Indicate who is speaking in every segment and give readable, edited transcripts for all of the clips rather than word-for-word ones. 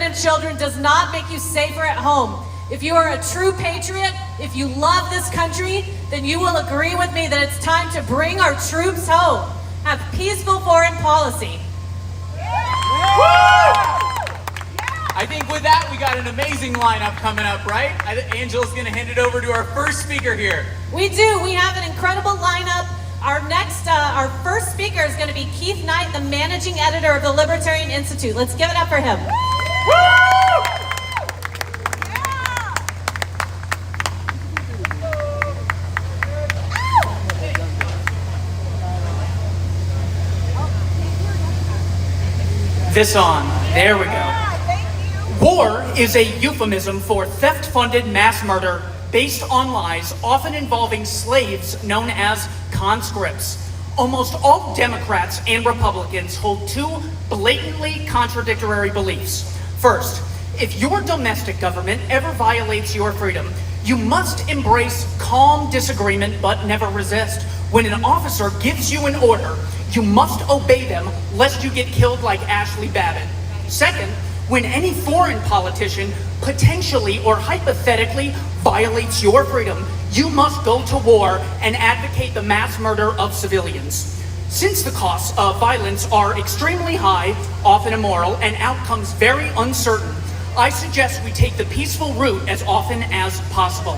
Speaker 1: and children does not make you safer at home. If you are a true patriot, if you love this country, then you will agree with me that it's time to bring our troops home. Have peaceful foreign policy.
Speaker 2: I think with that, we got an amazing lineup coming up, right? Angela's gonna hand it over to our first speaker here.
Speaker 1: We do, we have an incredible lineup. Our first speaker is gonna be Keith Knight, the managing editor of the Libertarian Institute. Let's give it up for him.
Speaker 3: This on. There we go. War is a euphemism for theft-funded mass murder based on lies, often involving slaves known as conscripts. Almost all Democrats and Republicans hold two blatantly contradictory beliefs. First, if your domestic government ever violates your freedom, you must embrace calm disagreement but never resist. When an officer gives you an order, you must obey them lest you get killed like Ashley Babbitt. Second, when any foreign politician potentially or hypothetically violates your freedom, you must go to war and advocate the mass murder of civilians. Since the costs of violence are extremely high, often immoral, and outcomes very uncertain, I suggest we take the peaceful route as often as possible.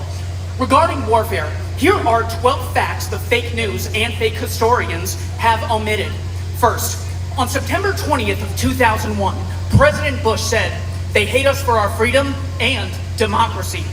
Speaker 3: Regarding warfare, here are 12 facts the fake news and fake historians have omitted. First, on September 20th of 2001, President Bush said, "They hate us for our freedom and democracy."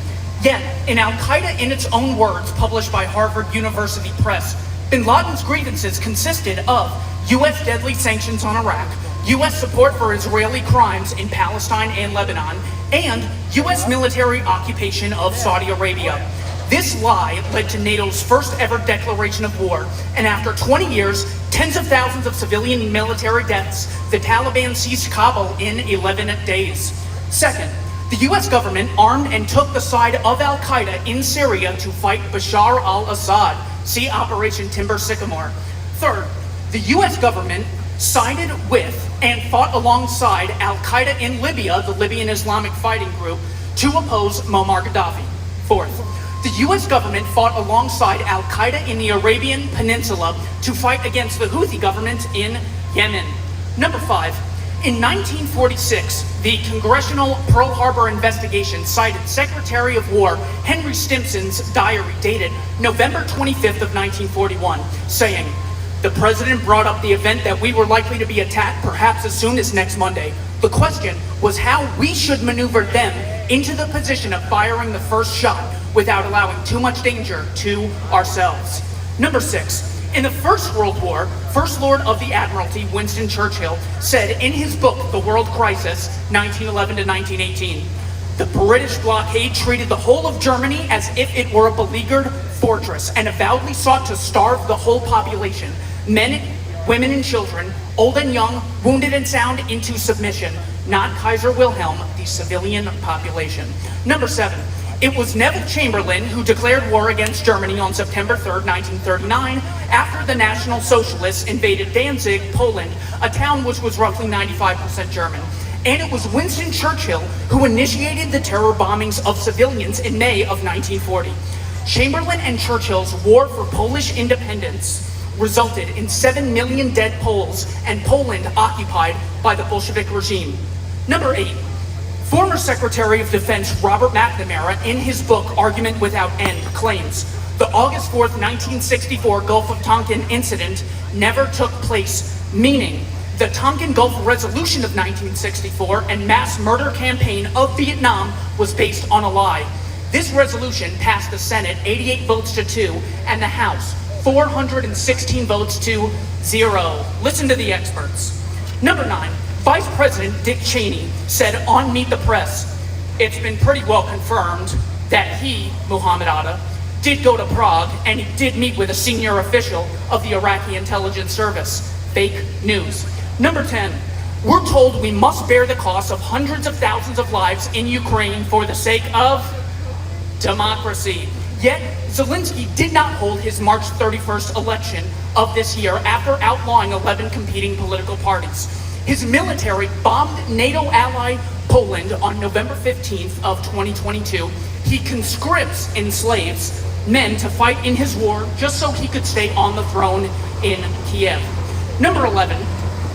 Speaker 3: Yet, in Al-Qaeda in its own words, published by Harvard University Press, bin Laden's grievances consisted of U.S. deadly sanctions on Iraq, U.S. support for Israeli crimes in Palestine and Lebanon, and U.S. military occupation of Saudi Arabia. This lie led to NATO's first ever declaration of war, and after 20 years, tens of thousands of civilian and military deaths, the Taliban seized Kabul in 11 days. Second, the US government armed and took the side of Al-Qaeda in Syria to fight Bashar al-Assad. See Operation Timber Sycamore. Third, the US government sided with and fought alongside Al-Qaeda in Libya, the Libyan Islamic Fighting Group, to oppose Muammar Gaddafi. Fourth, the US government fought alongside Al-Qaeda in the Arabian Peninsula to fight against the Houthi government in Yemen. Number 5, in 1946, the Congressional Pearl Harbor investigation cited Secretary of War Henry Stimson's diary dated November 25th of 1941, saying, "The president brought up the event that we were likely to be attacked perhaps as soon as next Monday. The question was how we should maneuver them into the position of firing the first shot without allowing too much danger to ourselves." Number 6, in the First World War, First Lord of the Admiralty Winston Churchill said in his book, The World Crisis, 1911 to 1918, "The British blockade treated the whole of Germany as if it were a beleaguered fortress and avowedly sought to starve the whole population, men, women, and children, old and young, wounded and sound, into submission, not Kaiser Wilhelm, the civilian population." Number 7, it was Neville Chamberlain who declared war against Germany on September 3rd, 1939, after the National Socialists invaded Danzig, Poland, a town which was roughly 95% German. And it was Winston Churchill who initiated the terror bombings of civilians in May of 1940. Chamberlain and Churchill's war for Polish independence resulted in 7 million dead Poles and Poland occupied by the Bolshevik regime. Number 8, former Secretary of Defense Robert McNamara, in his book Argument Without End, claims the August 4th, 1964 Gulf of Tonkin incident never took place, meaning the Tonkin Gulf Resolution of 1964 and mass murder campaign of Vietnam was based on a lie. This resolution passed the Senate 88 votes to 2 and the House 416 votes to 0. Listen to the experts. Number 9, Vice President Dick Cheney said on Meet the Press, "It's been pretty well confirmed that he, Muhammad Atta, did go to Prague and he did meet with a senior official of the Iraqi intelligence service." Fake news. Number 10, we're told we must bear the cost of hundreds of thousands of lives in Ukraine for the sake of democracy. Yet, Zelensky did not hold his March 31st election of this year after outlawing 11 competing political parties. His military bombed NATO ally Poland on November 15th of 2022. He conscripts enslaves men to fight in his war just so he could stay on the throne in Kiev. Number 11,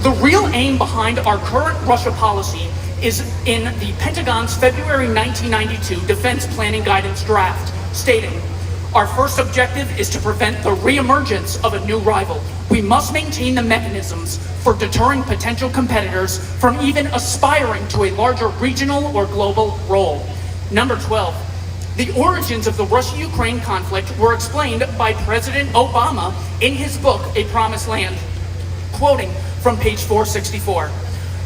Speaker 3: the real aim behind our current Russia policy is in the Pentagon's February 1992 Defense Planning Guidance draft, stating, "Our first objective is to prevent the reemergence of a new rival. We must maintain the mechanisms for deterring potential competitors from even aspiring to a larger regional or global role." Number 12, the origins of the Russia-Ukraine conflict were explained by President Obama in his book, A Promised Land. Quoting from page 464,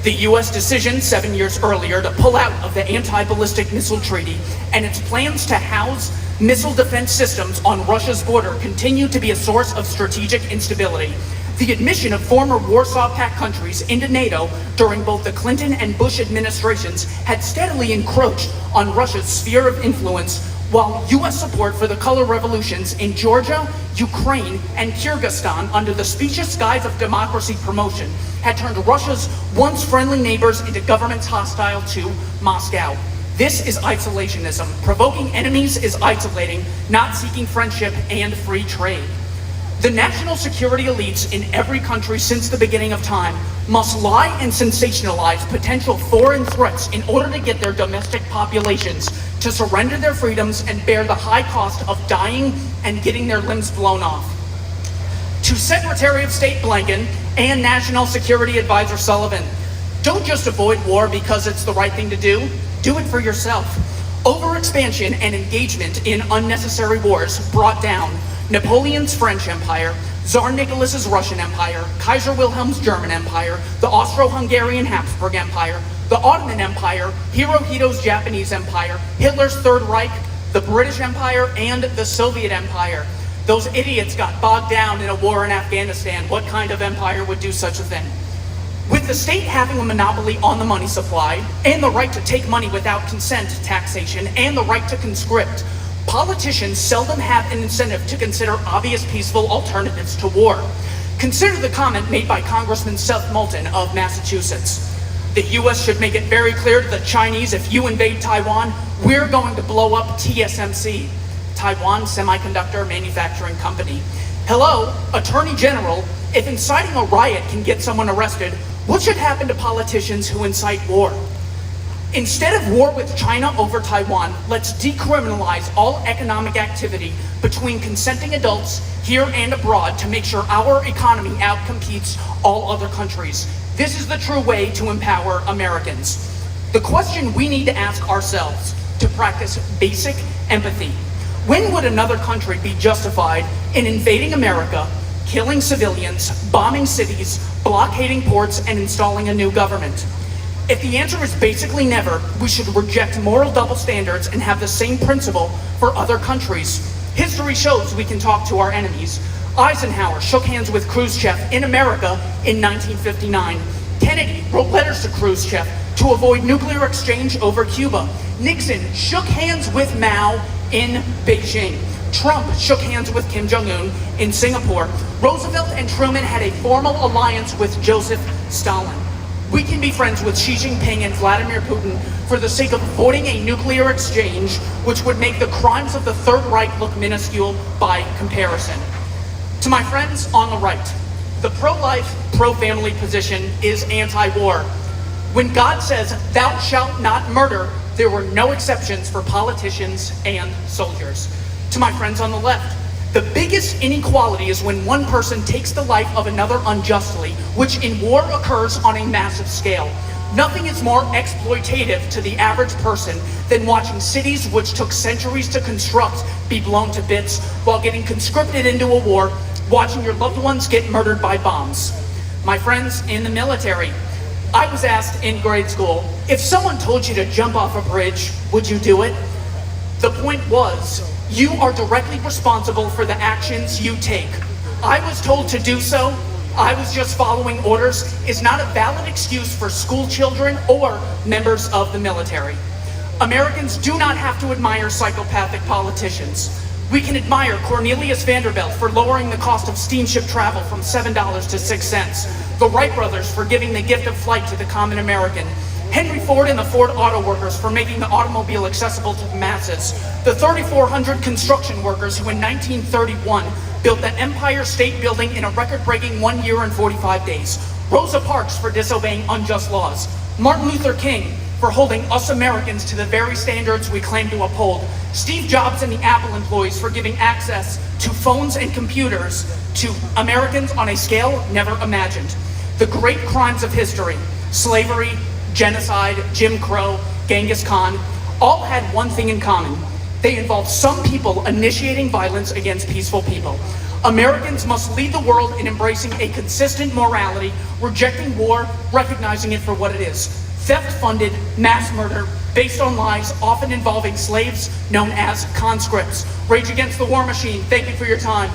Speaker 3: "The U.S. decision 7 years earlier to pull out of the anti-ballistic missile treaty and its plans to house missile defense systems on Russia's border continue to be a source of strategic instability. The admission of former Warsaw Pact countries into NATO during both the Clinton and Bush administrations had steadily encroached on Russia's sphere of influence, while U.S. support for the color revolutions in Georgia, Ukraine, and Kyrgyzstan under the specious guise of democracy promotion had turned Russia's once friendly neighbors into governments hostile to Moscow. This is isolationism. Provoking enemies is isolating, not seeking friendship and free trade. The national security elites in every country since the beginning of time must lie and sensationalize potential foreign threats in order to get their domestic populations to surrender their freedoms and bear the high cost of dying and getting their limbs blown off. To Secretary of State Blinken and National Security Advisor Sullivan, don't just avoid war because it's the right thing to do. Do it for yourself. Overexpansion and engagement in unnecessary wars brought down Napoleon's French Empire, Tsar Nicholas's Russian Empire, Kaiser Wilhelm's German Empire, the Austro-Hungarian Habsburg Empire, the Ottoman Empire, Hirohito's Japanese Empire, Hitler's Third Reich, the British Empire, and the Soviet Empire. Those idiots got bogged down in a war in Afghanistan. What kind of empire would do such a thing? With the state having a monopoly on the money supply, and the right to take money without consent, taxation, and the right to conscript, politicians seldom have an incentive to consider obvious peaceful alternatives to war. Consider the comment made by Congressman Seth Moulton of Massachusetts. The U.S. should make it very clear to the Chinese, if you invade Taiwan, we're going to blow up TSMC, Taiwan Semiconductor Manufacturing Company. Hello, Attorney General, if inciting a riot can get someone arrested, what should happen to politicians who incite war? Instead of war with China over Taiwan, let's decriminalize all economic activity between consenting adults here and abroad to make sure our economy outcompetes all other countries. This is the true way to empower Americans. The question we need to ask ourselves to practice basic empathy. When would another country be justified in invading America, killing civilians, bombing cities, blockading ports, and installing a new government? If the answer is basically never, we should reject moral double standards and have the same principle for other countries. History shows we can talk to our enemies. Eisenhower shook hands with Khrushchev in America in 1959. Kennedy wrote letters to Khrushchev to avoid nuclear exchange over Cuba. Nixon shook hands with Mao in Beijing. Trump shook hands with Kim Jong-un in Singapore. Roosevelt and Truman had a formal alliance with Joseph Stalin. We can be friends with Xi Jinping and Vladimir Putin for the sake of avoiding a nuclear exchange, which would make the crimes of the Third Reich look minuscule by comparison. To my friends on the right, the pro-life, pro-family position is anti-war. When God says, "Thou shalt not murder," there were no exceptions for politicians and soldiers. To my friends on the left, the biggest inequality is when one person takes the life of another unjustly, which in war occurs on a massive scale. Nothing is more exploitative to the average person than watching cities which took centuries to construct be blown to bits while getting conscripted into a war, watching your loved ones get murdered by bombs. My friends in the military, I was asked in grade school, if someone told you to jump off a bridge, would you do it? The point was, you are directly responsible for the actions you take. I was told to do so, I was just following orders, is not a valid excuse for school children or members of the military. Americans do not have to admire psychopathic politicians. We can admire Cornelius Vanderbilt for lowering the cost of steamship travel from $7 to 6 cents, the Wright brothers for giving the gift of flight to the common American, Henry Ford and the Ford Auto Workers for making the automobile accessible to the masses, the 3,400 construction workers who in 1931 built the Empire State Building in a record-breaking 1 year and 45 days, Rosa Parks for disobeying unjust laws, Martin Luther King for holding us Americans to the very standards we claim to uphold, Steve Jobs and the Apple employees for giving access to phones and computers to Americans on a scale never imagined. The great crimes of history, slavery, genocide, Jim Crow, Genghis Khan, all had one thing in common. They involved some people initiating violence against peaceful people. Americans must lead the world in embracing a consistent morality, rejecting war, recognizing it for what it is. Theft-funded mass murder based on lies, often involving slaves known as conscripts. Rage Against the War Machine, thank you for your time.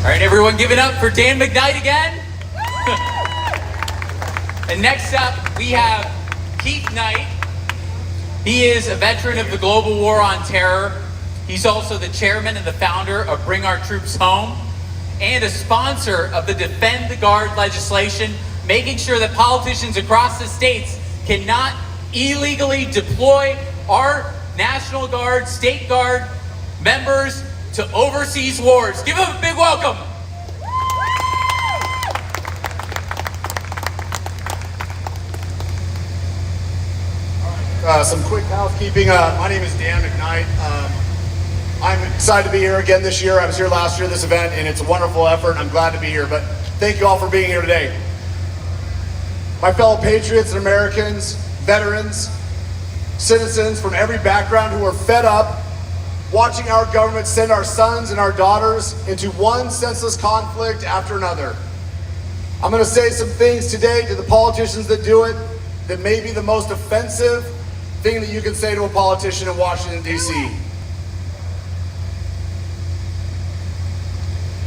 Speaker 2: All right, everyone give it up for Dan McNight again. And next up, we have Keith Knight. He is a veteran of the global war on terror. He's also the chairman and the founder of Bring Our Troops Home and a sponsor of the Defend the Guard legislation, making sure that politicians across the states cannot illegally deploy our National Guard, State Guard members to overseas wars. Give him a big welcome.
Speaker 4: Some quick housekeeping. My name is Dan McNight. I'm excited to be here again this year. I was here last year at this event, and it's a wonderful effort, and I'm glad to be here. But thank you all for being here today. My fellow patriots and Americans, veterans, citizens from every background who are fed up watching our government send our sons and our daughters into one senseless conflict after another. I'm going to say some things today to the politicians that do it that may be the most offensive thing that you can say to a politician in Washington, D.C.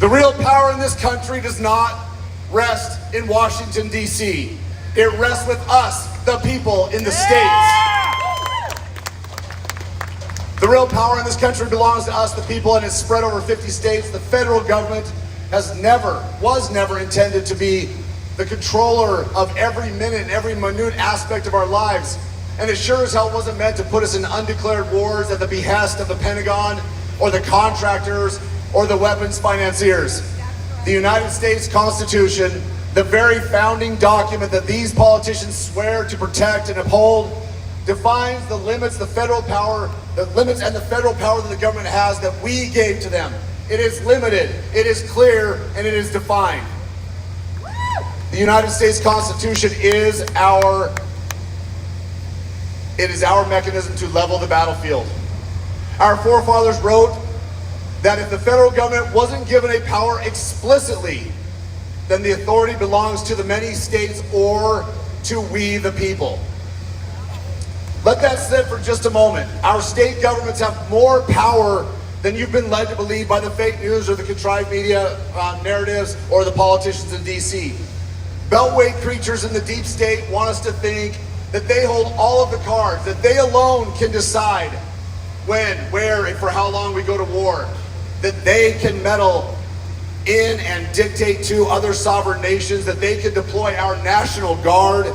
Speaker 4: The real power in this country does not rest in Washington, D.C. It rests with us, the people in the states. The real power in this country belongs to us, the people, and it's spread over 50 states. The federal government was never intended to be the controller of every minute and every minute aspect of our lives. And it sure as hell wasn't meant to put us in undeclared wars at the behest of the Pentagon or the contractors or the weapons financiers. The United States Constitution, the very founding document that these politicians swear to protect and uphold, defines the limits, the federal power, the limits and the federal power that the government has that we gave to them. It is limited, it is clear, and it is defined. The United States Constitution is our mechanism to level the battlefield. Our forefathers wrote that if the federal government wasn't given a power explicitly, then the authority belongs to the many states or to we the people. Let that sit for just a moment. Our state governments have more power than you've been led to believe by the fake news or the contrived media narratives or the politicians in D.C. Beltway creatures in the deep state want us to think that they hold all of the cards, that they alone can decide when, where, and for how long we go to war, that they can meddle in and dictate to other sovereign nations, that they can deploy our National Guard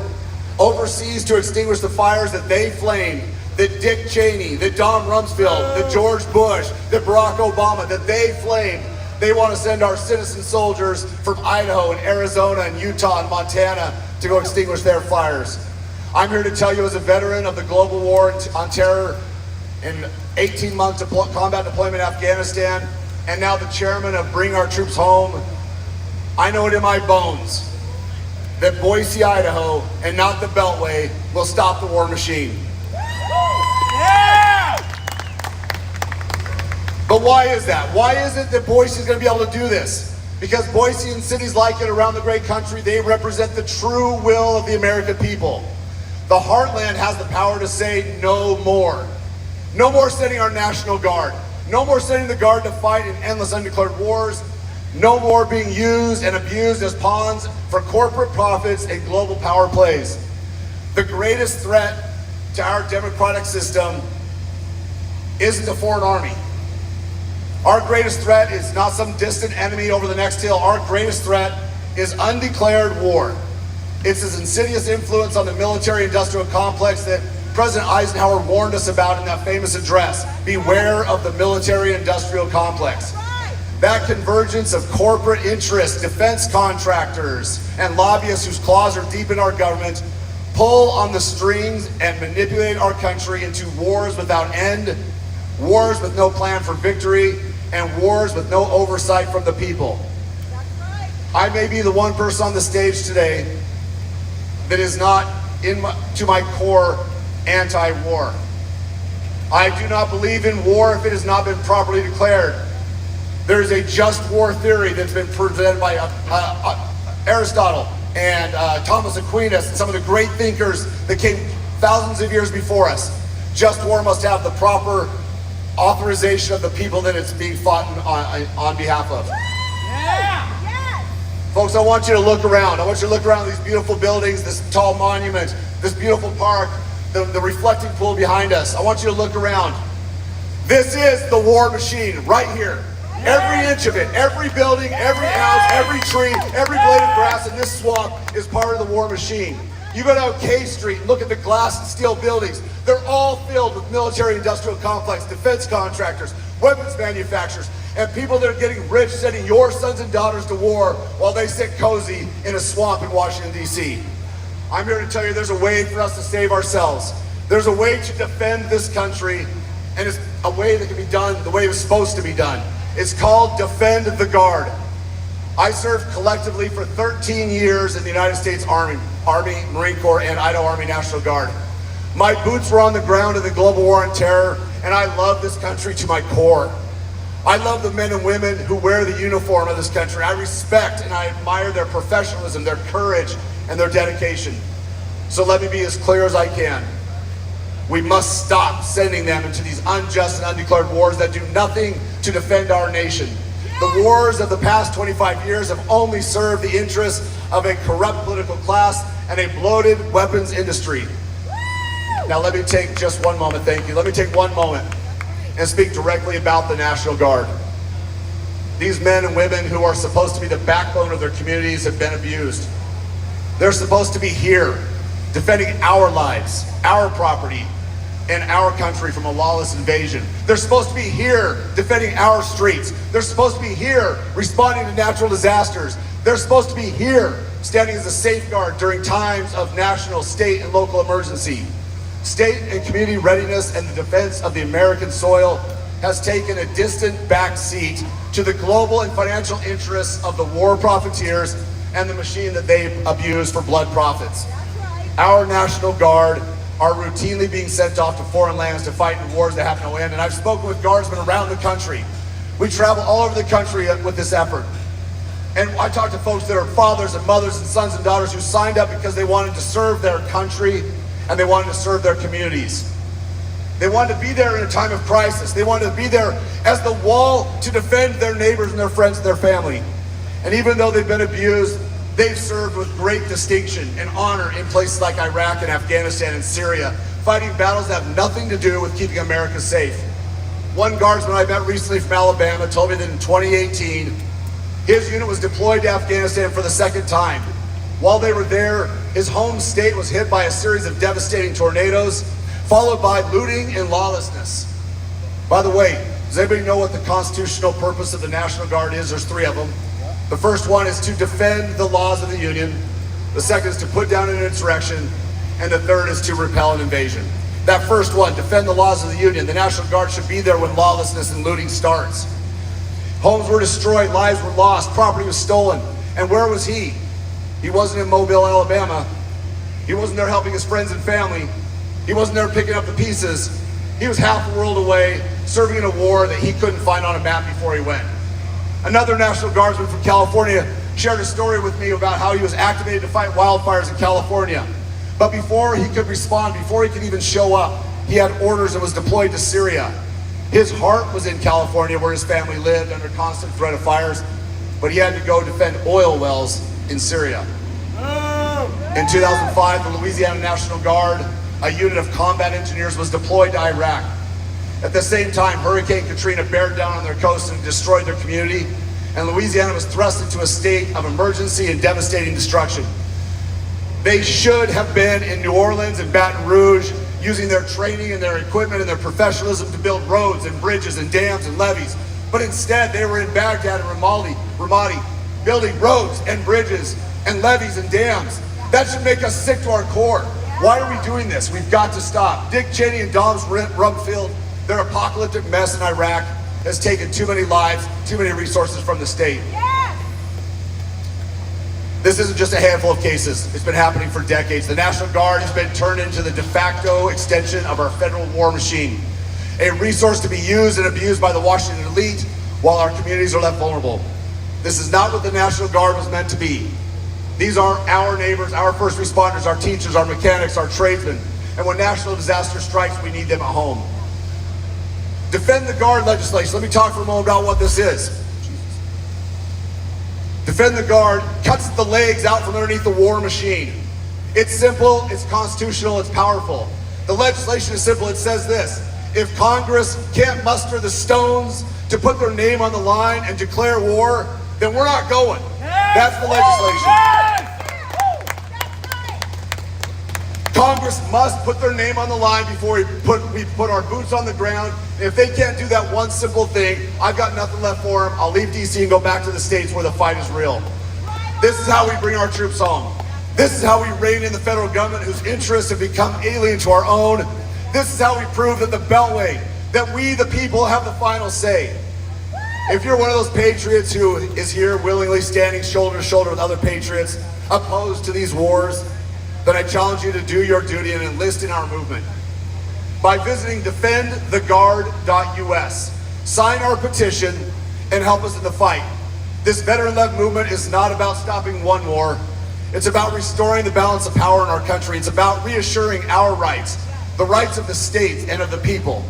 Speaker 4: overseas to extinguish the fires that they flamed, that Dick Cheney, that Don Rumsfeld, that George Bush, that Barack Obama, that they flamed. They want to send our citizen soldiers from Idaho and Arizona and Utah and Montana to go extinguish their fires. I'm here to tell you as a veteran of the global war on terror in 18-month combat deployment in Afghanistan, and now the chairman of Bring Our Troops Home, I know it in my bones that Boise, Idaho, and not the Beltway will stop the war machine. Yeah! But why is that? Why is it that Boise is going to be able to do this? Because Boise and cities like it around the great country, they represent the true will of the American people. The heartland has the power to say no more. No more sending our National Guard. No more sending the Guard to fight in endless undeclared wars. No more being used and abused as pawns for corporate profits and global power plays. The greatest threat to our democratic system isn't a foreign army. Our greatest threat is not some distant enemy over the next hill. Our greatest threat is undeclared war. It's his insidious influence on the military-industrial complex that President Eisenhower warned us about in that famous address. Beware of the military-industrial complex. That convergence of corporate interests, defense contractors, and lobbyists whose claws are deep in our government pull on the strings and manipulate our country into wars without end, wars with no plan for victory, and wars with no oversight from the people. I may be the one person on the stage today that is not, to my core, anti-war. I do not believe in war if it has not been properly declared. There is a just war theory that's been presented by Aristotle and Thomas Aquinas and some of the great thinkers that came thousands of years before us. Just war must have the proper authorization of the people that it's being fought on behalf of. Folks, I want you to look around. I want you to look around these beautiful buildings, this tall monument, this beautiful park, the reflecting pool behind us. I want you to look around. This is the war machine right here. Every inch of it, every building, every ounce, every tree, every blade of grass in this swamp is part of the war machine. You go down K Street and look at the glass and steel buildings. They're all filled with military-industrial complex, defense contractors, weapons manufacturers, and people that are getting rich sending your sons and daughters to war while they sit cozy in a swamp in Washington, D.C. I'm here to tell you there's a way for us to save ourselves. There's a way to defend this country, and it's a way that can be done the way it was supposed to be done. It's called Defend the Guard. I served collectively for 13 years in the United States Army, Marine Corps, and Idaho Army National Guard. My boots were on the ground in the global war on terror, and I love this country to my core. I love the men and women who wear the uniform of this country. I respect and I admire their professionalism, their courage, and their dedication. So let me be as clear as I can. We must stop sending them into these unjust and undeclared wars that do nothing to defend our nation. The wars of the past 25 years have only served the interests of a corrupt political class and a bloated weapons industry. Now let me take just one moment, thank you. Let me take one moment and speak directly about the National Guard. These men and women who are supposed to be the backbone of their communities have been abused. They're supposed to be here, defending our lives, our property, and our country from a lawless invasion. They're supposed to be here defending our streets. They're supposed to be here responding to natural disasters. They're supposed to be here standing as a safeguard during times of national, state, and local emergency. State and community readiness and the defense of the American soil has taken a distant back seat to the global and financial interests of the war profiteers and the machine that they abuse for blood profits. Our National Guard are routinely being sent off to foreign lands to fight in wars that have no end. And I've spoken with guardsmen around the country. We travel all over the country with this effort. And I talk to folks that are fathers and mothers and sons and daughters who signed up because they wanted to serve their country and they wanted to serve their communities. They wanted to be there in a time of crisis. They wanted to be there as the wall to defend their neighbors and their friends and their family. And even though they've been abused, they've served with great distinction and honor in places like Iraq and Afghanistan and Syria, fighting battles that have nothing to do with keeping America safe. One guardsman I met recently from Alabama told me that in 2018, his unit was deployed to Afghanistan for the second time. While they were there, his home state was hit by a series of devastating tornadoes, followed by looting and lawlessness. By the way, does anybody know what the constitutional purpose of the National Guard is? There's three of them. The first one is to defend the laws of the Union. The second is to put down an insurrection. And the third is to repel an invasion. That first one, defend the laws of the Union. The National Guard should be there when lawlessness and looting starts. Homes were destroyed, lives were lost, property was stolen. And where was he? He wasn't in Mobile, Alabama. He wasn't there helping his friends and family. He wasn't there picking up the pieces. He was half a world away, serving in a war that he couldn't find on a map before he went. Another National Guardsman from California shared a story with me about how he was activated to fight wildfires in California. But before he could respond, before he could even show up, he had orders and was deployed to Syria. His heart was in California, where his family lived under constant threat of fires, but he had to go defend oil wells in Syria. In 2005, the Louisiana National Guard, a unit of combat engineers, was deployed to Iraq. At the same time, Hurricane Katrina bared down on their coast and destroyed their community, and Louisiana was thrust into a state of emergency and devastating destruction. They should have been in New Orleans and Baton Rouge, using their training and their equipment and their professionalism to build roads and bridges and dams and levees. But instead, they were in Baghdad and Ramadi, building roads and bridges and levees and dams. That should make us sick to our core. Why are we doing this? We've got to stop. Dick Cheney and Dom's Rumfield, their apocalyptic mess in Iraq has taken too many lives, too many resources from the state. This isn't just a handful of cases. It's been happening for decades. The National Guard has been turned into the de facto extension of our federal war machine, a resource to be used and abused by the Washington elite while our communities are left vulnerable. This is not what the National Guard was meant to be. These are our neighbors, our first responders, our teachers, our mechanics, our tradesmen. And when national disaster strikes, we need them at home. Defend the Guard legislation. Let me talk for a moment about what this is. Defend the Guard cuts the legs out from underneath the war machine. It's simple, it's constitutional, it's powerful. The legislation is simple. It says this: if Congress can't muster the stones to put their name on the line and declare war, then we're not going. That's the legislation. Congress must put their name on the line before we put our boots on the ground. If they can't do that one simple thing, I've got nothing left for them. I'll leave DC and go back to the States where the fight is real. This is how we bring our troops home. This is how we rein in the federal government whose interests have become alien to our own. This is how we prove that the Beltway, that we the people have the final say. If you're one of those patriots who is here willingly standing shoulder to shoulder with other patriots opposed to these wars, then I challenge you to do your duty and enlist in our movement. By visiting defendtheguard.us, sign our petition and help us in the fight. This veteran-led movement is not about stopping one war. It's about restoring the balance of power in our country. It's about reassuring our rights, the rights of the state and of the people.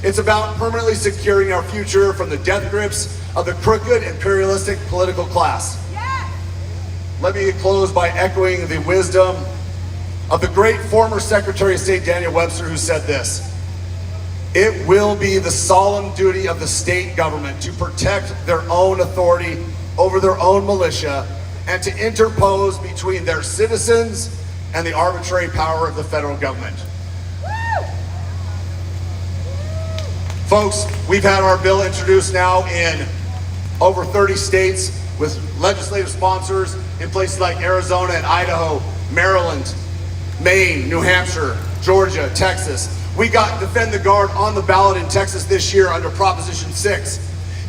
Speaker 4: It's about permanently securing our future from the death grips of the crooked, imperialistic political class. Let me close by echoing the wisdom of the great former Secretary of State Daniel Webster, who said this: it will be the solemn duty of the state government to protect their own authority over their own militia and to interpose between their citizens and the arbitrary power of the federal government. Folks, we've had our bill introduced now in over 30 states with legislative sponsors in places like Arizona and Idaho, Maryland, Maine, New Hampshire, Georgia, Texas. We got Defend the Guard on the ballot in Texas this year under Proposition 6.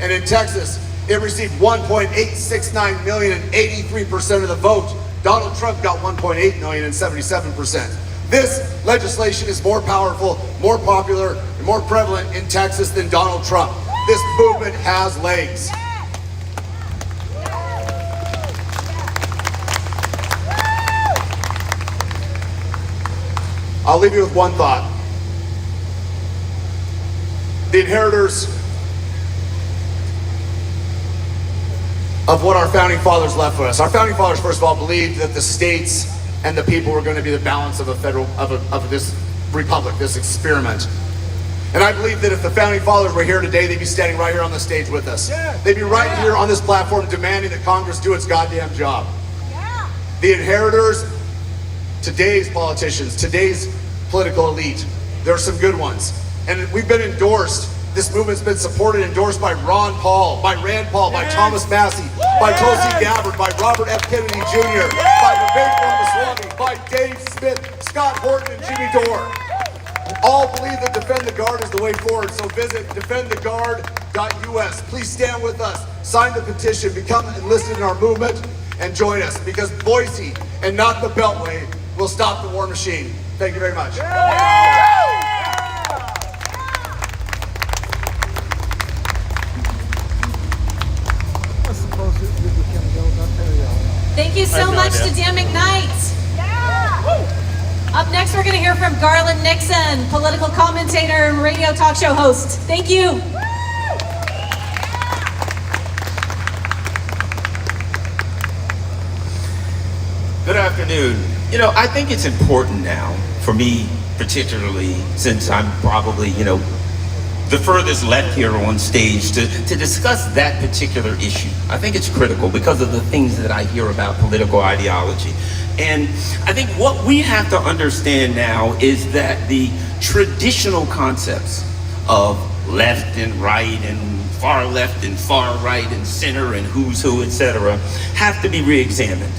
Speaker 4: And in Texas, it received 1.869 million and 83% of the vote. Donald Trump got 1.8 million and 77%. This legislation is more powerful, more popular, and more prevalent in Texas than Donald Trump. This movement has legs. I'll leave you with one thought. The inheritors of what our founding fathers left for us. Our founding fathers, first of all, believed that the states and the people were going to be the balance of this republic, this experiment. And I believe that if the founding fathers were here today, they'd be standing right here on the stage with us. They'd be right here on this platform demanding that Congress do its goddamn job. The inheritors, today's politicians, today's political elite, there are some good ones. And we've been endorsed. This movement's been supported, endorsed by Ron Paul, by Rand Paul, by Thomas Massey, by Tulsi Gabbard, by Robert F. Kennedy Jr., by Vivek Ramaswamy, by Dave Smith, Scott Horton, and Jimmy Dore. All believe that Defend the Guard is the way forward, so visit defendtheguard.us. Please stand with us, sign the petition, become enlisted in our movement, and join us, because Boise, and not the Beltway, will stop the war machine. Thank you very much.
Speaker 1: so much to Dan McNight. Up next, we're going to hear from Garland Nixon, political commentator and radio talk show host. Thank you.
Speaker 5: Good afternoon. You know, I think it's important now, for me particularly, since I'm probably, the furthest left here on stage, to discuss that particular issue. I think it's critical because of the things that I hear about political ideology. And I think what we have to understand now is that the traditional concepts of left and right and far left and far right and center and who's who, etc., have to be re-examined.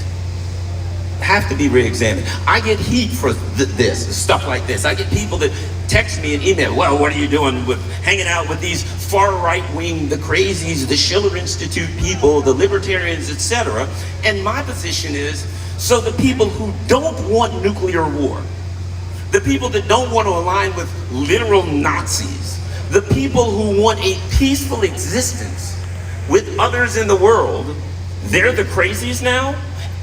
Speaker 5: I get heat for this, stuff like this. I get people that text me and email, well, what are you doing with hanging out with these far right wing, the crazies, the Schiller Institute people, the libertarians, etc. And my position is, so the people who don't want nuclear war, the people that don't want to align with literal Nazis, the people who want a peaceful existence with others in the world, they're the crazies now?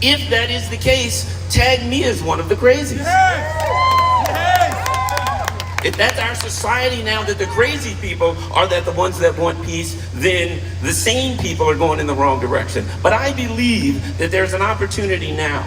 Speaker 5: If that is the case, tag me as one of the crazies. If that's our society now, that the crazy people are the ones that want peace, then the sane people are going in the wrong direction. But I believe that there's an opportunity now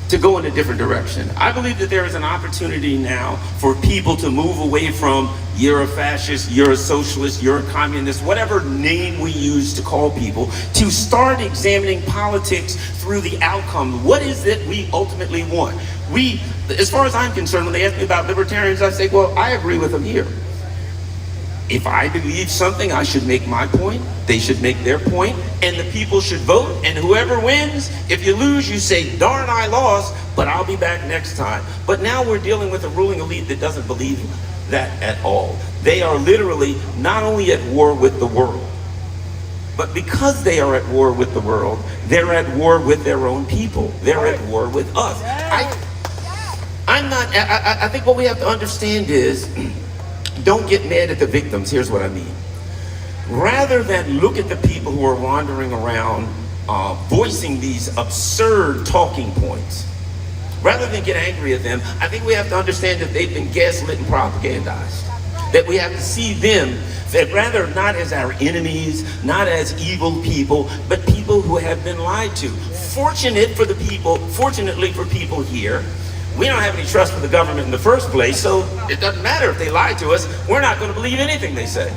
Speaker 5: to go in a different direction. I believe that there is an opportunity now for people to move away from you're a fascist, you're a socialist, you're a communist, whatever name we use to call people, to start examining politics through the outcome. What is it we ultimately want? As far as I'm concerned, when they ask me about libertarians, I say, well, I agree with them here. If I believe something, I should make my point, they should make their point, and the people should vote, and whoever wins, if you lose, you say, darn, I lost, but I'll be back next time. But now we're dealing with a ruling elite that doesn't believe that at all. They are literally not only at war with the world, but because they are at war with the world, they're at war with their own people. They're at war with us. I think what we have to understand is, don't get mad at the victims. Here's what I mean. Rather than look at the people who are wandering around voicing these absurd talking points, rather than get angry at them, I think we have to understand that they've been gaslit and propagandized. That we have to see them, that rather not as our enemies, not as evil people, but people who have been lied to. Fortunately for people here, we don't have any trust for the government in the first place, so it doesn't matter if they lie to us. We're not going to believe anything they say.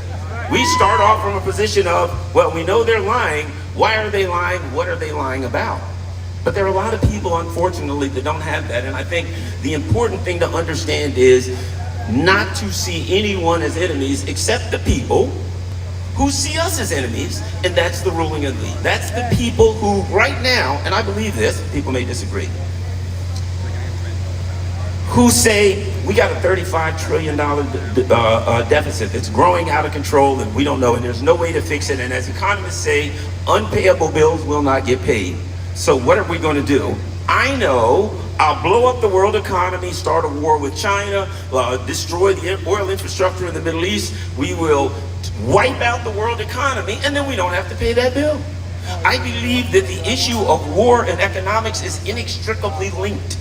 Speaker 5: We start off from a position of, well, we know they're lying. Why are they lying? What are they lying about? But there are a lot of people, unfortunately, that don't have that. And I think the important thing to understand is not to see anyone as enemies except the people who see us as enemies, and that's the ruling elite. That's the people who right now, and I believe this, people may disagree, who say we got a $35 trillion deficit that's growing out of control and we don't know, and there's no way to fix it. And as economists say, unpayable bills will not get paid. So what are we going to do? I know I'll blow up the world economy, start a war with China, destroy the oil infrastructure in the Middle East. We will wipe out the world economy, and then we don't have to pay that bill. I believe that the issue of war and economics is inextricably linked.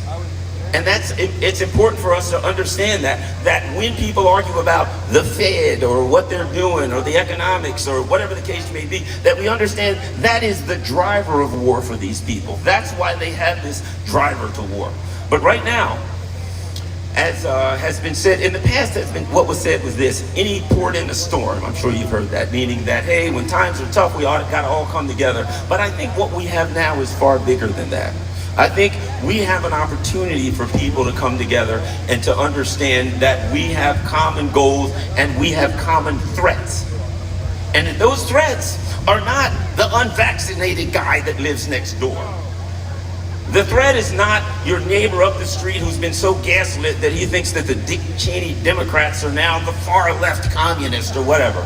Speaker 5: And it's important for us to understand that when people argue about the Fed or what they're doing or the economics or whatever the case may be, that we understand that is the driver of war for these people. That's why they have this driver to war. But right now, as has been said in the past, what was said was this: any port in a storm. I'm sure you've heard that, meaning that, hey, when times are tough, we got to all come together. But I think what we have now is far bigger than that. I think we have an opportunity for people to come together and to understand that we have common goals and we have common threats. And that those threats are not the unvaccinated guy that lives next door. The threat is not your neighbor up the street who's been so gaslit that he thinks that the Dick Cheney Democrats are now the far left communists or whatever.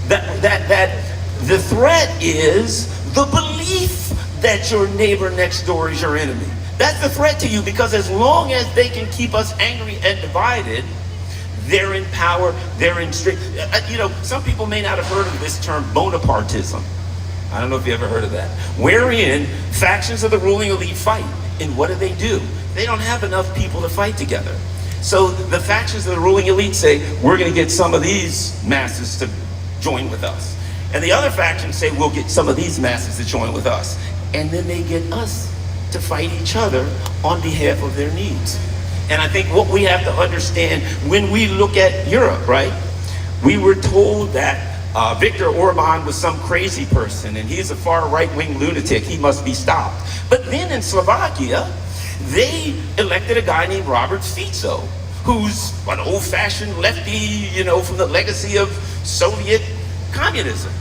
Speaker 5: The threat is the belief that your neighbor next door is your enemy. That's the threat to you, because as long as they can keep us angry and divided, they're in power, they're in strict. Some people may not have heard of this term, Bonapartism. I don't know if you ever heard of that. Wherein factions of the ruling elite fight. And what do? They don't have enough people to fight together. So the factions of the ruling elite say, we're going to get some of these masses to join with us. And the other factions say, we'll get some of these masses to join with us. And then they get us to fight each other on behalf of their needs. And I think what we have to understand when we look at Europe, right? We were told that Viktor Orban was some crazy person and he's a far right-wing lunatic, he must be stopped. But then in Slovakia, they elected a guy named Robert Fico, who's an old-fashioned lefty, from the legacy of Soviet communism.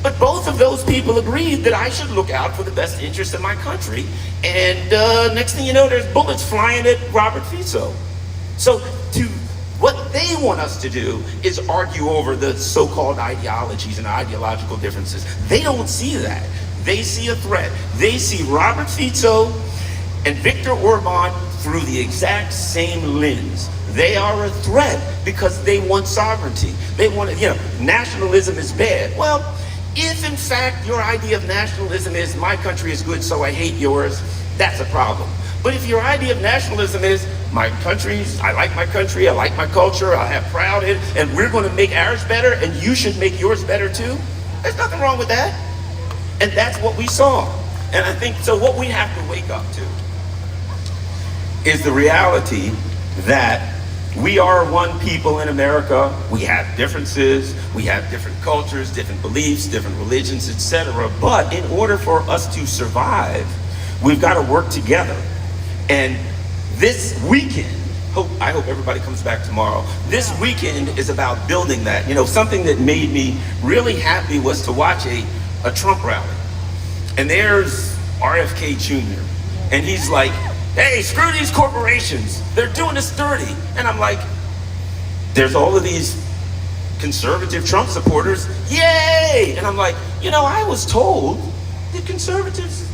Speaker 5: But both of those people agreed that I should look out for the best interest of my country. And next thing you know, there's bullets flying at Robert Fico. So what they want us to do is argue over the so-called ideologies and ideological differences. They don't see that. They see a threat. They see Robert Fico and Viktor Orban through the exact same lens. They are a threat because they want sovereignty. They want nationalism is bad. Well, if in fact your idea of nationalism is my country is good so I hate yours, that's a problem. But if your idea of nationalism is my country's, I like my country, I like my culture, I have proud it, and we're going to make ours better and you should make yours better too, there's nothing wrong with that. And that's what we saw. And I think, so what we have to wake up to is the reality that we are one people in America. We have differences, we have different cultures, different beliefs, different religions, etc. But in order for us to survive, we've got to work together. And this weekend, I hope everybody comes back tomorrow. This weekend is about building that. Something that made me really happy was to watch a Trump rally. And there's RFK Jr. And he's like, hey, screw these corporations. They're doing us dirty. And I'm like, there's all of these conservative Trump supporters. Yay! And I'm like, I was told that conservatives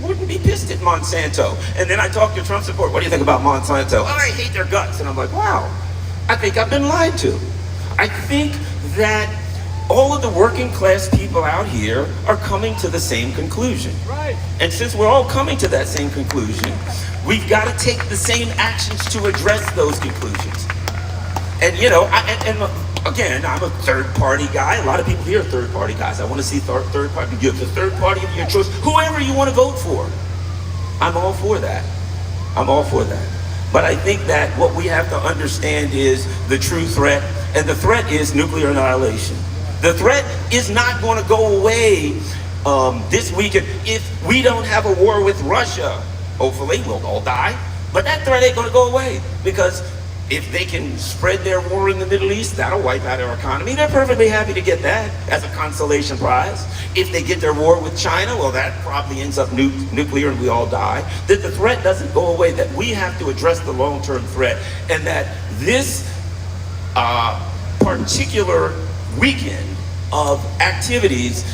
Speaker 5: wouldn't be pissed at Monsanto. And then I talked to Trump support. What do you think about Monsanto? Oh, I hate their guts. And I'm like, wow, I think I've been lied to. I think that all of the working class people out here are coming to the same conclusion. Right. And since we're all coming to that same conclusion, we've got to take the same actions to address those conclusions. And again, I'm a third-party guy. A lot of people here are third-party guys. I want to see third-party. You have the third party of your choice. Whoever you want to vote for, I'm all for that. I'm all for that. But I think that what we have to understand is the true threat, and the threat is nuclear annihilation. The threat is not going to go away this weekend if we don't have a war with Russia. Hopefully, we'll all die. But that threat ain't going to go away because if they can spread their war in the Middle East, that'll wipe out our economy. They're perfectly happy to get that as a consolation prize. If they get their war with China, well, that probably ends up nuclear and we all die. That the threat doesn't go away, that we have to address the long-term threat, and that this particular weekend of activities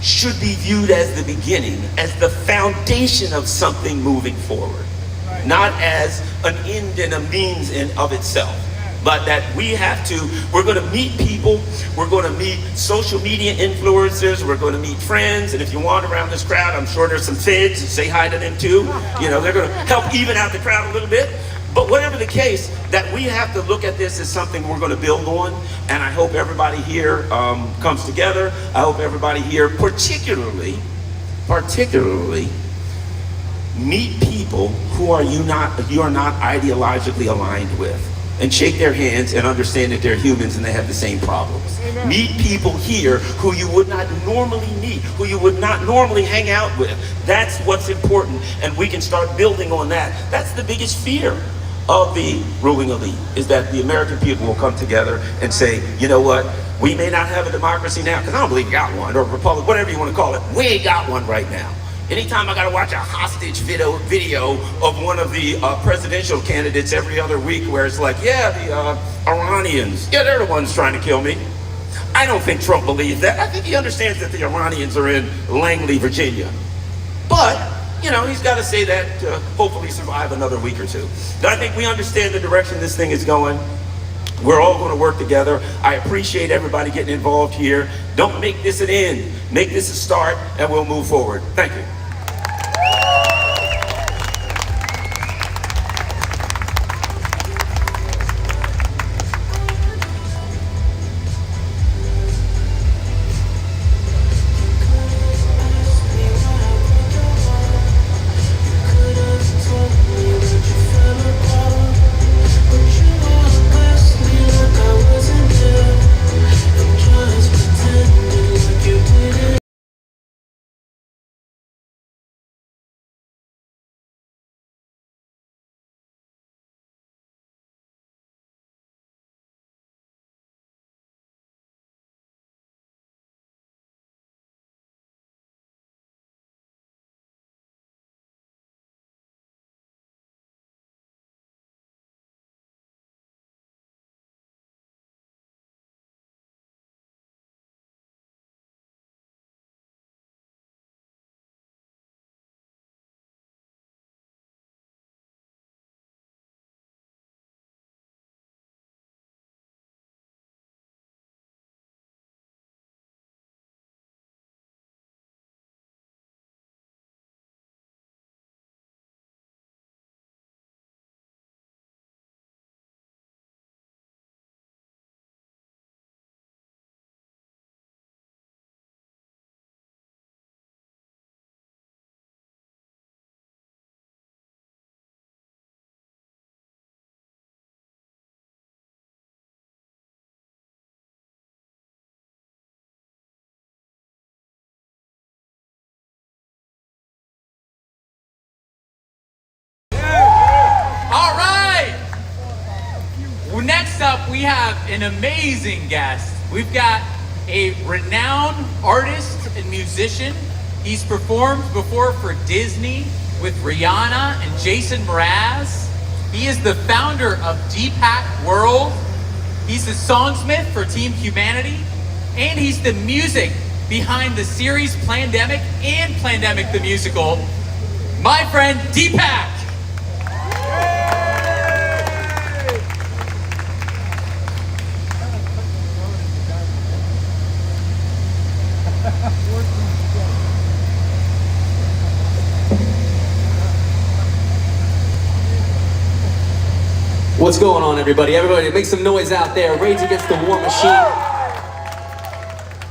Speaker 5: should be viewed as the beginning, as the foundation of something moving forward. Right. Not as an end and a means in of itself, but that we're going to meet people, we're going to meet social media influencers, we're going to meet friends, and if you wander around this crowd, I'm sure there's some feds, say hi to them too. They're going to help even out the crowd a little bit. But whatever the case, that we have to look at this as something we're going to build on, and I hope everybody here comes together. I hope everybody here particularly meet people who you are not ideologically aligned with, and shake their hands and understand that they're humans and they have the same problems. Amen. Meet people here who you would not normally meet, who you would not normally hang out with. That's what's important, and we can start building on that. That's the biggest fear of the ruling elite, is that the American people will come together and say, you know what, we may not have a democracy now, because I don't believe we got one, or a republic, whatever you want to call it. We ain't got one right now. Anytime I got to watch a hostage video of one of the presidential candidates every other week where it's like, yeah, the Iranians, yeah, they're the ones trying to kill me. I don't think Trump believes that. I think he understands that the Iranians are in Langley, Virginia. But he's got to say that to hopefully survive another week or two. But I think we understand the direction this thing is going. We're all going to work together. I appreciate everybody getting involved here. Don't make this an end. Make this a start, and we'll move forward. Thank you.
Speaker 2: Next up, we have an amazing guest. We've got a renowned artist and musician. He's performed before for Disney with Rihanna and Jason Mraz. He is the founder of Deepo World. He's the songsmith for Team Humanity. And he's the music behind the series Plandemic and Plandemic the Musical. My friend, Deepak.
Speaker 6: What's going on, everybody? Everybody make some noise out there. Rage Against the War Machine.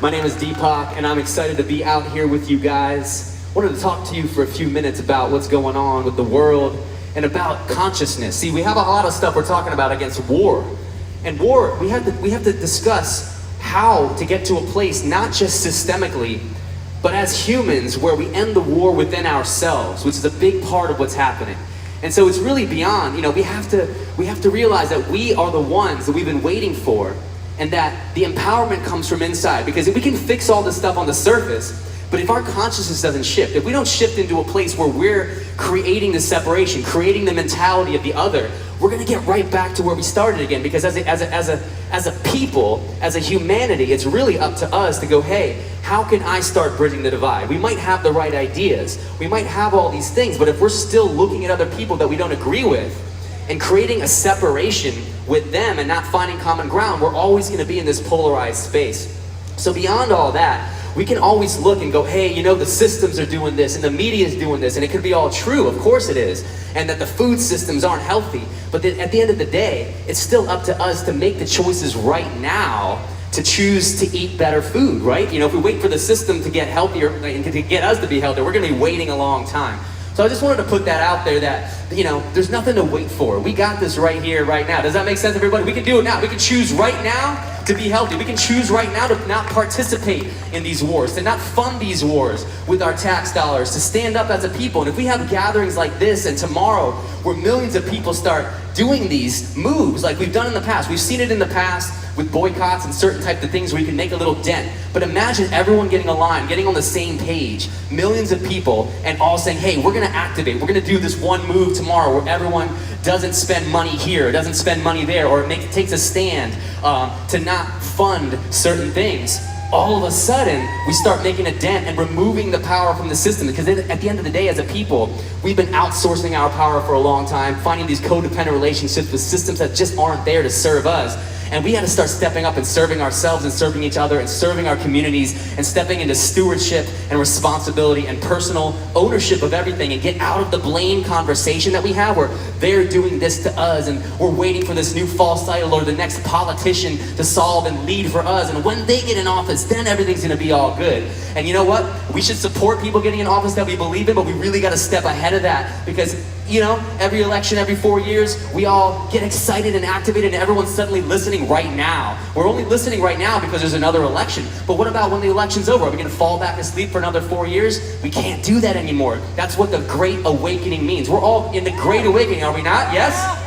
Speaker 6: My name is Deepak, and I'm excited to be out here with you guys. Wanted to talk to you for a few minutes about what's going on with the world and about consciousness. See, we have a lot of stuff we're talking about against war. And war, we have to discuss how to get to a place, not just systemically, but as humans, where we end the war within ourselves, which is a big part of what's happening. And so it's really beyond, we have to realize that we are the ones that we've been waiting for, and that the empowerment comes from inside. Because if we can fix all this stuff on the surface, but if our consciousness doesn't shift, if we don't shift into a place where we're creating the separation, creating the mentality of the other, we're gonna get right back to where we started again. Because as a people, as a humanity, it's really up to us to go, hey, how can I start bridging the divide? We might have the right ideas, we might have all these things, but if we're still looking at other people that we don't agree with and creating a separation with them and not finding common ground, we're always gonna be in this polarized space. So beyond all that, we can always look and go, hey, the systems are doing this and the media is doing this, and it could be all true, of course it is, and that the food systems aren't healthy. But then at the end of the day, it's still up to us to make the choices right now to choose to eat better food, right? If we wait for the system to get healthier and to get us to be healthier, we're gonna be waiting a long time. So I just wanted to put that out there that, there's nothing to wait for. We got this right here, right now. Does that make sense, everybody? We can do it now. We can choose right now to be healthy. We can choose right now to not participate in these wars, to not fund these wars with our tax dollars, to stand up as a people. And if we have gatherings like this and tomorrow where millions of people start doing these moves like we've done in the past, we've seen it in the past with boycotts and certain types of things where you can make a little dent. But imagine everyone getting aligned, getting on the same page, millions of people, and all saying, hey, we're gonna activate, we're gonna do this one move tomorrow where everyone doesn't spend money here, doesn't spend money there, or takes a stand to not fund certain things. All of a sudden, we start making a dent and removing the power from the system. Because at the end of the day, as a people, we've been outsourcing our power for a long time, finding these codependent relationships with systems that just aren't there to serve us. And we had to start stepping up and serving ourselves and serving each other and serving our communities and stepping into stewardship and responsibility and personal ownership of everything and get out of the blame conversation that we have where they're doing this to us and we're waiting for this new false idol or the next politician to solve and lead for us. And when they get in office, then everything's gonna be all good. And you know what? We should support people getting in office that we believe in, but we really gotta step ahead of that because, you know, every election, every 4 years, we all get excited and activated and everyone's suddenly listening right now. We're only listening right now because there's another election. But what about when the election's over? Are we gonna fall back asleep for another 4 years? We can't do that anymore. That's what the Great Awakening means. We're all in the Great Awakening, are we not? Yes?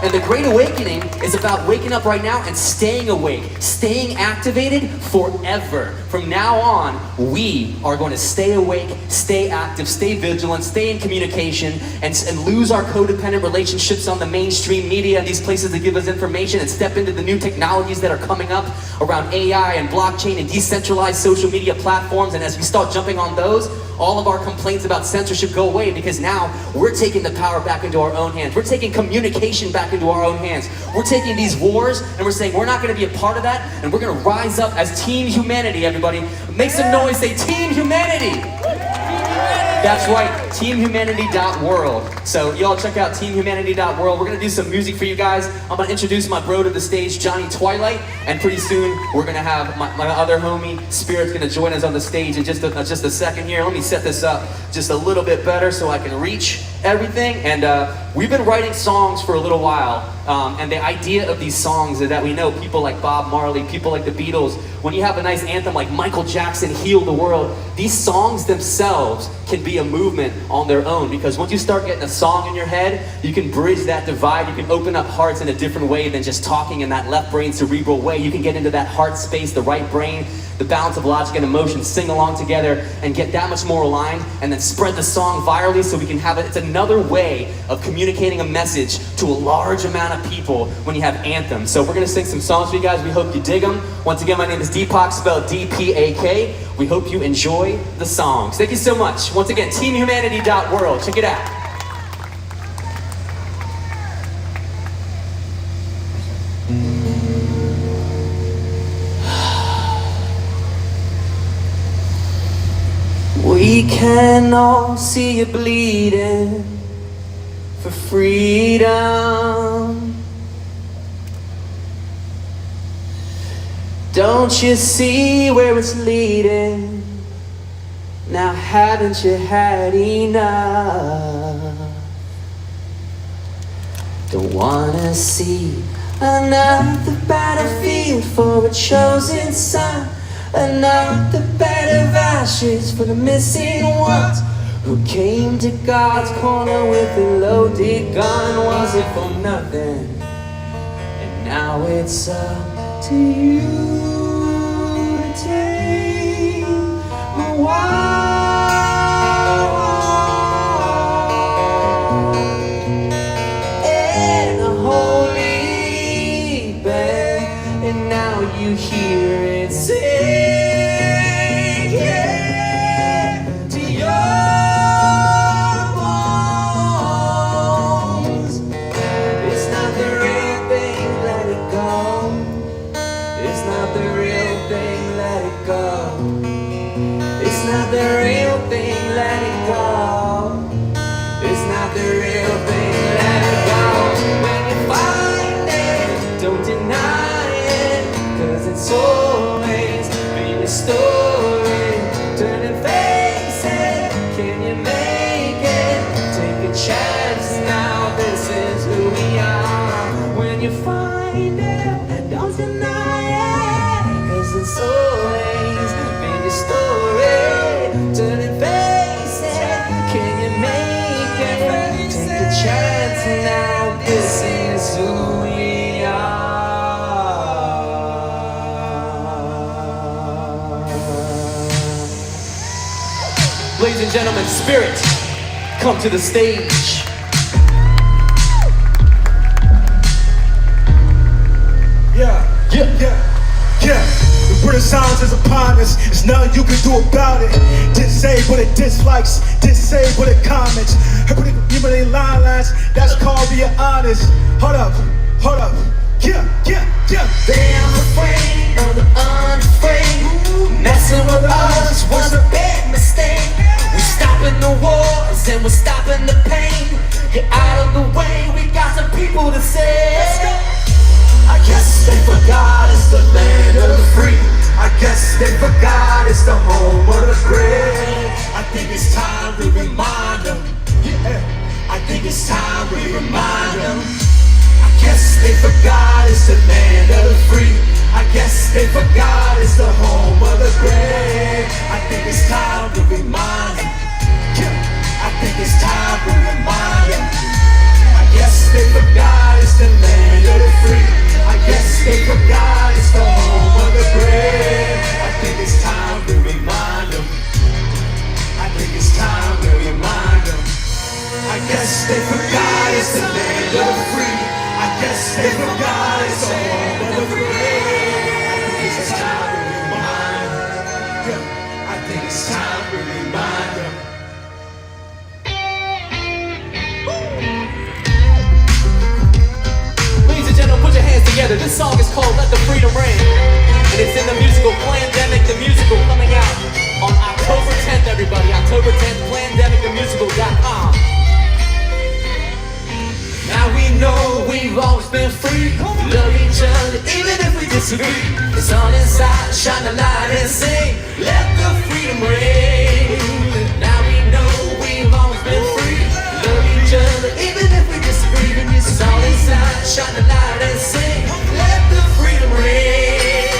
Speaker 6: And the Great Awakening is about waking up right now and staying awake, staying activated forever. From now on, we are going to stay awake, stay active, stay vigilant, stay in communication, and lose our codependent relationships on the mainstream media and these places that give us information and step into the new technologies that are coming up around AI and blockchain and decentralized social media platforms. And as we start jumping on those, all of our complaints about censorship go away because now we're taking the power back into our own hands. We're taking communication back into our own hands. We're taking these wars and we're saying we're not going to be a part of that and we're going to rise up as Team Humanity, everybody. Make some noise, say Team Humanity. That's right, teamhumanity.world. So y'all check out teamhumanity.world. We're gonna do some music for you guys. I'm gonna introduce my bro to the stage, Johnny Twilight, and pretty soon we're gonna have my other homie, Spirit's gonna join us on the stage in just a second here. Let me set this up just a little bit better so I can reach everything. And we've been writing songs for a little while, and the idea of these songs is that we know people like Bob Marley, people like the Beatles, when you have a nice anthem like Michael Jackson, Heal the World, these songs themselves can be a movement on their own because once you start getting a song in your head, you can bridge that divide, you can open up hearts in a different way than just talking in that left brain cerebral way. You can get into that heart space, the right brain, the balance of logic and emotion, sing along together and get that much more aligned and then spread the song virally so we can have it. It's another way of communicating a message to a large amount of people when you have anthems. So we're gonna sing some songs for you guys. We hope you dig them. Once again, my name is Deepak, spelled D-P-A-K. We hope you enjoy the songs. Thank you so much. Once again, teamhumanity.world. Check it out. We can all see you bleeding for freedom. Don't you see where it's leading? Now haven't you had enough? Don't wanna see another battlefield for a chosen son. Another bed of ashes for the missing ones who came to God's corner with a loaded gun. Was it for nothing? And now it's up to you to take my wife and a holy bed, and now you hear it sing. Ladies and gentlemen, Spirit, come to the stage.
Speaker 7: Yeah. The British signs is upon us. There's nothing you can do about it. Disable the dislikes, disable the comments. Even the line lines, that's called being honest. Hold up. Damn afraid of the unafraid. Messing with us was a big mistake. We stopping the wars and we're stopping the pain. Get out of the way, we got some people to save. I guess they forgot it's the land of the free. I guess they forgot it's the home of the great. I think it's time we remind them. I think it's time we remind them. I guess they forgot it's the land of the free. I guess they forgot it's the home of the great. I think it's time we remind them. I think it's time we remind them. I guess they forgot it's the land of the free. I guess they forgot it's the home of the great. I think it's time we remind them. I think it's time we remind them. I guess they forgot it's the land of the free. I guess they forgot it's the home of the great. I think it's time we remind them. I think it's time we remind them.
Speaker 6: Ladies and gentlemen, put your hands together. This song is called Let the Freedom Ring. And it's in the musical Plandemic, the musical, coming out on October 10th, everybody. October 10th, plandemicthemusical.com.
Speaker 7: Now we know we've always been free. We love each other even if we disagree. It's all inside, shine the light and sing. Let the freedom ring. Now we know we've always been free. We love each other even if we disagree. It's all inside, shine the light and sing. Let the freedom ring.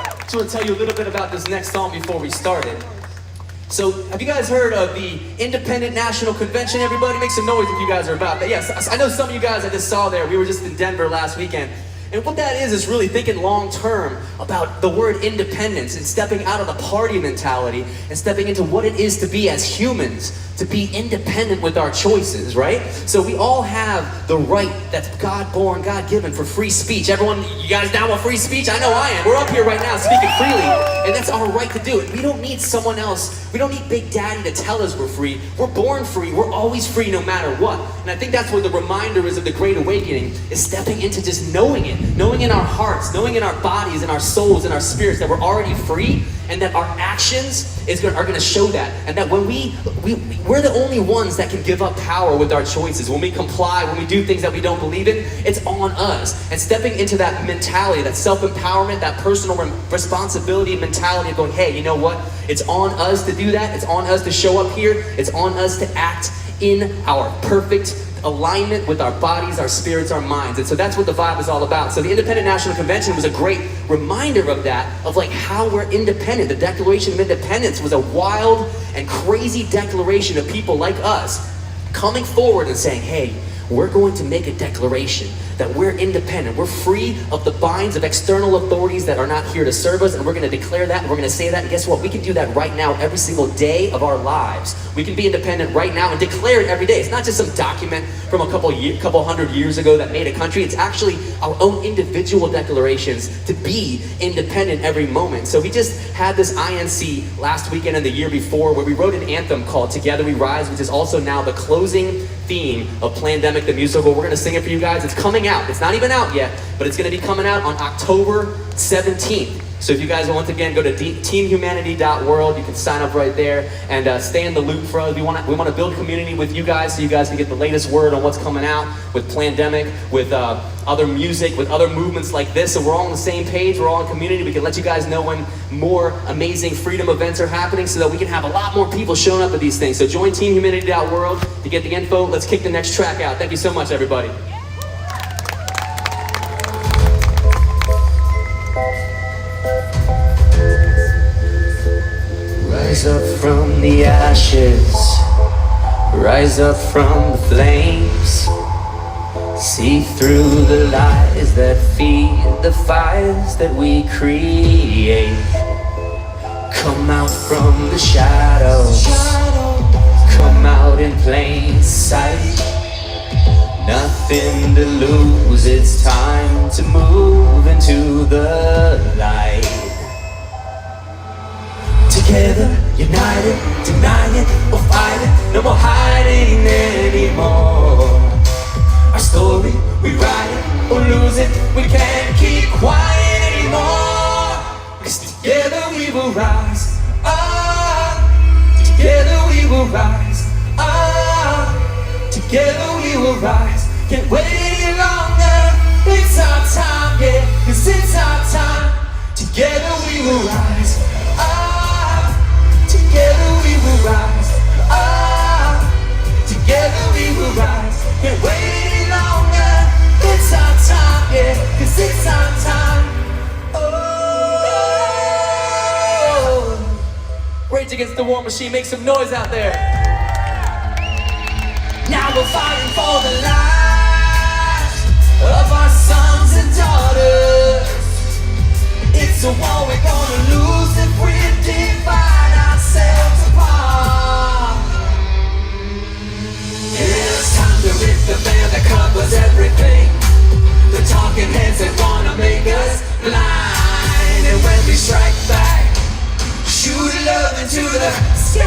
Speaker 6: I just want to tell you a little bit about this next song before we started. So, have you guys heard of the Independent National Convention? Everybody make some noise if you guys are about that. Yes, I know some of you guys I just saw there. We were just in Denver last weekend. And what that is really thinking long term about the word independence and stepping out of the party mentality and stepping into what it is to be as humans, to be independent with our choices, right? So we all have the right that's God-born, God-given for free speech. Everyone, you guys down with free speech? I know I am. We're up here right now speaking freely, and that's our right to do it. We don't need someone else. We don't need Big Daddy to tell us we're free. We're born free. We're always free no matter what. And I think that's where the reminder is of the Great Awakening, is stepping into just knowing it. Knowing in our hearts, knowing in our bodies, in our souls, in our spirits that we're already free, and that our actions are going to show that, and that when we're the only ones that can give up power with our choices. When we comply, when we do things that we don't believe in, it's on us. And stepping into that mentality, that self-empowerment, that personal responsibility mentality of going, hey, you know what? It's on us to do that. It's on us to show up here. It's on us to act in our perfect alignment with our bodies, our spirits, our minds. And so that's what the vibe is all about. So the Independent National Convention was a great reminder of that, of like how we're independent. The Declaration of Independence was a wild and crazy declaration of people like us coming forward and saying, hey, we're going to make a declaration that we're independent. We're free of the binds of external authorities that are not here to serve us, and we're going to declare that, and we're going to say that, and guess what? We can do that right now every single day of our lives. We can be independent right now and declare it every day. It's not just some document from a couple hundred years ago that made a country. It's actually our own individual declarations to be independent every moment. So we just had this INC last weekend and the year before where we wrote an anthem called Together We Rise, which is also now the closing theme of Plandemic the Musical. We're going to sing it for you guys. It's coming out. It's not even out yet, but it's going to be coming out on October 17th. So if you guys once again go to teamhumanity.world, you can sign up right there and stay in the loop for us. We want to build community with you guys so you guys can get the latest word on what's coming out with Plandemic, with other music, with other movements like this. So we're all on the same page, we're all in community. We can let you guys know when more amazing freedom events are happening so that we can have a lot more people showing up at these things. So join teamhumanity.world to get the info. Let's kick the next track out. Thank you so much, everybody.
Speaker 7: Rise up from the ashes, rise up from the flames. See through the lies that feed the fires that we create. Come out from the shadows, come out in plain sight. Nothing to lose, it's time to move into the light. Together, united, denying or fighting, no more hiding anymore. Our story, we write it or lose it, we can't keep quiet anymore. 'Cause together we will rise up, together we will rise up, together we will rise. Can't wait any longer, it's our time, yeah, 'cause it's our time. Together we will rise up, together we will rise up, together we will rise. Can't wait any longer, it's our time, yeah, 'cause it's our time. Oh,
Speaker 6: Rage Against the War Machine, make some noise out there.
Speaker 7: now we're fighting for the lives of our sons and daughters. It's a war we're gonna lose if we divide ourselves apart. It's time to rip the veil that covers everything. The talking heads that wanna make us blind. And when we strike back, shoot love into the skies.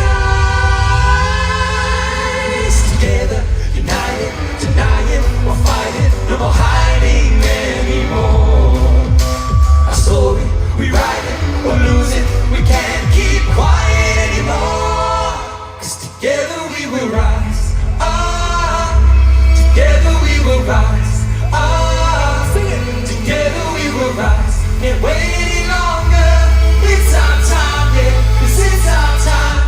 Speaker 7: Together, united, denying or fighting, no more hiding anymore. Our story, we write it or lose it, we can't keep quiet anymore. 'Cause together we will rise up, together we will rise up, together we will rise. Can't wait any longer, it's our time, yeah, 'cause it's our time.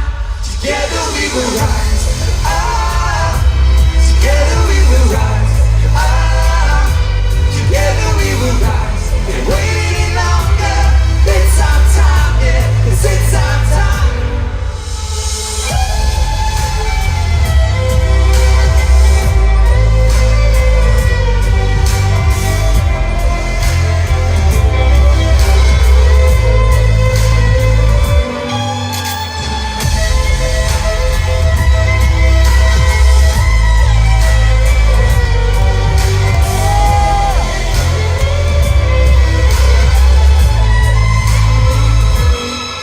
Speaker 7: Together we will rise up, together we will rise up, together we will rise. Can't wait any longer, it's our time, yeah, 'cause it's our time.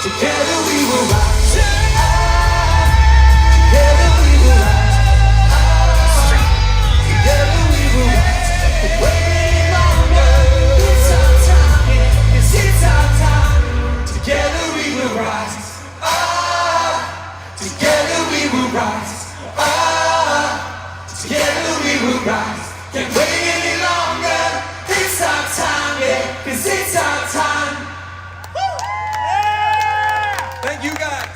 Speaker 7: Together we will rise up, together we will rise up, together we will rise. Can't wait any longer, it's our time, yeah, 'cause it's our time. Together we will rise up, together we will rise up, together we will rise. Can't wait any longer, it's our time, yeah, 'cause it's our time.
Speaker 2: Thank you guys.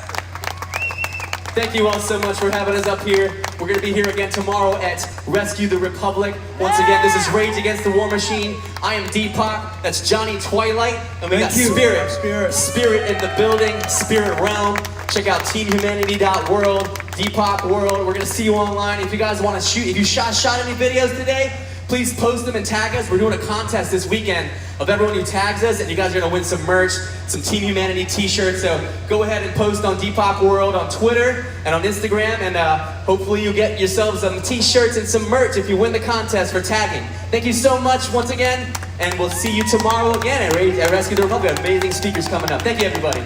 Speaker 6: Thank you all so much for having us up here. We're going to be here again tomorrow at Rescue the Republic. Once again, this is Rage Against the War Machine. I am Deepo. That's Johnny Twilight. And we got Spirit. Spirit in the building. Spirit realm. Check out teamhumanity.world. Deepo World. We're going to see you online. If you guys want to shoot, if you shot any videos today, please post them and tag us. We're doing a contest this weekend of everyone who tags us, and you guys are gonna win some merch, some Team Humanity t-shirts. So go ahead and post on Deepo World on Twitter and on Instagram, and hopefully you get yourselves some t-shirts and some merch if you win the contest for tagging. Thank you so much once again, and we'll see you tomorrow again at Rescue the Republic. Amazing speakers coming up. Thank you, everybody.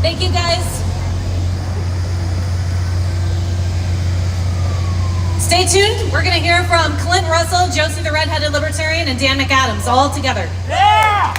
Speaker 1: Thank you guys. Stay tuned. We're going to hear from Clint Russell, Josie the Redheaded Libertarian, and Dan McAdams all together.
Speaker 2: Yeah!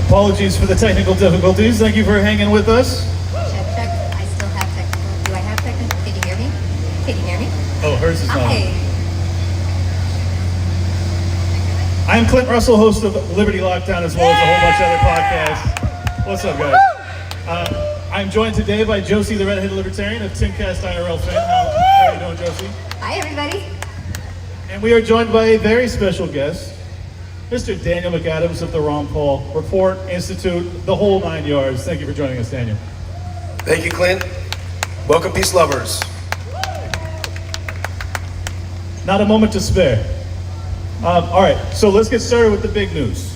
Speaker 8: Apologies for the technical difficulties. Thank you for hanging with us.
Speaker 9: Check, check. I still have technical. Do I have technical? Can you hear me? Can you hear me?
Speaker 8: Oh, hers is on.
Speaker 9: Hi.
Speaker 8: I'm Clint Russell, host of Liberty Lockdown, as well as a whole bunch of other podcasts. What's up, guys? I'm joined today by Josie the Redheaded Libertarian of Timcast IRL fame. How are you doing, Josie?
Speaker 9: Hi, everybody.
Speaker 8: And we are joined by a very special guest, Mr. Daniel McAdams of the Ron Paul Report Institute, the whole 9 yards. Thank you for joining us, Daniel.
Speaker 10: Thank you, Clint. Welcome, peace lovers.
Speaker 8: Not a moment to spare. All right, so let's get started with the big news.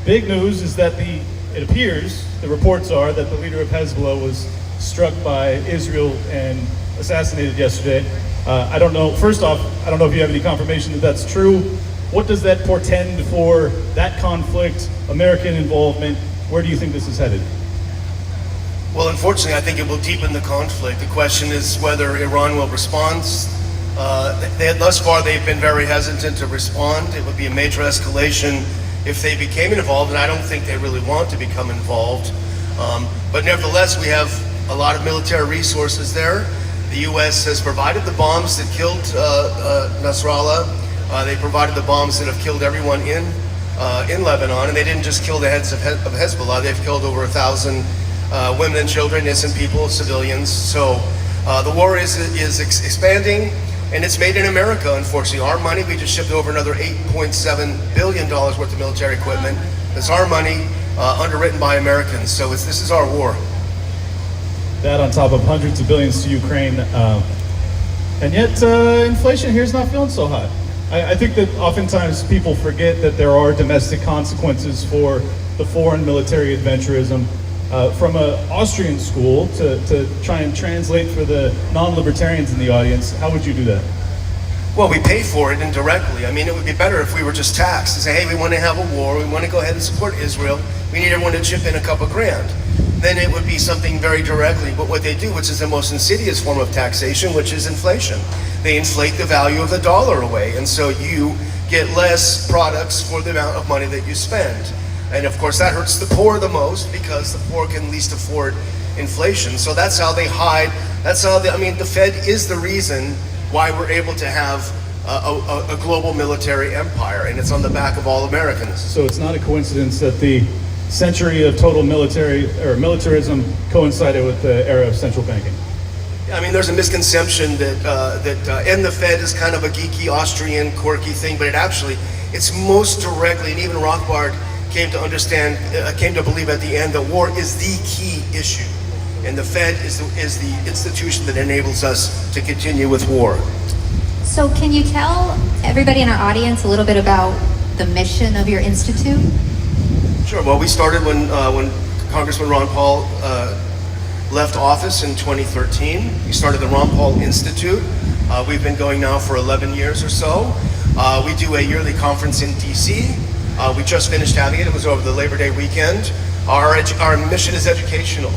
Speaker 8: Big news is that it appears, the reports are, that the leader of Hezbollah was struck by Israel and assassinated yesterday. I don't know, first off, I don't know if you have any confirmation that that's true. What does that portend for that conflict, American involvement? Where do you think this is headed?
Speaker 10: Well, unfortunately, I think it will deepen the conflict. The question is whether Iran will respond. Thus far, they've been very hesitant to respond. It would be a major escalation if they became involved, and I don't think they really want to become involved. But nevertheless, we have a lot of military resources there. The U.S. has provided the bombs that killed Nasrallah. They provided the bombs that have killed everyone in Lebanon, and they didn't just kill the heads of Hezbollah. They've killed over 1,000 women and children, innocent people, civilians. So the war is expanding, and it's made in America, unfortunately. Our money, we just shipped over another $8.7 billion worth of military equipment. It's our money, underwritten by Americans. So this is our war.
Speaker 8: That on top of hundreds of billions to Ukraine. And yet, inflation here is not feeling so hot. I think that oftentimes people forget that there are domestic consequences for the foreign military adventurism. From an Austrian school to try and translate for the non-libertarians in the audience, how would you do that?
Speaker 10: Well, we pay for it indirectly. I mean, it would be better if we were just taxed and say, hey, we want to have a war, we want to go ahead and support Israel, we need everyone to chip in a couple grand. Then it would be something very directly. But what they do, which is the most insidious form of taxation, which is inflation. They inflate the value of the dollar away, and so you get less products for the amount of money that you spend. And of course that hurts the poor the most because the poor can least afford inflation. So that's how they hide. That's how the Fed is the reason why we're able to have a global military empire, and it's on the back of all Americans.
Speaker 8: So it's not a coincidence that the century of total militarism coincided with the era of central banking.
Speaker 10: I mean, there's a misconception that and the Fed is kind of a geeky Austrian quirky thing, but it's most directly, and even Rothbard came to understand, came to believe at the end that war is the key issue, and the Fed is the institution that enables us to continue with war.
Speaker 9: So can you tell everybody in our audience a little bit about the mission of your institute?
Speaker 10: Sure. Well, we started when Congressman Ron Paul left office in 2013. We started the Ron Paul Institute. We've been going now for 11 years or so. We do a yearly conference in DC. We just finished having it. It was over the Labor Day weekend. Our mission is educational.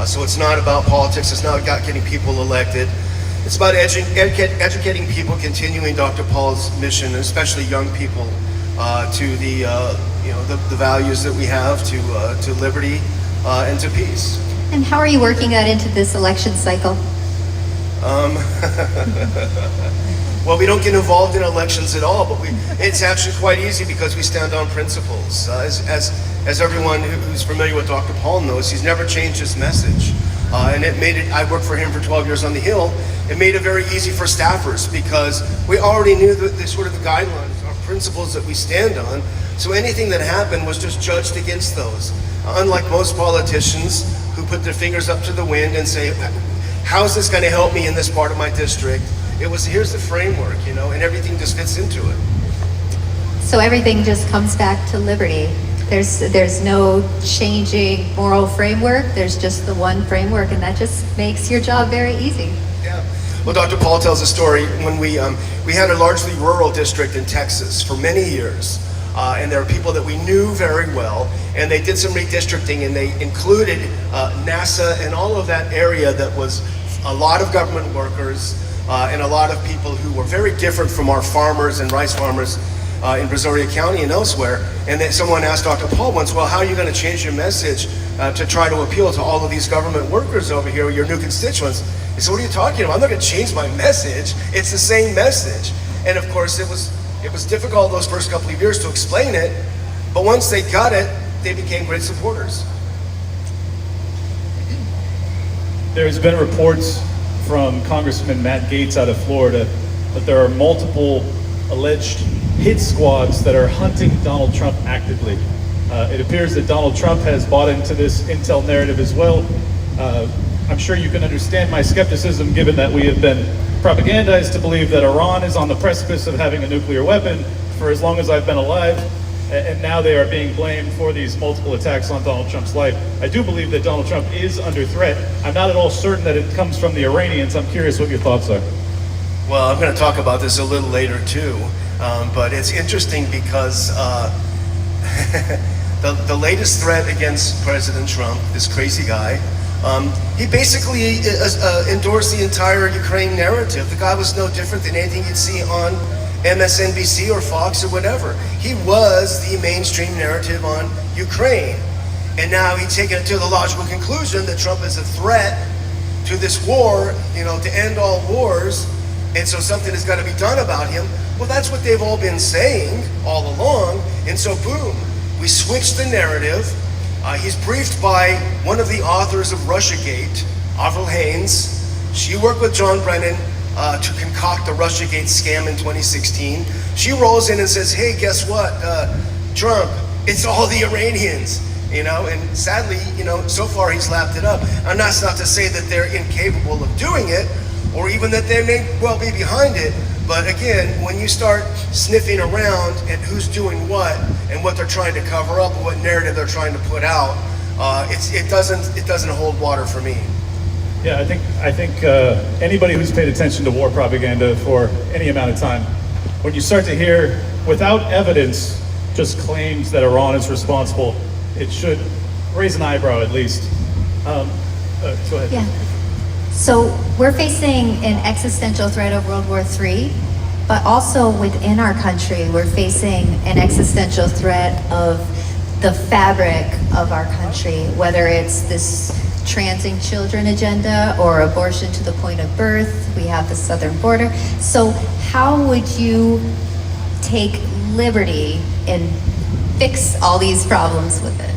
Speaker 10: So it's not about politics. It's not about getting people elected. It's about educating people, continuing Dr. Paul's mission, especially young people, to the values that we have, to liberty and to peace.
Speaker 9: And how are you working that into this election cycle?
Speaker 10: Well, we don't get involved in elections at all, but it's actually quite easy because we stand on principles. As everyone who's familiar with Dr. Paul knows, he's never changed his message. And it made it, I worked for him for 12 years on the Hill, it made it very easy for staffers because we already knew the guidelines, our principles that we stand on. So anything that happened was just judged against those. Unlike most politicians who put their fingers up to the wind and say, how's this going to help me in this part of my district? It was, here's the framework, and everything just fits into it.
Speaker 9: So everything just comes back to liberty. There's no changing moral framework. There's just the one framework, and that just makes your job very easy.
Speaker 10: Yeah. Well, Dr. Paul tells a story when we had a largely rural district in Texas for many years. And there are people that we knew very well, and they did some redistricting, and they included NASA and all of that area that was a lot of government workers and a lot of people who were very different from our farmers and rice farmers in Brazoria County and elsewhere. And then someone asked Dr. Paul once, well, how are you going to change your message to try to appeal to all of these government workers over here, your new constituents? He said, what are you talking about? I'm not going to change my message. It's the same message. And of course, it was difficult those first couple of years to explain it, but once they got it, they became great supporters.
Speaker 8: There's been reports from Congressman Matt Gaetz out of Florida that there are multiple alleged hit squads that are hunting Donald Trump actively. It appears that Donald Trump has bought into this intel narrative as well. I'm sure you can understand my skepticism given that we have been propagandized to believe that Iran is on the precipice of having a nuclear weapon for as long as I've been alive. and now they are being blamed for these multiple attacks on Donald Trump's life. I do believe that Donald Trump is under threat. I'm not at all certain that it comes from the Iranians. I'm curious what your thoughts are.
Speaker 10: Well, I'm going to talk about this a little later too, but it's interesting because the latest threat against President Trump, this crazy guy, he basically endorsed the entire Ukraine narrative. The guy was no different than anything you'd see on MSNBC or Fox or whatever. He was the mainstream narrative on Ukraine. And now he's taken it to the logical conclusion that Trump is a threat to this war, to end all wars. And so something has got to be done about him. Well, that's what they've all been saying all along. And so boom, we switched the narrative. He's briefed by one of the authors of Russiagate, Avril Haines. She worked with John Brennan to concoct the Russiagate scam in 2016. She rolls in and says, hey, guess what, Trump, it's all the Iranians, and sadly, so far he's lapped it up. And that's not to say that they're incapable of doing it, or even that they may well be behind it. But again, when you start sniffing around at who's doing what and what they're trying to cover up and what narrative they're trying to put out, it doesn't hold water for me.
Speaker 8: Yeah, I think anybody who's paid attention to war propaganda for any amount of time, when you start to hear, without evidence, just claims that Iran is responsible, it should raise an eyebrow at least. Go ahead.
Speaker 9: Yeah. So we're facing an existential threat of World War III, but also within our country, we're facing an existential threat of the fabric of our country, whether it's this transing children agenda or abortion to the point of birth. We have the southern border. So how would you take liberty and fix all these problems with it?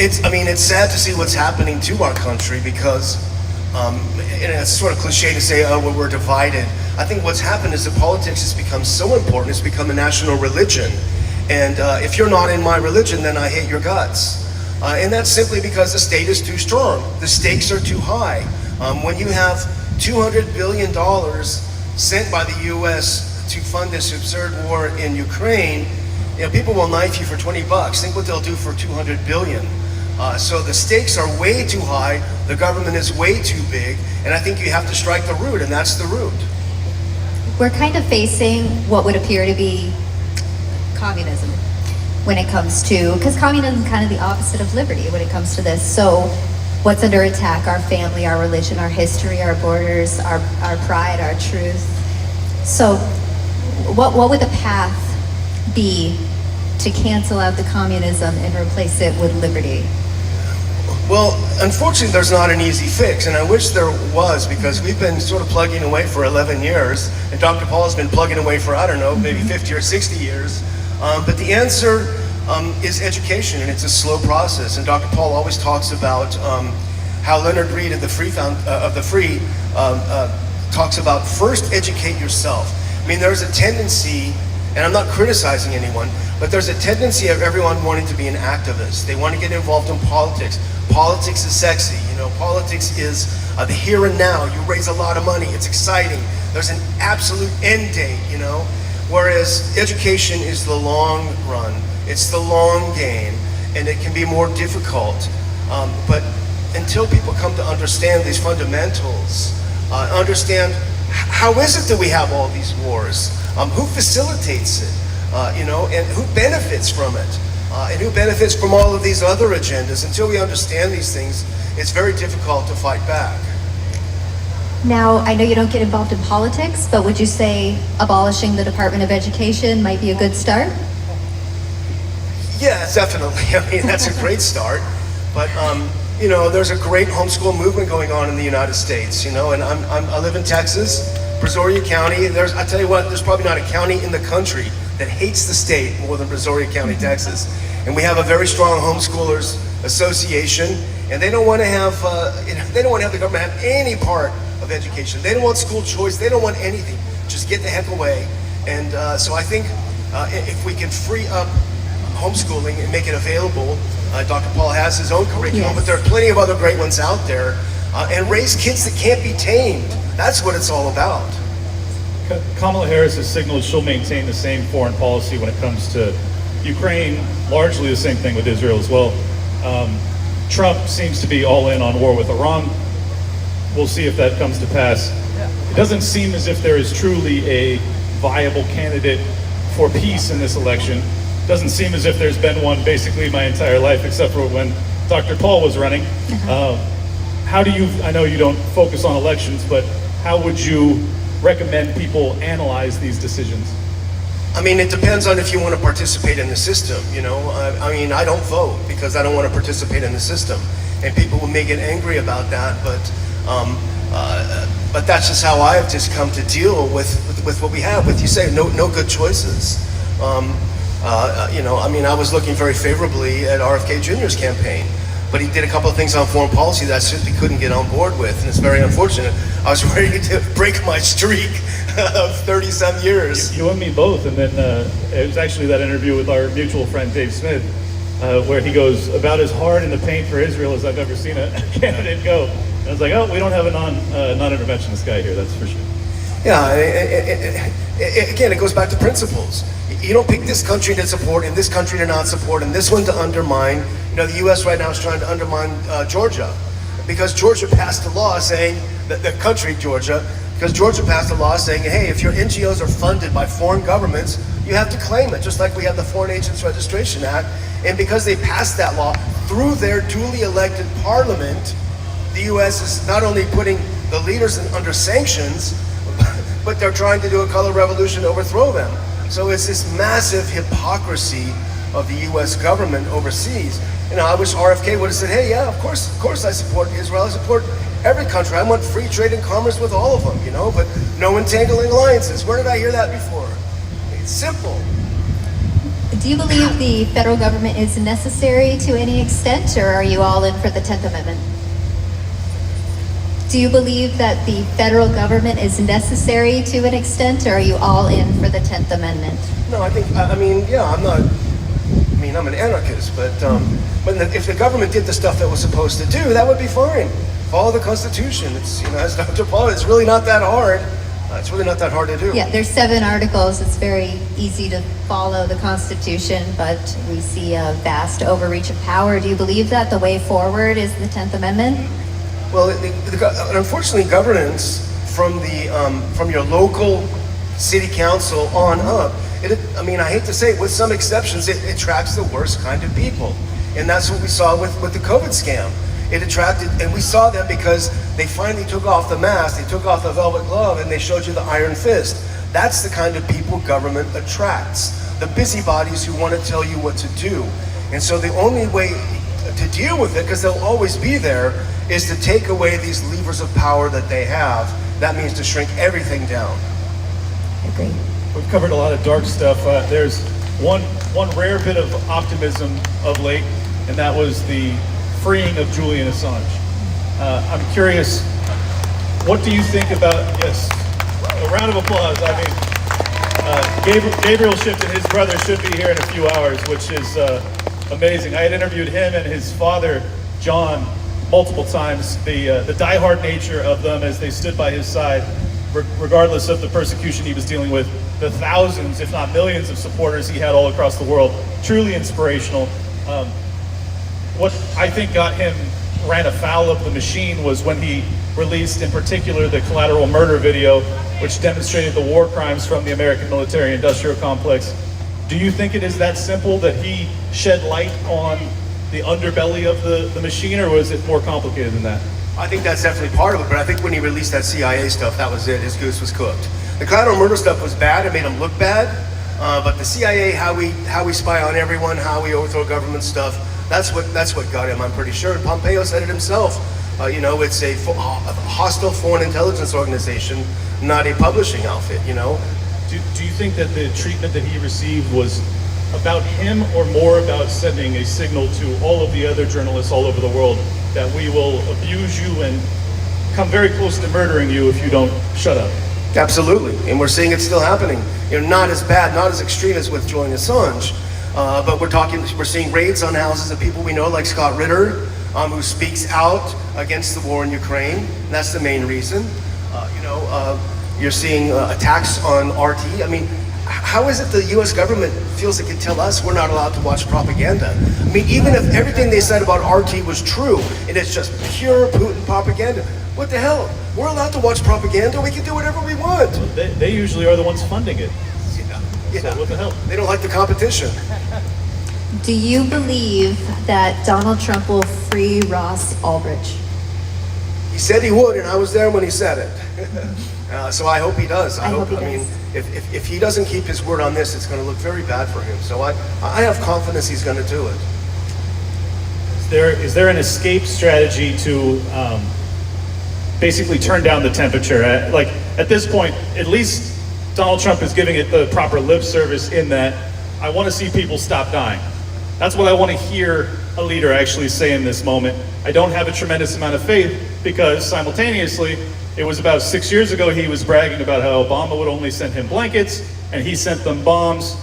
Speaker 10: It's sad to see what's happening to our country because and it's sort of cliche to say, well, we're divided. I think what's happened is that politics has become so important, it's become a national religion. And if you're not in my religion, then I hate your guts. And that's simply because the state is too strong. The stakes are too high. When you have $200 billion sent by the U.S. to fund this absurd war in Ukraine, people will knife you for $20. Think what they'll do for $200 billion. So the stakes are way too high, the government is way too big, and I think you have to strike the root, and that's the root.
Speaker 9: We're kind of facing what would appear to be communism when it comes to, because communism is kind of the opposite of liberty when it comes to this. So what's under attack? Our family, our religion, our history, our borders, our pride, our truth. So what would the path be to cancel out the communism and replace it with liberty?
Speaker 10: Well, unfortunately, there's not an easy fix, and I wish there was, because we've been sort of plugging away for 11 years, and Dr. Paul has been plugging away for, I don't know, maybe 50 or 60 years. But the answer is education, and it's a slow process. And Dr. Paul always talks about how Leonard Reed of the Free talks about first educate yourself. I mean, there's a tendency, and I'm not criticizing anyone, but there's a tendency of everyone wanting to be an activist. They want to get involved in politics. Politics is sexy, politics is the here and now. You raise a lot of money, it's exciting. There's an absolute end date, Whereas education is the long run, it's the long game, and it can be more difficult. But until people come to understand these fundamentals, understand how is it that we have all these wars? Who facilitates it? And who benefits from it? And who benefits from all of these other agendas? Until we understand these things, it's very difficult to fight back.
Speaker 9: Now, I know you don't get involved in politics, but would you say abolishing the Department of Education might be a good start?
Speaker 10: Yeah, definitely. I mean, that's a great start. But, there's a great homeschool movement going on in the United States, and I live in Texas, Brazoria County. I tell you what, there's probably not a county in the country that hates the state more than Brazoria County, Texas. And we have a very strong homeschoolers association, and they don't want to have the government have any part of education. They don't want school choice. They don't want anything. Just get the heck away. And so I think if we can free up homeschooling and make it available, Dr. Paul has his own curriculum, but there are plenty of other great ones out there, and raise kids that can't be tamed. That's what it's all about.
Speaker 8: Kamala Harris has signaled she'll maintain the same foreign policy when it comes to Ukraine, largely the same thing with Israel as well. Trump seems to be all in on war with Iran. We'll see if that comes to pass. It doesn't seem as if there is truly a viable candidate for peace in this election. Doesn't seem as if there's been one basically my entire life, except for when Dr. Paul was running. How do you, I know you don't focus on elections, but how would you recommend people analyze these decisions?
Speaker 10: I mean, it depends on if you want to participate in the system, you know. I mean, I don't vote because I don't want to participate in the system. And people may get angry about that, but that's just how I've just come to deal with what we have. With you say, no good choices. You know, I mean, I was looking very favorably at RFK Jr.'s campaign, but he did a couple of things on foreign policy that I simply couldn't get on board with, and it's very unfortunate. I was ready to break my streak of 30-some years.
Speaker 8: You and me both, and then it was actually that interview with our mutual friend Dave Smith, where he goes, about as hard in the paint for Israel as I've ever seen a candidate go. And I was like, oh, we don't have a non-interventionist guy here, that's for sure.
Speaker 10: Yeah, again, it goes back to principles. You don't pick this country to support and this country to not support and this one to undermine. You know, the U.S. right now is trying to undermine Georgia because Georgia passed a law saying, the country Georgia, because Georgia passed a law saying, hey, if your NGOs are funded by foreign governments, you have to claim it, just like we have the Foreign Agents Registration Act. And because they passed that law through their duly elected parliament, the U.S. is not only putting the leaders under sanctions, but they're trying to do a color revolution to overthrow them. So it's this massive hypocrisy of the U.S. government overseas. You know, I wish RFK would have said, hey, yeah, of course I support Israel. I support every country. I want free trade and commerce with all of them, you know, but no entangling alliances. Where did I hear that before? It's simple.
Speaker 9: Do you believe the federal government is necessary to any extent, or are you all in for the 10th Amendment? Do you believe that the federal government is necessary to an extent, or are you all in for the 10th Amendment?
Speaker 10: No, I mean, yeah, I'm an anarchist, but if the government did the stuff that was supposed to do, that would be fine. Follow the Constitution. It's, you know, as Dr. Paul, it's really not that hard. It's really not that hard to do.
Speaker 9: Yeah, there's 7 articles. It's very easy to follow the Constitution, but we see a vast overreach of power. Do you believe that the way forward is the 10th Amendment?
Speaker 10: Well, unfortunately, governance from your local city council on up, I mean, I hate to say it, with some exceptions, it attracts the worst kind of people. And that's what we saw with the COVID scam. It attracted, and we saw them because they finally took off the mask, they took off the velvet glove, and they showed you the iron fist. That's the kind of people government attracts. The busybodies who want to tell you what to do. And so the only way to deal with it, because they'll always be there, is to take away these levers of power that they have. That means to shrink everything down.
Speaker 9: I agree.
Speaker 8: We've covered a lot of dark stuff. There's one rare bit of optimism of late, and that was the freeing of Julian Assange. I'm curious, what do you think about, yes, a round of applause. I mean, Gabriel Shipton, his brother, should be here in a few hours, which is amazing. I had interviewed him and his father, John, multiple times. The diehard nature of them as they stood by his side, regardless of the persecution he was dealing with, the thousands, if not millions of supporters he had all across the world, truly inspirational. What I think ran afoul of the machine was when he released in particular the collateral murder video, which demonstrated the war crimes from the American military-industrial complex. Do you think it is that simple, that he shed light on the underbelly of the machine, or was it more complicated than that?
Speaker 10: I think that's definitely part of it, but I think when he released that CIA stuff, that was it. His goose was cooked. The collateral murder stuff was bad. It made him look bad. But the CIA, how we spy on everyone, how we overthrow government stuff, that's what got him, I'm pretty sure. And Pompeo said it himself. You know, it's a hostile foreign intelligence organization, not a publishing outfit, you know?
Speaker 8: Do you think that the treatment that he received was about him, or more about sending a signal to all of the other journalists all over the world that we will abuse you and come very close to murdering you if you don't shut up?
Speaker 10: Absolutely, and we're seeing it still happening. You know, not as bad, not as extreme as with Julian Assange, but we're seeing raids on houses of people we know, like Scott Ritter, who speaks out against the war in Ukraine. And that's the main reason. You're seeing attacks on RT. I mean, how is it the U.S. government feels it can tell us we're not allowed to watch propaganda? I mean, even if everything they said about RT was true, and it's just pure Putin propaganda, what the hell? We're allowed to watch propaganda. We can do whatever we want.
Speaker 8: They usually are the ones funding it.
Speaker 10: Yeah.
Speaker 8: So what the hell?
Speaker 10: They don't like the competition.
Speaker 9: Do you believe that Donald Trump will free Ross Ulbricht?
Speaker 10: He said he would, and I was there when he said it. So I hope he does.
Speaker 9: I hope he does.
Speaker 10: mean, if he doesn't keep his word on this, it's going to look very bad for him. So I have confidence he's going to do it.
Speaker 8: Is there an escape strategy to basically turn down the temperature? At this point, at least Donald Trump is giving it the proper lip service in that I want to see people stop dying. That's what I want to hear a leader actually say in this moment. I don't have a tremendous amount of faith because simultaneously, it was about 6 years ago he was bragging about how Obama would only send him blankets and he sent them bombs.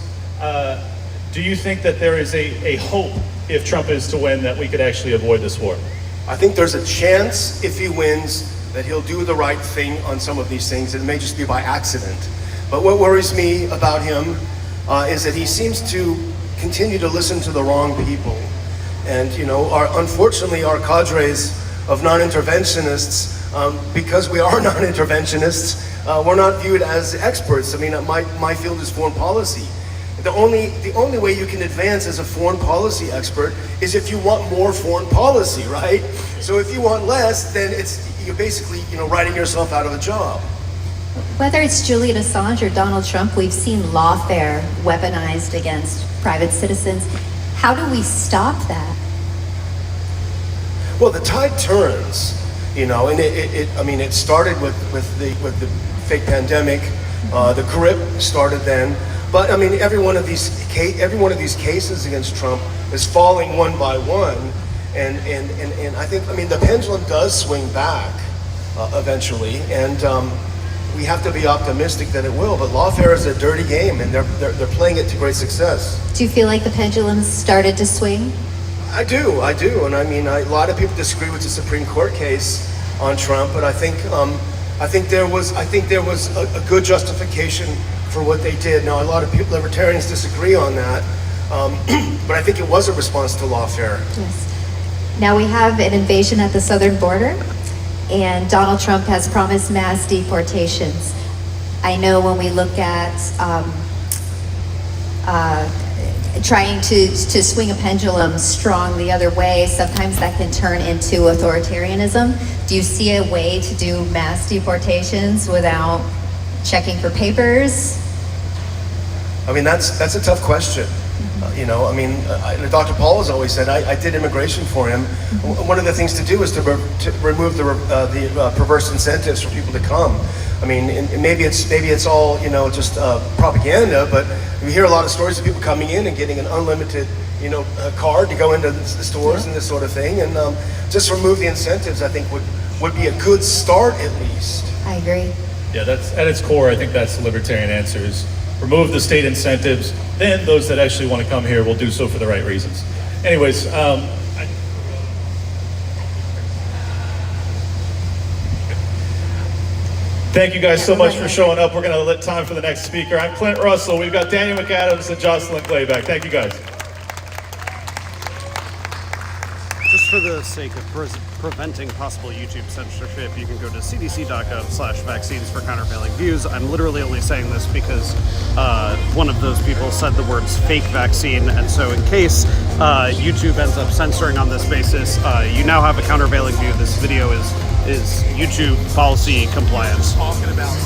Speaker 8: Do you think that there is a hope if Trump is to win that we could actually avoid this war?
Speaker 10: I think there's a chance if he wins that he'll do the right thing on some of these things. It may just be by accident. But what worries me about him is that he seems to continue to listen to the wrong people. And, unfortunately, our cadres of non-interventionists, because we are non-interventionists, we're not viewed as experts. I mean, my field is foreign policy. The only way you can advance as a foreign policy expert is if you want more foreign policy, right? So if you want less, then you're basically, writing yourself out of a job.
Speaker 9: Whether it's Julian Assange or Donald Trump, we've seen lawfare weaponized against private citizens. How do we stop that?
Speaker 10: Well, the tide turns, and it started with the fake pandemic. The grip started then, but I mean, every one of these cases against Trump is falling one by one, and I think the pendulum does swing back eventually, and we have to be optimistic that it will. But lawfare is a dirty game, and they're playing it to great success.
Speaker 9: Do you feel like the pendulum started to swing?
Speaker 10: I do, and a lot of people disagree with the Supreme Court case on Trump, but I think there was a good justification for what they did. Now, a lot of people, libertarians, disagree on that, but I think it was a response to lawfare.
Speaker 9: Yes. Now we have an invasion at the southern border, and Donald Trump has promised mass deportations. I know when we look at trying to swing a pendulum strong the other way, sometimes that can turn into authoritarianism. Do you see a way to do mass deportations without checking for papers?
Speaker 10: That's a tough question. Dr. Paul has always said, I did immigration for him. One of the things to do is to remove the perverse incentives for people to come. Maybe it's all just propaganda, but we hear a lot of stories of people coming in and getting an unlimited card to go into the stores and this sort of thing, and just remove the incentives. I think would be a good start at least.
Speaker 9: I agree.
Speaker 8: Yeah, that's at its core. I think that's the libertarian answer: is remove the state incentives. Then those that actually want to come here will do so for the right reasons. Anyways, thank you guys so much for showing up. We're going to let time for the next speaker. I'm Clint Russell. We've got Daniel McAdams and Jocelyn Clayback. Thank you guys.
Speaker 11: Just for the sake of preventing possible YouTube censorship, you can go to cdc.gov/vaccines for countervailing views. I'm literally only saying this because one of those people said the words fake vaccine, and so in case YouTube ends up censoring on this basis, you now have a countervailing view. This video is YouTube policy compliance.
Speaker 2: Talking about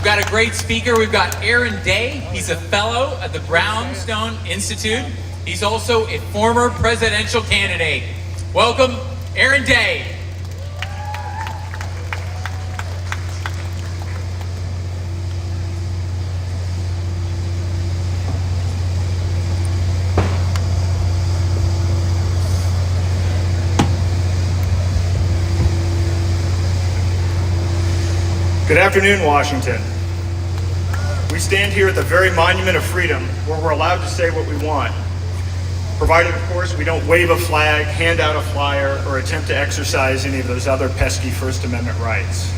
Speaker 2: I've got a great speaker. We've got Aaron Day. He's a fellow at the Brownstone Institute. He's also a former presidential candidate. Welcome, Aaron Day.
Speaker 12: Good afternoon, Washington. We stand here at the very monument of freedom where we're allowed to say what we want, provided, of course, we don't wave a flag, hand out a flyer, or attempt to exercise any of those other pesky First Amendment rights.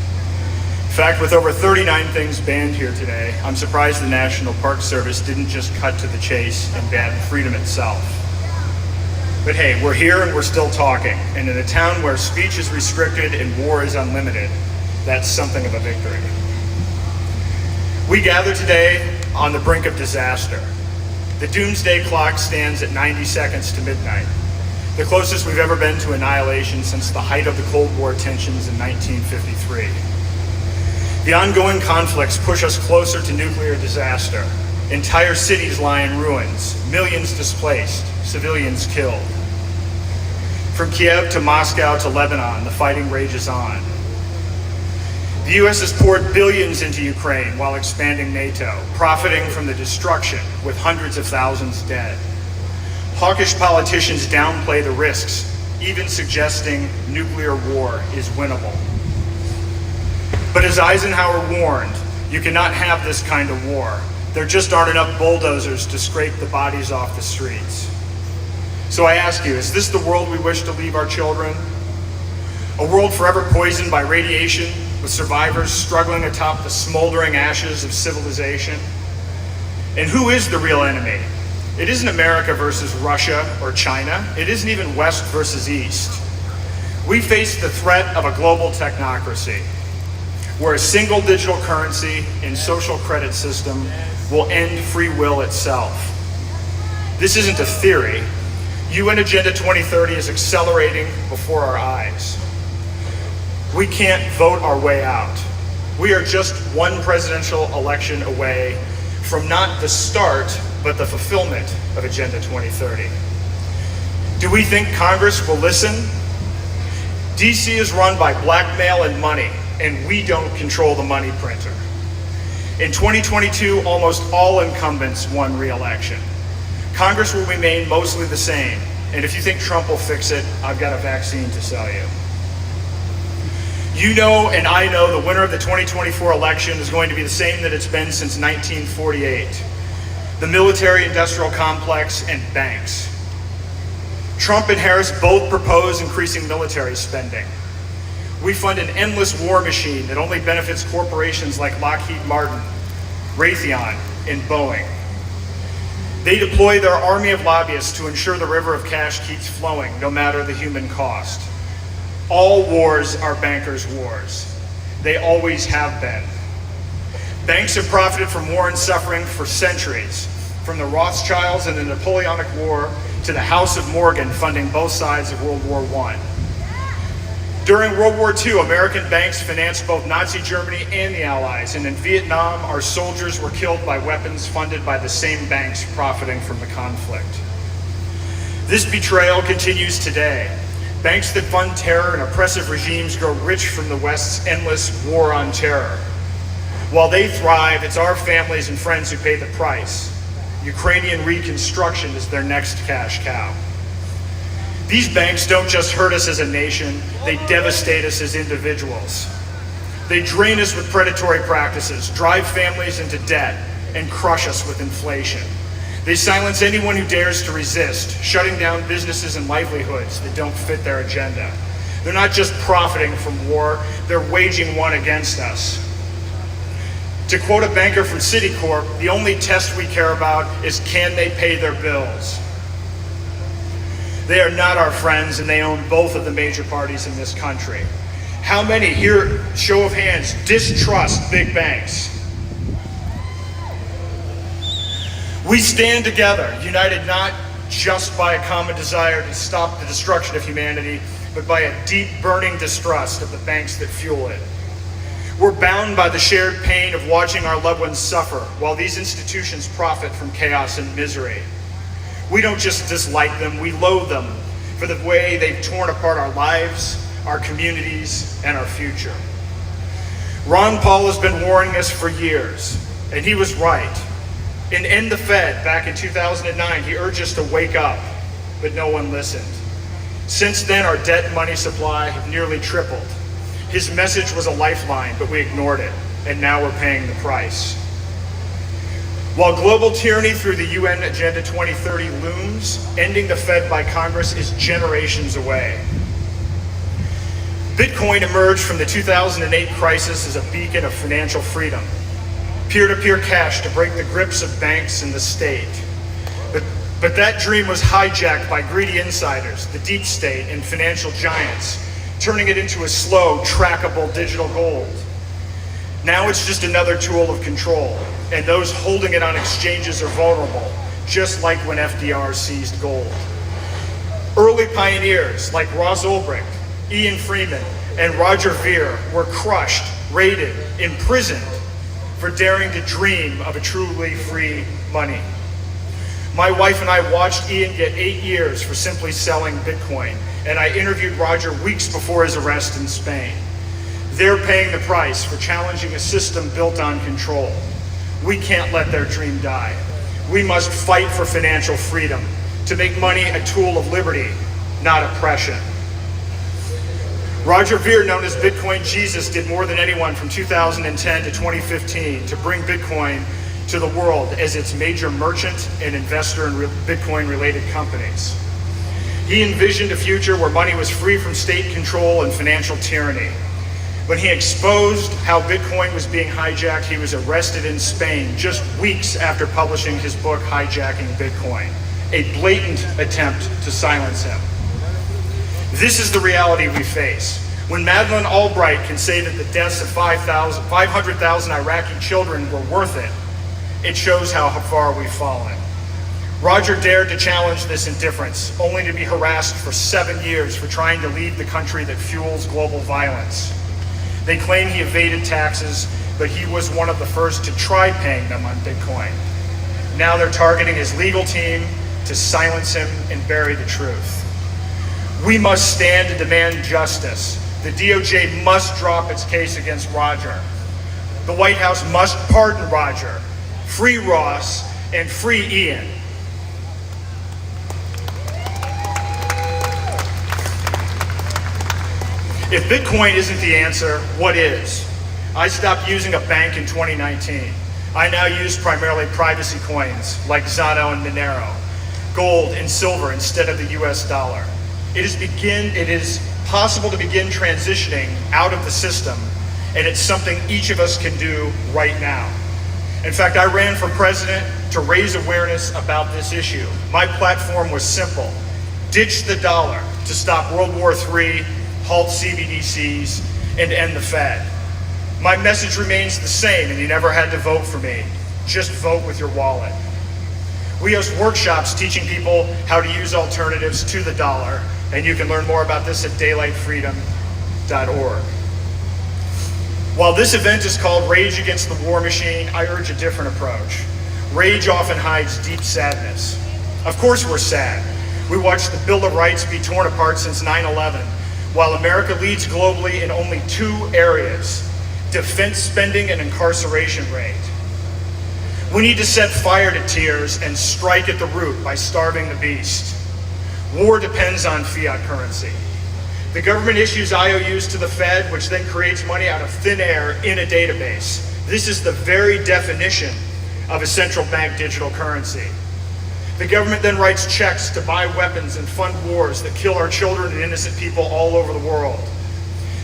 Speaker 12: In fact, with over 39 things banned here today, I'm surprised the National Park Service didn't just cut to the chase and ban freedom itself. But hey, we're here and we're still talking, and in a town where speech is restricted and war is unlimited, that's something of a victory. We gather today on the brink of disaster. The doomsday clock stands at 90 seconds to midnight, the closest we've ever been to annihilation since the height of the Cold War tensions in 1953. The ongoing conflicts push us closer to nuclear disaster. Entire cities lie in ruins, millions displaced, civilians killed. From Kiev to Moscow to Lebanon, the fighting rages on. The U.S. has poured billions into Ukraine while expanding NATO, profiting from the destruction with hundreds of thousands dead. Hawkish politicians downplay the risks, even suggesting nuclear war is winnable. But as Eisenhower warned, you cannot have this kind of war. There just aren't enough bulldozers to scrape the bodies off the streets. So I ask you, is this the world we wish to leave our children? A world forever poisoned by radiation, with survivors struggling atop the smoldering ashes of civilization? And who is the real enemy? It isn't America versus Russia or China. It isn't even West versus East. We face the threat of a global technocracy, where a single digital currency and social credit system will end free will itself. This isn't a theory. UN Agenda 2030 is accelerating before our eyes. We can't vote our way out. We are just one presidential election away from not the start, but the fulfillment of Agenda 2030. Do we think Congress will listen? DC is run by blackmail and money, and we don't control the money printer. In 2022, almost all incumbents won re-election. Congress will remain mostly the same, and if you think Trump will fix it, I've got a vaccine to sell you. You know and I know the winner of the 2024 election is going to be the same that it's been since 1948. The military-industrial complex and banks. Trump and Harris both propose increasing military spending. We fund an endless war machine that only benefits corporations like Lockheed Martin, Raytheon, and Boeing. They deploy their army of lobbyists to ensure the river of cash keeps flowing, no matter the human cost. All wars are bankers' wars. They always have been. Banks have profited from war and suffering for centuries, from the Rothschilds and the Napoleonic War to the House of Morgan funding both sides of World War I. During World War II, American banks financed both Nazi Germany and the Allies, and in Vietnam, our soldiers were killed by weapons funded by the same banks profiting from the conflict. This betrayal continues today. Banks that fund terror and oppressive regimes grow rich from the West's endless war on terror. While they thrive, it's our families and friends who pay the price. Ukrainian reconstruction is their next cash cow. These banks don't just hurt us as a nation, they devastate us as individuals. They drain us with predatory practices, drive families into debt, and crush us with inflation. They silence anyone who dares to resist, shutting down businesses and livelihoods that don't fit their agenda. They're not just profiting from war, they're waging one against us. To quote a banker from Citicorp, the only test we care about is can they pay their bills. They are not our friends, and they own both of the major parties in this country. How many here, show of hands, distrust big banks? We stand together, united not just by a common desire to stop the destruction of humanity, but by a deep burning distrust of the banks that fuel it. We're bound by the shared pain of watching our loved ones suffer while these institutions profit from chaos and misery. We don't just dislike them, we loathe them for the way they've torn apart our lives, our communities, and our future. Ron Paul has been warning us for years, and he was right. In End the Fed, back in 2009, he urged us to wake up, but no one listened. Since then, our debt and money supply have nearly tripled. His message was a lifeline, but we ignored it, and now we're paying the price. While global tyranny through the UN Agenda 2030 looms, ending the Fed by Congress is generations away. Bitcoin emerged from the 2008 crisis as a beacon of financial freedom. Peer-to-peer cash to break the grips of banks and the state. But that dream was hijacked by greedy insiders, the deep state, and financial giants, turning it into a slow, trackable digital gold. Now it's just another tool of control, and those holding it on exchanges are vulnerable, just like when FDR seized gold. Early pioneers like Ross Ulbricht, Ian Freeman, and Roger Ver were crushed, raided, imprisoned for daring to dream of a truly free money. My wife and I watched Ian get 8 years for simply selling Bitcoin, and I interviewed Roger weeks before his arrest in Spain. They're paying the price for challenging a system built on control. We can't let their dream die. We must fight for financial freedom, to make money a tool of liberty, not oppression. Roger Ver, known as Bitcoin Jesus, did more than anyone from 2010 to 2015 to bring Bitcoin to the world as its major merchant and investor in Bitcoin-related companies. He envisioned a future where money was free from state control and financial tyranny. When he exposed how Bitcoin was being hijacked, he was arrested in Spain just weeks after publishing his book, Hijacking Bitcoin, a blatant attempt to silence him. This is the reality we face. When Madeleine Albright can say that the deaths of 500,000 Iraqi children were worth it, it shows how far we've fallen. Roger dared to challenge this indifference, only to be harassed for 7 years for trying to lead the country that fuels global violence. They claim he evaded taxes, but he was one of the first to try paying them on Bitcoin. Now they're targeting his legal team to silence him and bury the truth. We must stand and demand justice. The DOJ must drop its case against Roger. The White House must pardon Roger, free Ross, and free Ian. If Bitcoin isn't the answer, what is? I stopped using a bank in 2019. I now use primarily privacy coins like Zano and Monero, gold and silver instead of the US dollar. It is possible to begin transitioning out of the system, and it's something each of us can do right now. In fact, I ran for president to raise awareness about this issue. My platform was simple: ditch the dollar to stop World War III, halt CBDCs, and end the Fed. My message remains the same, and you never had to vote for me. Just vote with your wallet. We host workshops teaching people how to use alternatives to the dollar, and you can learn more about this at daylightfreedom.org. While this event is called Rage Against the War Machine, I urge a different approach. Rage often hides deep sadness. Of course we're sad. We watched the Bill of Rights be torn apart since 9/11, while America leads globally in only 2 areas: defense spending and incarceration rate. We need to set fire to tears and strike at the root by starving the beast. War depends on fiat currency. The government issues IOUs to the Fed, which then creates money out of thin air in a database. This is the very definition of a central bank digital currency. The government then writes checks to buy weapons and fund wars that kill our children and innocent people all over the world.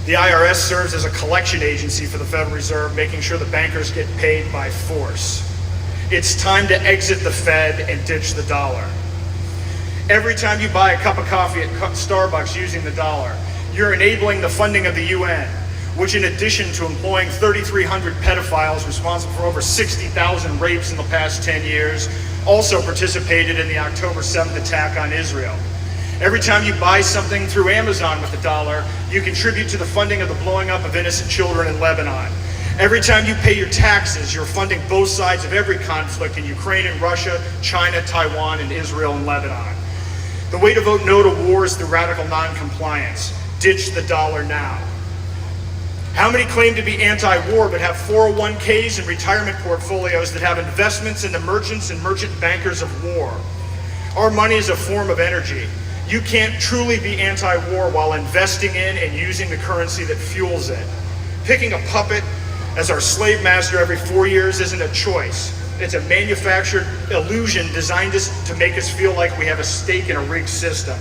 Speaker 12: The IRS serves as a collection agency for the Federal Reserve, making sure the bankers get paid by force. It's time to exit the Fed and ditch the dollar. Every time you buy a cup of coffee at Starbucks using the dollar, you're enabling the funding of the UN, which, in addition to employing 3,300 pedophiles responsible for over 60,000 rapes in the past 10 years, also participated in the October 7th attack on Israel. Every time you buy something through Amazon with $1, you contribute to the funding of the blowing up of innocent children in Lebanon. Every time you pay your taxes, you're funding both sides of every conflict in Ukraine and Russia, China, Taiwan, and Israel and Lebanon. The way to vote no to war is through radical non-compliance. Ditch the dollar now. How many claim to be anti-war but have 401ks and retirement portfolios that have investments in the merchants and merchant bankers of war? Our money is a form of energy. You can't truly be anti-war while investing in and using the currency that fuels it. Picking a puppet as our slave master every 4 years isn't a choice. It's a manufactured illusion designed to make us feel like we have a stake in a rigged system.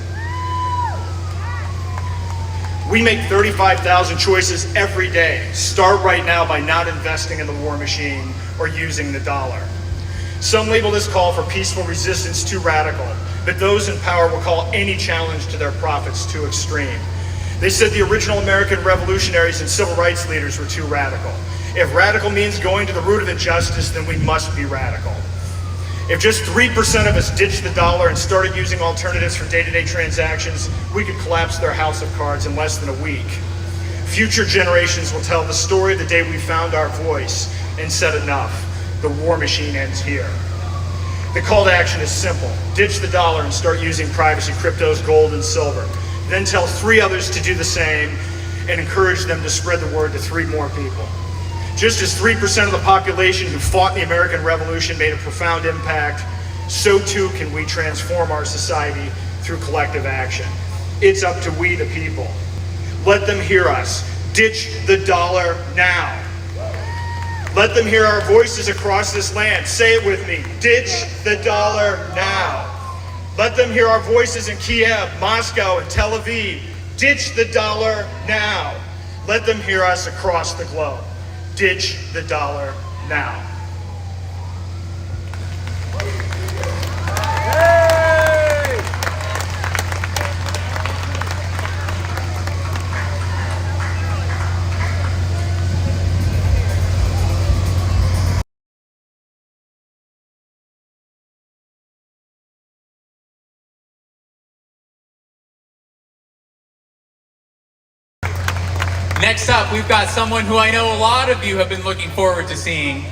Speaker 12: We make 35,000 choices every day. Start right now by not investing in the war machine or using the dollar. Some label this call for peaceful resistance too radical, but those in power will call any challenge to their profits too extreme. They said the original American revolutionaries and civil rights leaders were too radical. If radical means going to the root of injustice, then we must be radical. If just 3% of us ditched the dollar and started using alternatives for day-to-day transactions, we could collapse their house of cards in less than a week. Future generations will tell the story of the day we found our voice and said enough. The war machine ends here. The call to action is simple. Ditch the dollar and start using privacy cryptos, gold, and silver. Then tell 3 others to do the same and encourage them to spread the word to 3 more people. Just as 3% of the population who fought in the American Revolution made a profound impact, so too can we transform our society through collective action. It's up to we, the people. Let them hear us. Ditch the dollar now. Let them hear our voices across this land. Say it with me. Ditch the dollar now. Let them hear our voices in Kiev, Moscow, and Tel Aviv. Ditch the dollar now. Let them hear us across the globe. Ditch the dollar now.
Speaker 2: Next up, we've got someone who I know a lot of you have been looking forward to seeing.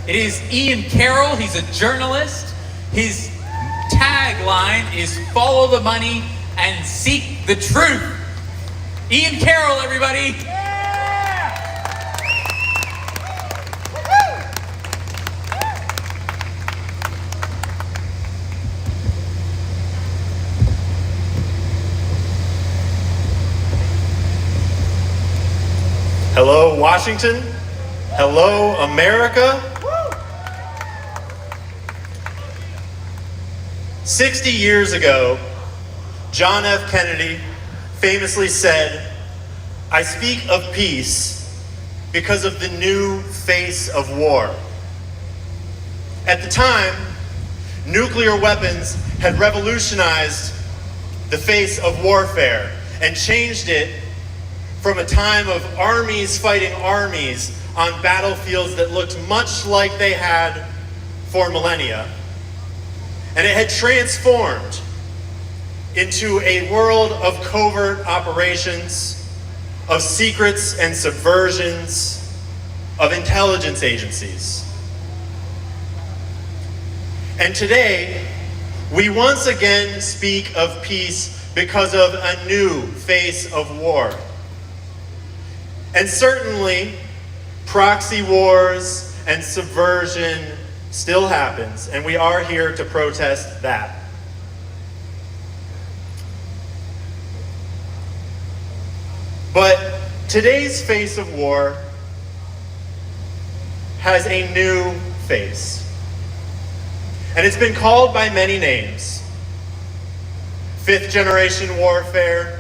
Speaker 2: It is Carroll. He's a journalist. His tagline is follow the money and seek the truth. Carroll, everybody.
Speaker 13: Hello, Washington. Hello, America. 60 years ago, John F. Kennedy famously said, "I speak of peace because of the new face of war." At the time, nuclear weapons had revolutionized the face of warfare and changed it from a time of armies fighting armies on battlefields that looked much like they had for millennia. And it had transformed into a world of covert operations, of secrets and subversions, of intelligence agencies. And today, we once again speak of peace because of a new face of war. And certainly, proxy wars and subversion still happens, and we are here to protest that. But today's face of war has a new face. And it's been called by many names. 5th generation warfare,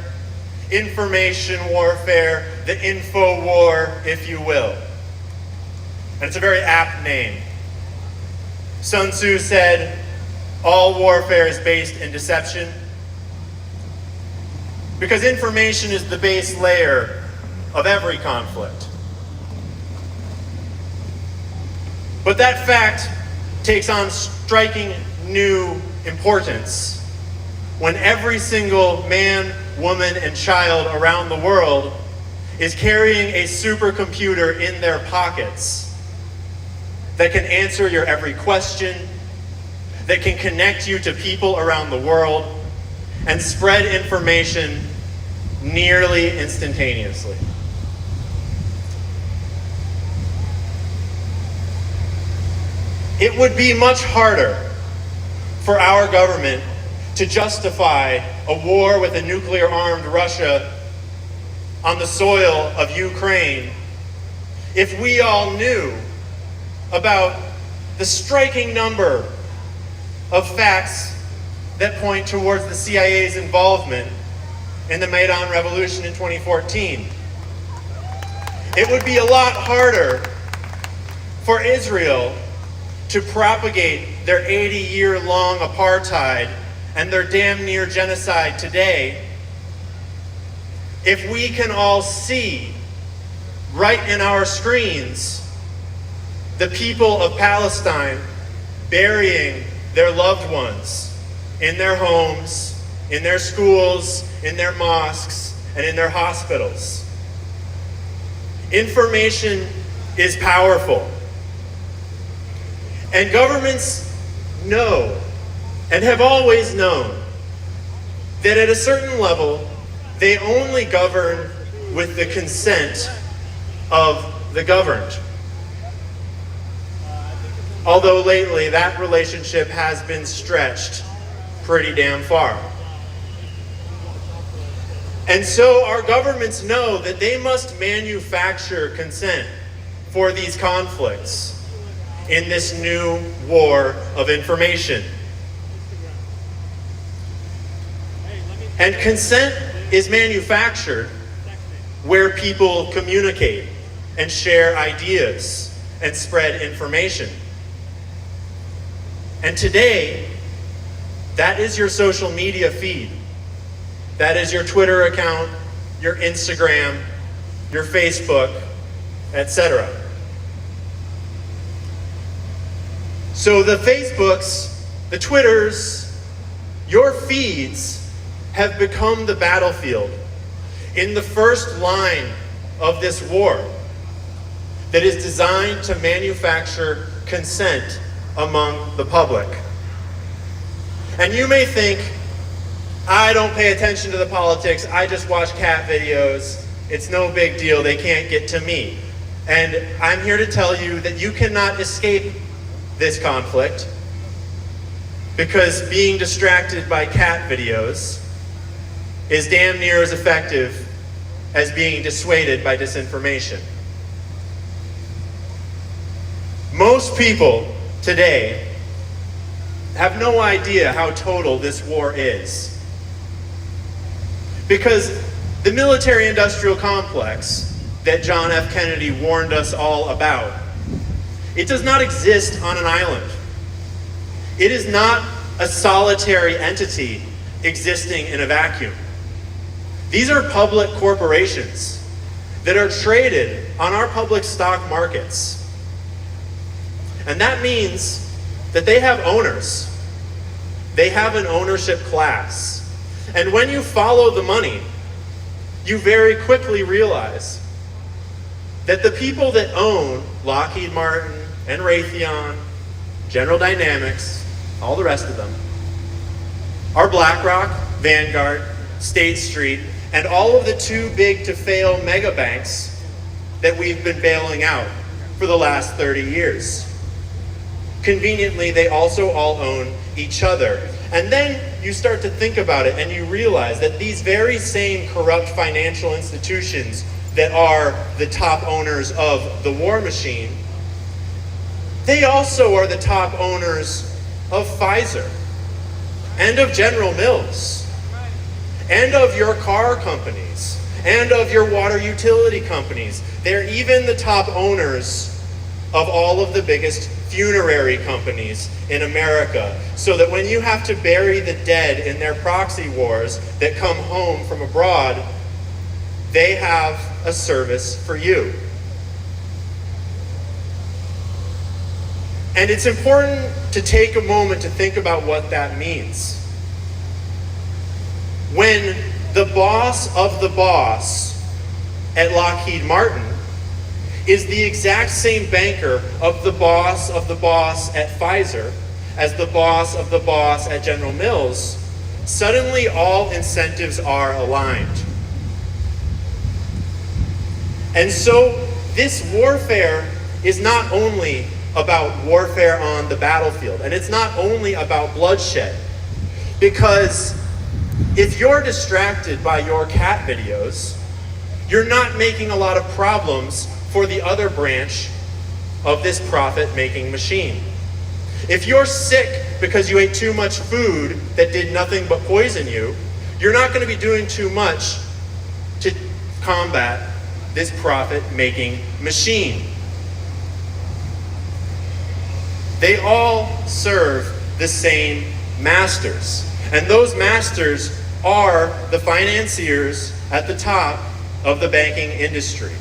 Speaker 13: information warfare, the info war, if you will. And it's a very apt name. Sun Tzu said, all warfare is based in deception, because information is the base layer of every conflict. But that fact takes on striking new importance when every single man, woman, and child around the world is carrying a supercomputer in their pockets that can answer your every question, that can connect you to people around the world, and spread information nearly instantaneously. It would be much harder for our government to justify a war with a nuclear-armed Russia on the soil of Ukraine if we all knew about the striking number of facts that point towards the CIA's involvement in the Maidan Revolution in 2014. It would be a lot harder for Israel to propagate their 80-year-long apartheid and their damn near genocide today if we can all see right in our screens the people of Palestine burying their loved ones in their homes, in their schools, in their mosques, and in their hospitals. Information is powerful. And governments know, and have always known, that at a certain level, they only govern with the consent of the governed. Although lately, that relationship has been stretched pretty damn far. And so our governments know that they must manufacture consent for these conflicts in this new war of information. And consent is manufactured where people communicate and share ideas and spread information. And today, that is your social media feed. That is your Twitter account, your Instagram, your Facebook, etc. So the Facebooks, the Twitters, your feeds have become the battlefield in the first line of this war that is designed to manufacture consent among the public. And you may think, I don't pay attention to the politics, I just watch cat videos, it's no big deal, they can't get to me. And I'm here to tell you that you cannot escape this conflict because being distracted by cat videos is damn near as effective as being dissuaded by disinformation. Most people today have no idea how total this war is. Because the military-industrial complex that John F. Kennedy warned us all about, it does not exist on an island. It is not a solitary entity existing in a vacuum. These are public corporations that are traded on our public stock markets. And that means that they have owners. They have an ownership class. And when you follow the money, you very quickly realize that the people that own Lockheed Martin and Raytheon, General Dynamics, all the rest of them, are BlackRock, Vanguard, State Street, and all of the too big to fail mega banks that we've been bailing out for the last 30 years. Conveniently, they also all own each other. And then you start to think about it and you realize that these very same corrupt financial institutions that are the top owners of the war machine, they also are the top owners of Pfizer and of General Mills and of your car companies and of your water utility companies. They're even the top owners of all of the biggest funerary companies in America, so that when you have to bury the dead in their proxy wars that come home from abroad, they have a service for you. And it's important to take a moment to think about what that means. when the boss of the boss at Lockheed Martin is the exact same banker of the boss at Pfizer as the boss of the boss at General Mills, suddenly all incentives are aligned. And so this warfare is not only about warfare on the battlefield, and it's not only about bloodshed, because if you're distracted by your cat videos, you're not making a lot of problems for the other branch of this profit-making machine. If you're sick because you ate too much food that did nothing but poison you, you're not going to be doing too much to combat this profit-making machine. They all serve the same masters, and those masters are the financiers at the top of the banking industry.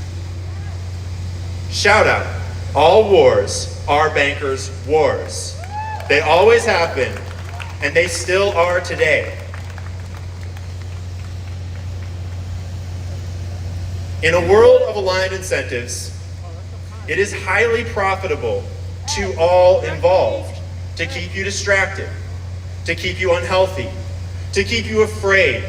Speaker 13: Shout out, all wars are bankers' wars. They always have been, and they still are today. In a world of aligned incentives, it is highly profitable to all involved to keep you distracted, to keep you unhealthy, to keep you afraid,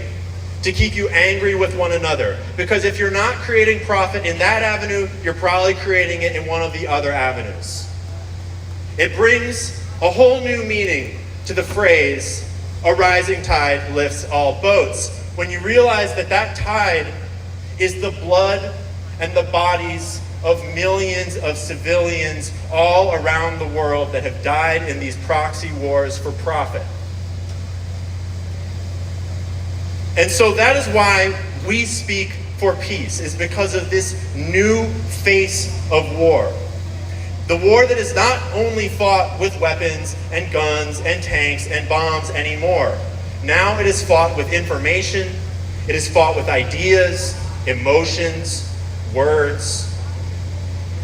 Speaker 13: to keep you angry with one another. Because if you're not creating profit in that avenue, you're probably creating it in one of the other avenues. It brings a whole new meaning to the phrase, a rising tide lifts all boats, when you realize that that tide is the blood and the bodies of millions of civilians all around the world that have died in these proxy wars for profit. And so that is why we speak for peace, is because of this new face of war. The war that is not only fought with weapons and guns and tanks and bombs anymore. Now it is fought with information, it is fought with ideas, emotions, words.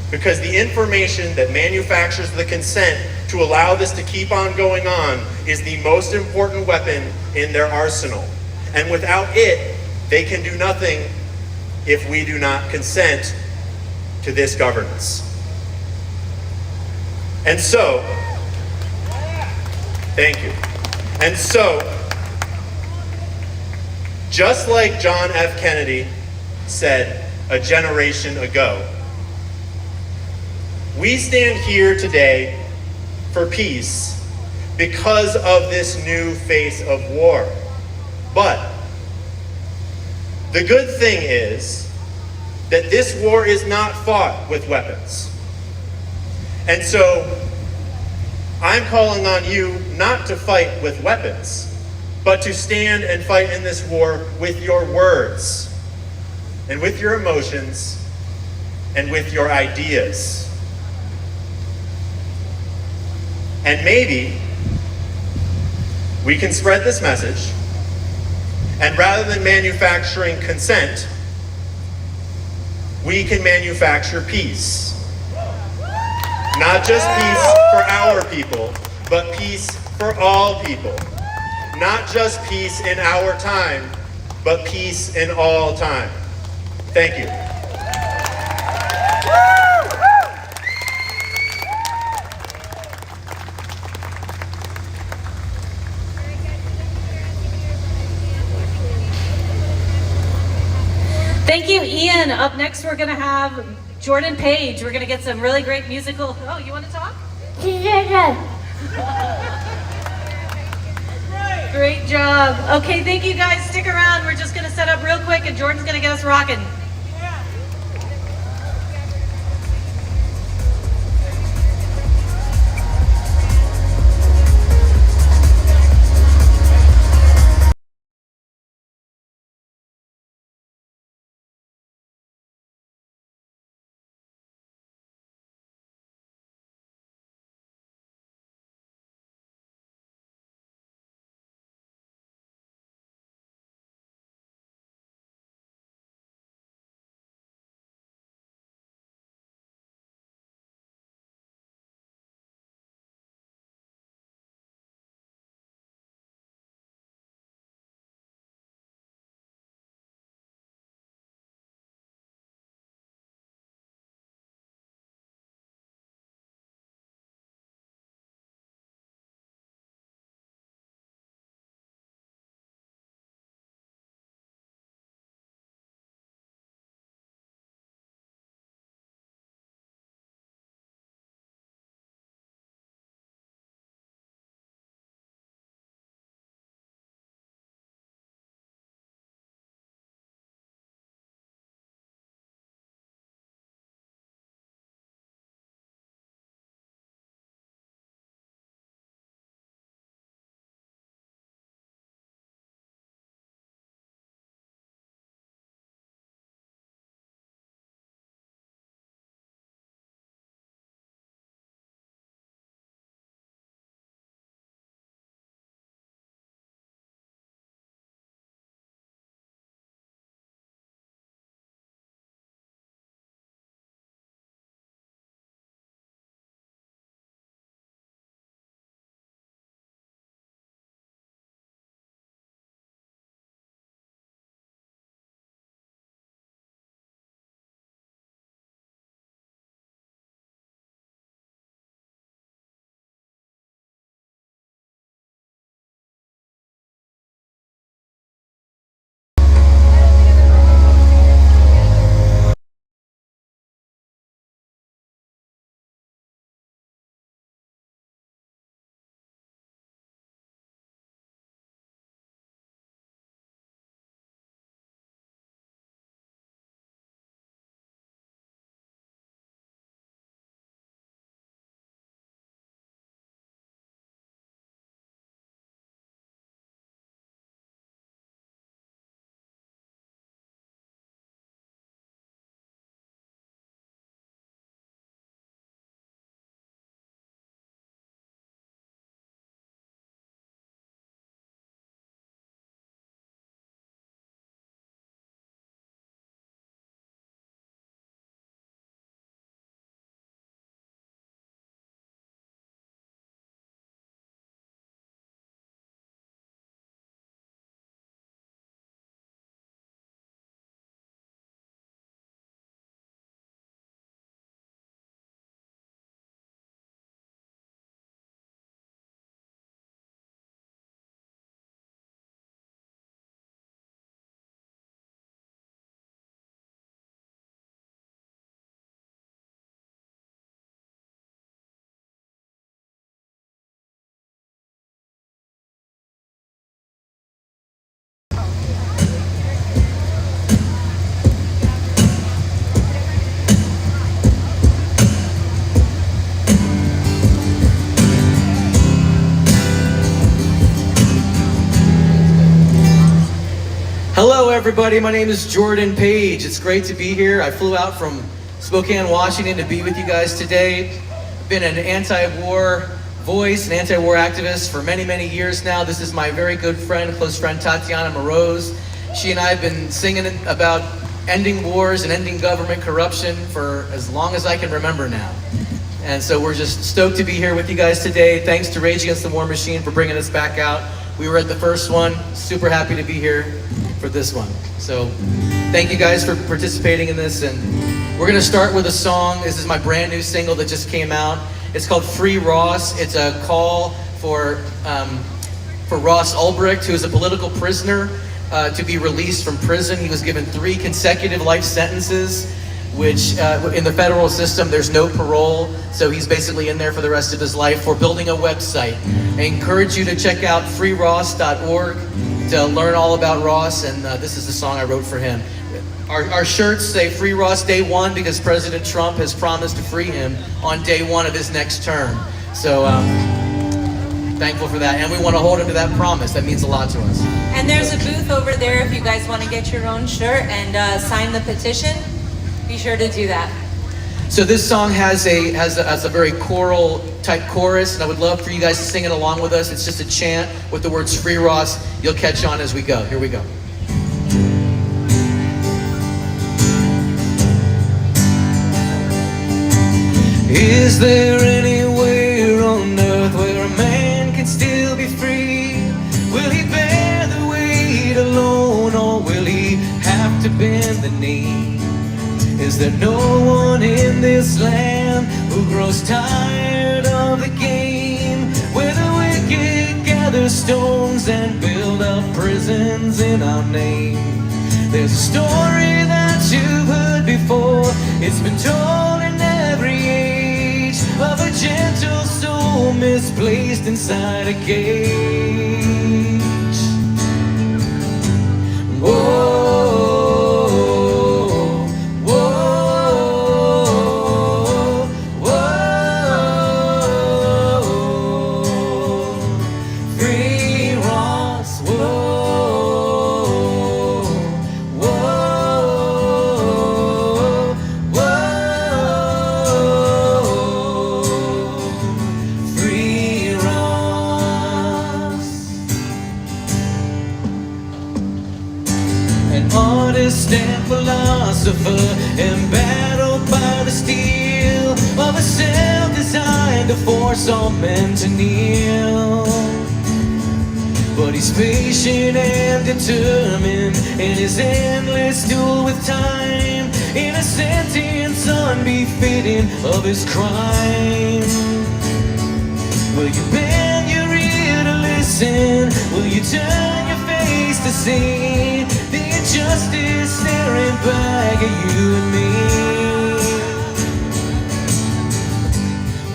Speaker 13: Because the information that manufactures the consent to allow this to keep on going on is the most important weapon in their arsenal. And without it, they can do nothing if we do not consent to this governance. And so, thank you. And so, just like John F. Kennedy said a generation ago, we stand here today for peace because of this new face of war. But the good thing is that this war is not fought with weapons. And so I'm calling on you not to fight with weapons, but to stand and fight in this war with your words and with your emotions and with your ideas. And maybe we can spread this message, and rather than manufacturing consent, we can manufacture peace. Not just peace for our people, but peace for all people. Not just peace in our time, but peace in all time. Thank you.
Speaker 1: Thank you, Ian. Up next, we're going to have Jordan Page. We're going to get some really great musical. Oh, you want to talk? Great job. Okay, thank you guys. Stick around. We're just going to set up real quick, and Jordan's going to get us rocking.
Speaker 14: everybody. My name is Jordan Page. It's great to be here. I flew out from Spokane, Washington to be with you guys today. I've been an anti-war voice, an anti-war activist for many, many years now. This is my very good friend, close friend, Tatiana Moroz. She and I have been singing about ending wars and ending government corruption for as long as I can remember now. And so we're just stoked to be here with you guys today. Thanks to Rage Against the War Machine for bringing us back out. We were at the first one. Super happy to be here for this one. So thank you guys for participating in this. And we're gonna start with a song. This is my brand new single that just came out. It's called Free Ross. It's a call for Ross Ulbricht, who is a political prisoner, to be released from prison. He was given 3 consecutive life sentences, which in the federal system, there's no parole. So he's basically in there for the rest of his life. We're building a website. I encourage you to check out freeross.org to learn all about Ross. And this is the song I wrote for him. Our shirts say Free Ross Day 1 because President Trump has promised to free him on day 1 of his next term. So thankful for that. And we want to hold him to that promise. That means a lot to us.
Speaker 15: And there's a booth over there if you guys want to get your own shirt and sign the petition. Be sure to do that.
Speaker 14: So this song has a very choral type chorus, and I would love for you guys to sing it along with us. It's just a chant with the words Free Ross. You'll catch on as we go. Here we go. Is there anywhere on earth where a man can still be free? Will he bear the weight alone, or will he have to bend the knee? Is there no one in this land who grows tired of the game, where the wicked gather stones and build up prisons in our name? There's a story that you've heard before. It's been told in every age of a gentle soul misplaced inside a cage. Whoa. And philosopher, embattled by the steel of a self designed to force all men to kneel. But he's patient and determined in his endless duel with time, in a sentence unbefitting of his crime. Will you bend your ear to listen? Will you turn your face to see the injustice staring back at you and me?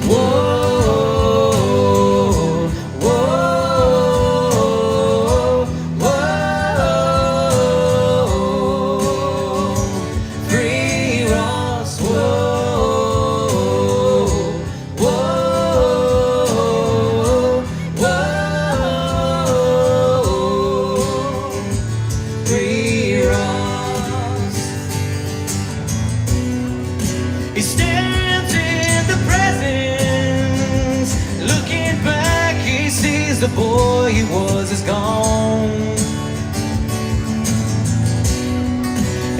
Speaker 14: Whoa, whoa, whoa. Free Ross, whoa, whoa, whoa. Free Ross. He stands in the presence, looking back, he sees the boy he was is gone.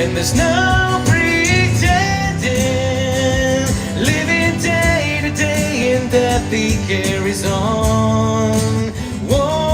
Speaker 14: And there's no pretending, living day to day in death he carries on. Whoa.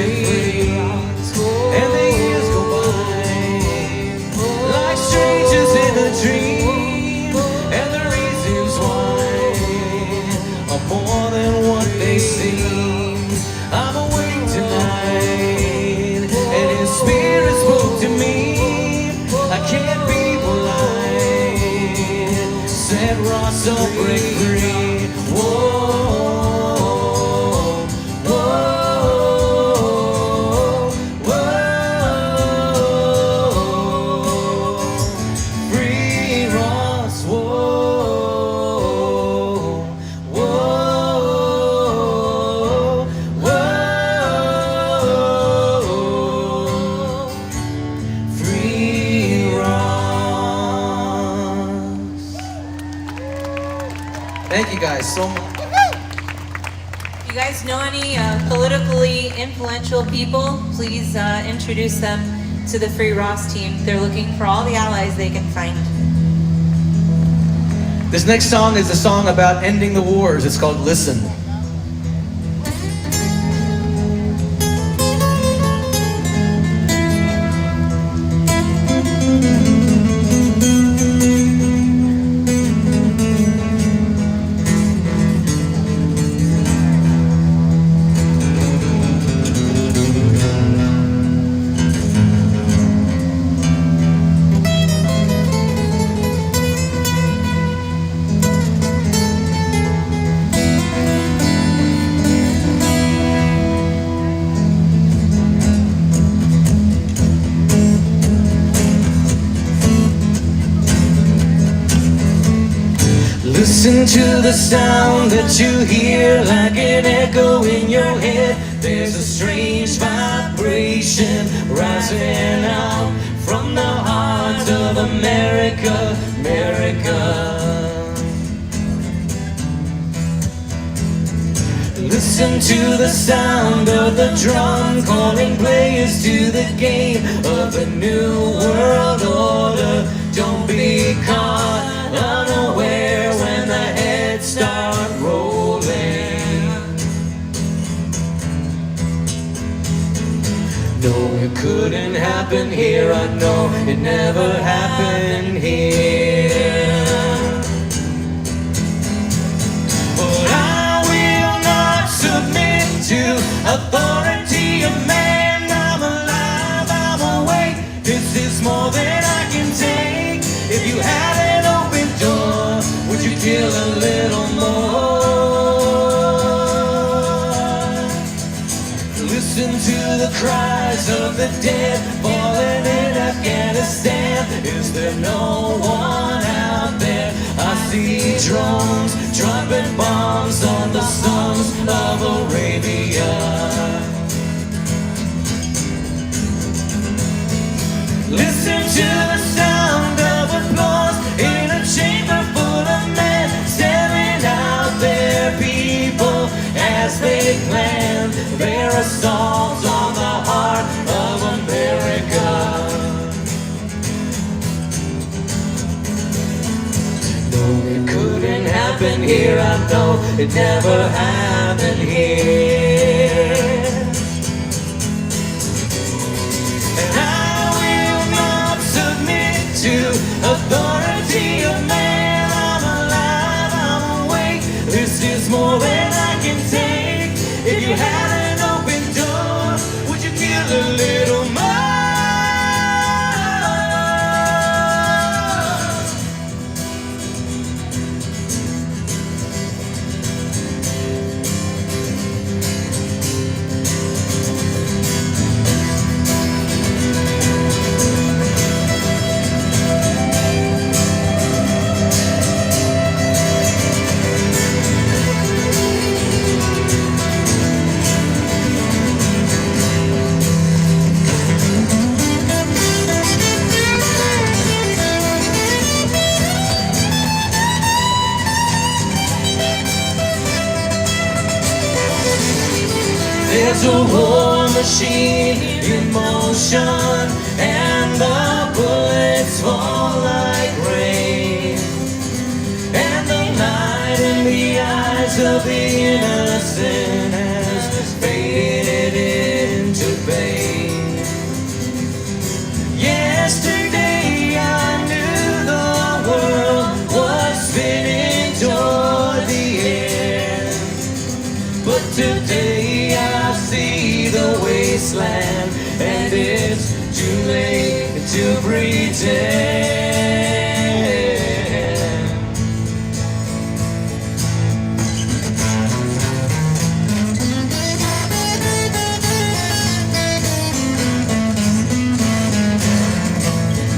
Speaker 14: free. And the years go by like strangers in a dream. And the reasons why are more than what they seem. I'm awake tonight, and His Spirit spoke to me. I can't be blind. Said Ross, don't break free. Whoa, whoa, whoa. Free Ross, whoa, whoa, whoa. Free Ross. Thank you guys so much.
Speaker 15: You guys know any politically influential people? Please introduce them to the Free Ross team. They're looking for all the allies they can find.
Speaker 14: This next song is a song about ending the wars. It's called Listen. Listen to the sound that you hear like an echo in your head. There's a strange vibration rising out from the heart of America, America. Listen to the sound of the drum calling players to the game of the new world order. Don't be caught unaware when the heads start rolling. No, it couldn't happen here. I know it never happened here. But I will not submit to authority of man. I'm alive, I'm awake. This is more than I can take. If you had an open door, would you kill a little more? Listen to the cries of the dead falling in Afghanistan. Is there no one out there? I see drones dropping bombs on the slums of Arabia. Listen to the sound of applause in a chamber full of men staring out their people as they plan their assaults on the heart of America. No, it couldn't happen here. I know it never happened here. And to authority of man, I'm alive, I'm awake. This is more than I can take. If you had an open door, would you kill a little more? There's a war machine in motion, and the bullets fall like rain. And the light in the eyes of the innocent has faded into
Speaker 7: land, and it's too late to pretend.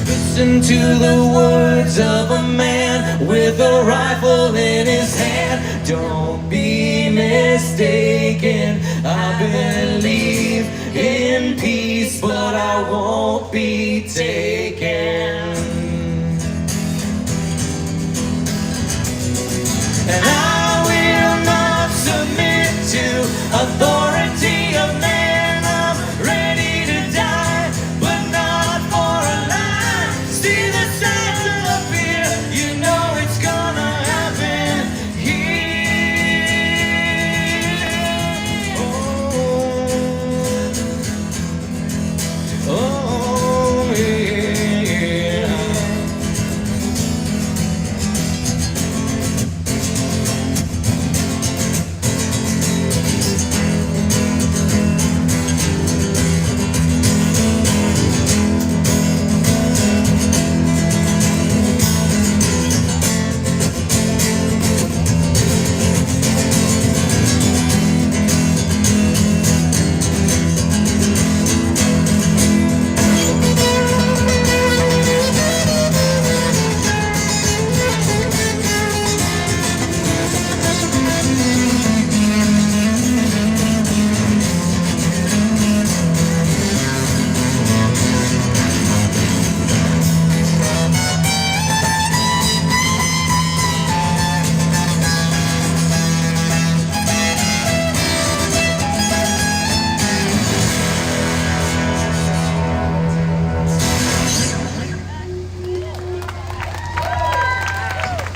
Speaker 7: Listen to the words of a man with a rifle in his hand. Don't be mistaken, I believe in peace, but I won't be taken. And I will not submit to authority of man. I'm ready to die, but not for a lie. See the signs of fear, you know it's gonna happen here. Oh, yeah.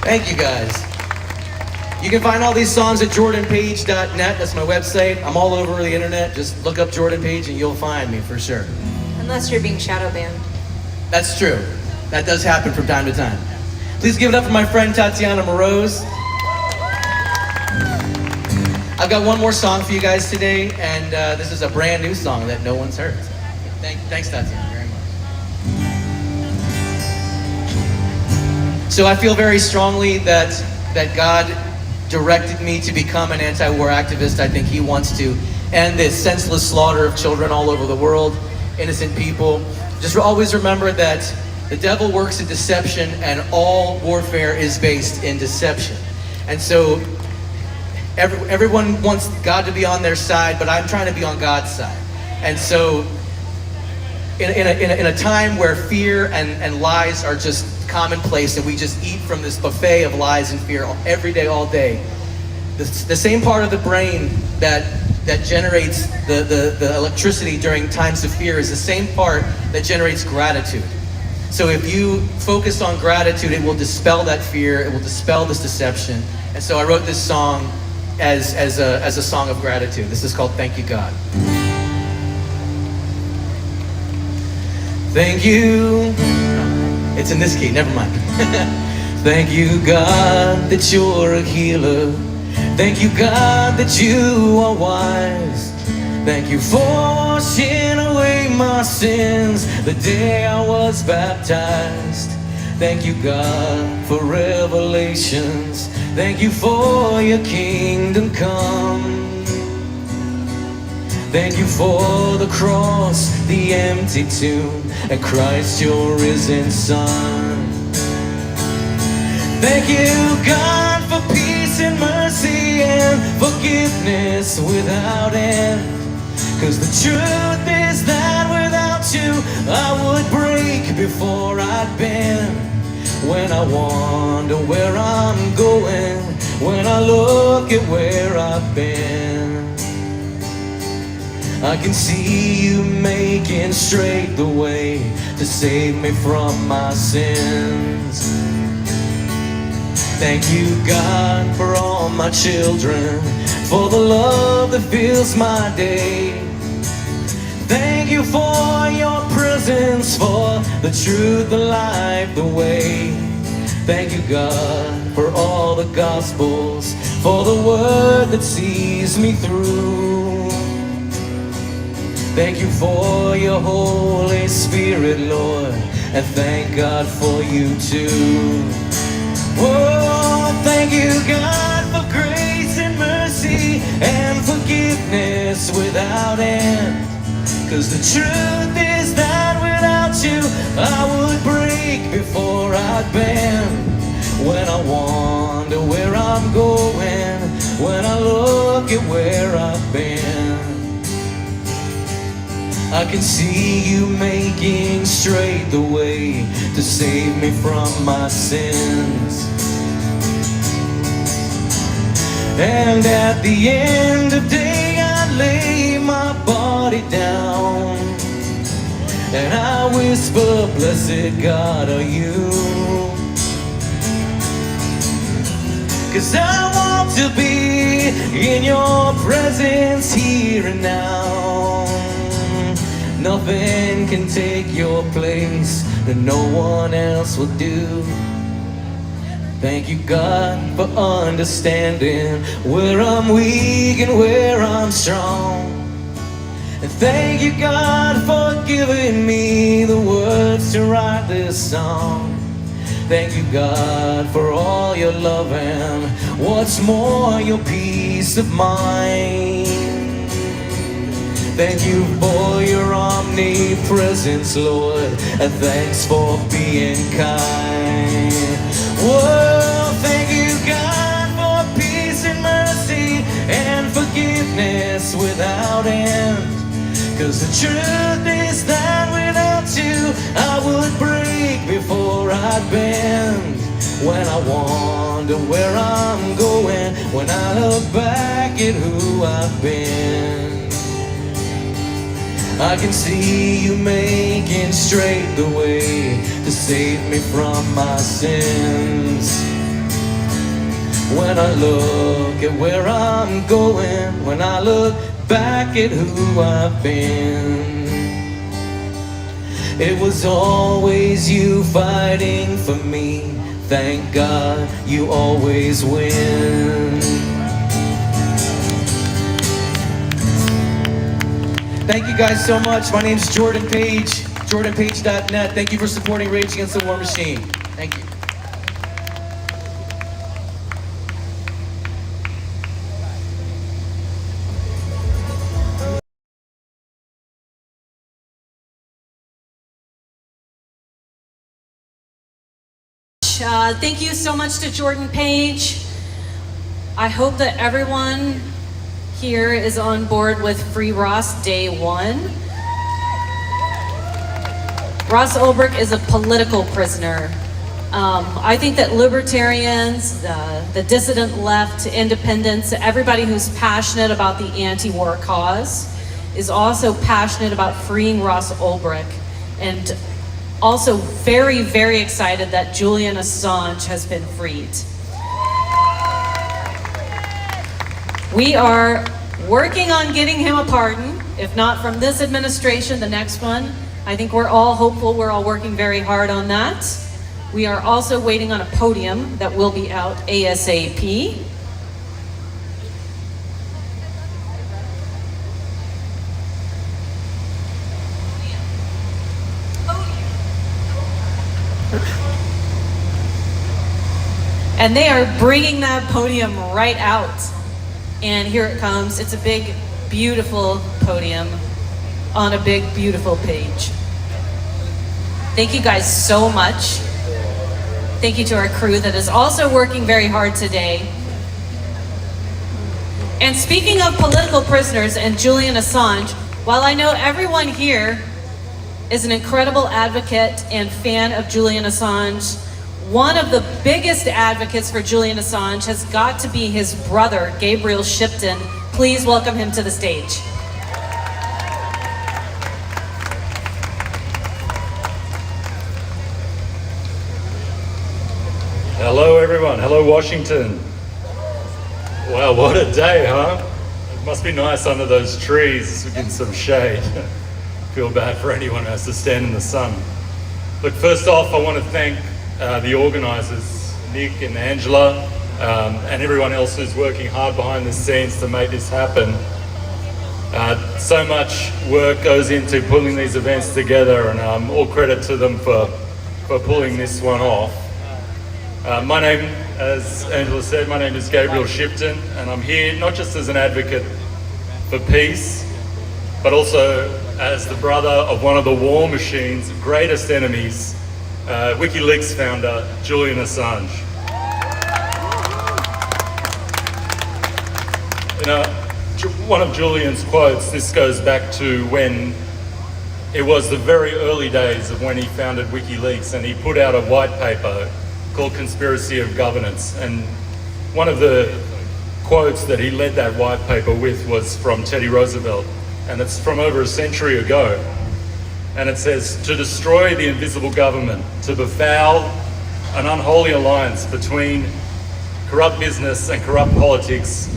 Speaker 7: Thank you guys. You can find all these songs at jordanpage.net. That's my website. I'm all over the internet. Just look up Jordan Page and you'll find me for sure.
Speaker 15: Unless you're being shadow banned.
Speaker 14: That's true. That does happen from time to time. Please give it up for my friend Tatiana Moroz. I've got one more song for you guys today, and this is a brand new song that no one's heard. Thanks, Tatiana, very much. So I feel very strongly that God directed me to become an anti-war activist. I think he wants to end this senseless slaughter of children all over the world, innocent people. Just always remember that the devil works in deception, and all warfare is based in deception. And so everyone wants God to be on their side, but I'm trying to be on God's side. And so in a time where fear and lies are just commonplace, and we just eat from this buffet of lies and fear every day, all day, the same part of the brain that generates the electricity during times of fear is the same part that generates gratitude. So if you focus on gratitude, it will dispel that fear, it will dispel this deception. And so I wrote this song as a song of gratitude. This is called Thank You, God. Thank you. It's in this key, never mind. Thank you, God, that you're a healer. Thank you, God, that you are wise. Thank you for washing away my sins the day I was baptized. Thank you, God, for revelations. Thank you for your kingdom come. Thank you for the cross, the empty tomb, and Christ your risen Son. Thank you, God, for peace and mercy and forgiveness without end. 'Cause the truth is that without you, I would break before I'd bend. When I wonder where I'm going, when I look at where I've been, I can see you making straight the way to save me from my sins. Thank you, God, for all my children, for the love that fills my day. Thank you for your presence, for the truth, the life, the way. Thank you, God, for all the gospels, for the word that sees me through. Thank you for your Holy Spirit, Lord, and thank God for you too. Oh, thank you, God, for grace and mercy and forgiveness without end. 'Cause the truth is that without you, I would break before I'd bend. When I wonder where I'm going, when I look at where I've been, I can see you making straight the way to save me from my sins. And at the end of day, I lay my body down and I whisper, blessed God are you. 'Cause I want to be in your presence here and now. Nothing can take your place that no one else will do. Thank you, God, for understanding where I'm weak and where I'm strong. And thank you, God, for giving me the words to write this song. Thank you, God, for all your love and what's more, your peace of mind. Thank you for your omnipresence, Lord, and thanks for being kind. Whoa, thank you, God, for peace and mercy and forgiveness without end. 'Cause the truth is that without you, I would break before I'd bend. When I wonder where I'm going, when I look back at who I've been, I can see you making straight the way to save me from my sins. When I look at where I'm going, when I look back at who I've been, it was always you fighting for me. Thank God you always win. Thank you guys so much. My name's Jordan Page, jordanpage.net. Thank you for supporting Rage Against the War Machine. Thank you.
Speaker 1: Thank you so much to Jordan Page. I hope that everyone here is on board with Free Ross Day 1. Ross Ulbricht is a political prisoner. I think that libertarians, the dissident left, independents, everybody who's passionate about the anti-war cause is also passionate about freeing Ross Ulbricht, and also very, very excited that Julian Assange has been freed. We are working on getting him a pardon, if not from this administration, the next one. I think we're all hopeful, we're all working very hard on that. We are also waiting on a podium that will be out ASAP. And they are bringing that podium right out. And here it comes. It's a big, beautiful podium on a big, beautiful page. Thank you guys so much. Thank you to our crew that is also working very hard today. And speaking of political prisoners and Julian Assange, while I know everyone here is an incredible advocate and fan of Julian Assange, one of the biggest advocates for Julian Assange has got to be his brother, Gabriel Shipton. Please welcome him to the stage.
Speaker 16: Hello everyone, hello Washington. Wow, what a day, huh? It must be nice under those trees in some shade. Feel bad for anyone who has to stand in the sun. But first off, I want to thank the organizers, Nick and Angela, and everyone else who's working hard behind the scenes to make this happen. So much work goes into pulling these events together, and all credit to them for pulling this one off. My name, as Angela said, my name is Gabriel Shipton, and I'm here not just as an advocate for peace, but also as the brother of one of the war machine's greatest enemies, WikiLeaks founder Julian Assange. One of Julian's quotes, this goes back to when it was the very early days of when he founded WikiLeaks, and he put out a white paper called Conspiracy of Governance. And one of the quotes that he led that white paper with was from Teddy Roosevelt, and it's from over a century ago. And it says, "To destroy the invisible government, to befoul an unholy alliance between corrupt business and corrupt politics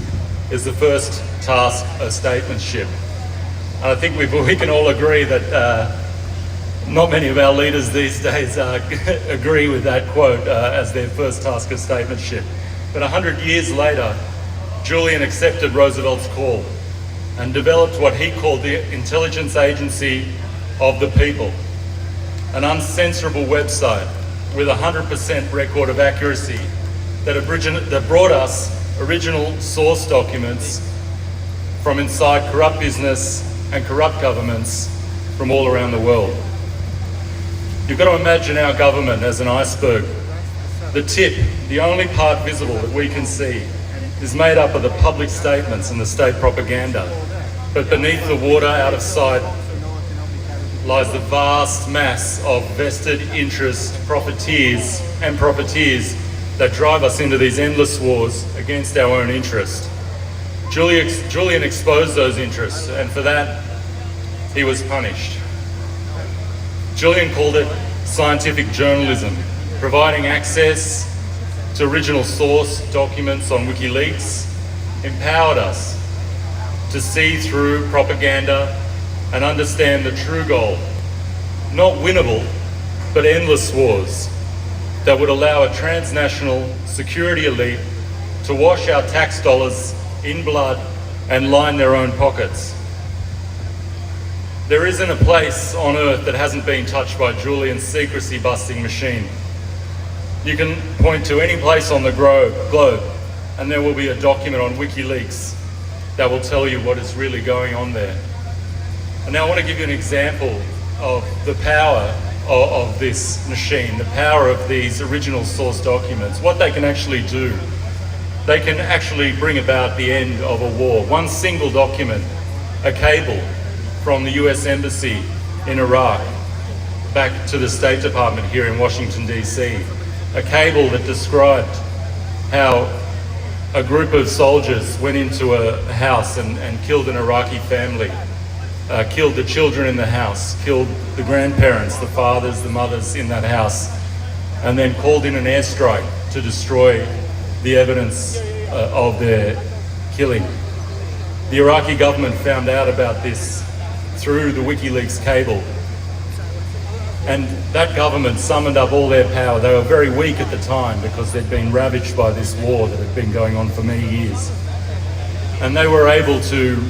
Speaker 16: is the first task of statesmanship." And I think we can all agree that not many of our leaders these days agree with that quote as their first task of statesmanship. But 100 years later, Julian accepted Roosevelt's call and developed what he called the Intelligence Agency of the People, an uncensorable website with 100% record of accuracy that brought us original source documents from inside corrupt business and corrupt governments from all around the world. You've got to imagine our government as an iceberg. The tip, the only part visible that we can see, is made up of the public statements and the state propaganda. But beneath the water, out of sight, lies the vast mass of vested interest profiteers that drive us into these endless wars against our own interest. Julian exposed those interests, and for that, he was punished. Julian called it scientific journalism, providing access to original source documents on WikiLeaks, empowered us to see through propaganda and understand the true goal, not winnable, but endless wars that would allow a transnational security elite to wash our tax dollars in blood and line their own pockets. There isn't a place on earth that hasn't been touched by Julian's secrecy-busting machine. You can point to any place on the globe and there will be a document on WikiLeaks that will tell you what is really going on there. And now I want to give you an example of the power of this machine, the power of these original source documents, what they can actually do. They can actually bring about the end of a war. One single document, a cable from the US Embassy in Iraq back to the State Department here in Washington, DC. A cable that described how a group of soldiers went into a house and killed an Iraqi family, killed the children in the house, killed the grandparents, the fathers, the mothers in that house, and then called in an airstrike to destroy the evidence of their killing. The Iraqi government found out about this through the WikiLeaks cable, and that government summoned up all their power. They were very weak at the time because they'd been ravaged by this war that had been going on for many years, and they were able to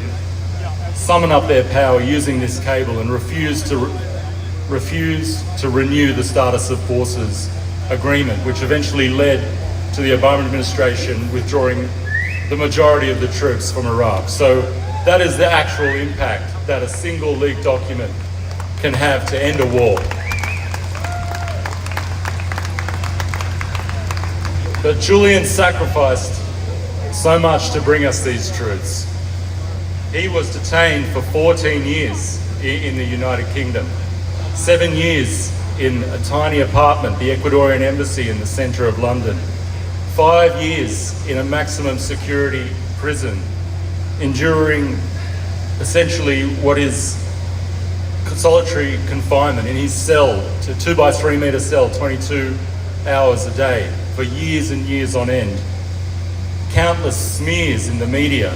Speaker 16: summon up their power using this cable and refuse to renew the status of forces agreement, which eventually led to the Obama administration withdrawing the majority of the troops from Iraq. So that is the actual impact that a single leaked document can have to end a war. But Julian sacrificed so much to bring us these truths. He was detained for 14 years in the United Kingdom, 7 years in a tiny apartment, the Ecuadorian embassy in the centre of London, 5 years in a maximum security prison, enduring essentially what is solitary confinement in his cell, to 2 by 3 metre cell, 22 hours a day, for years and years on end. Countless smears in the media,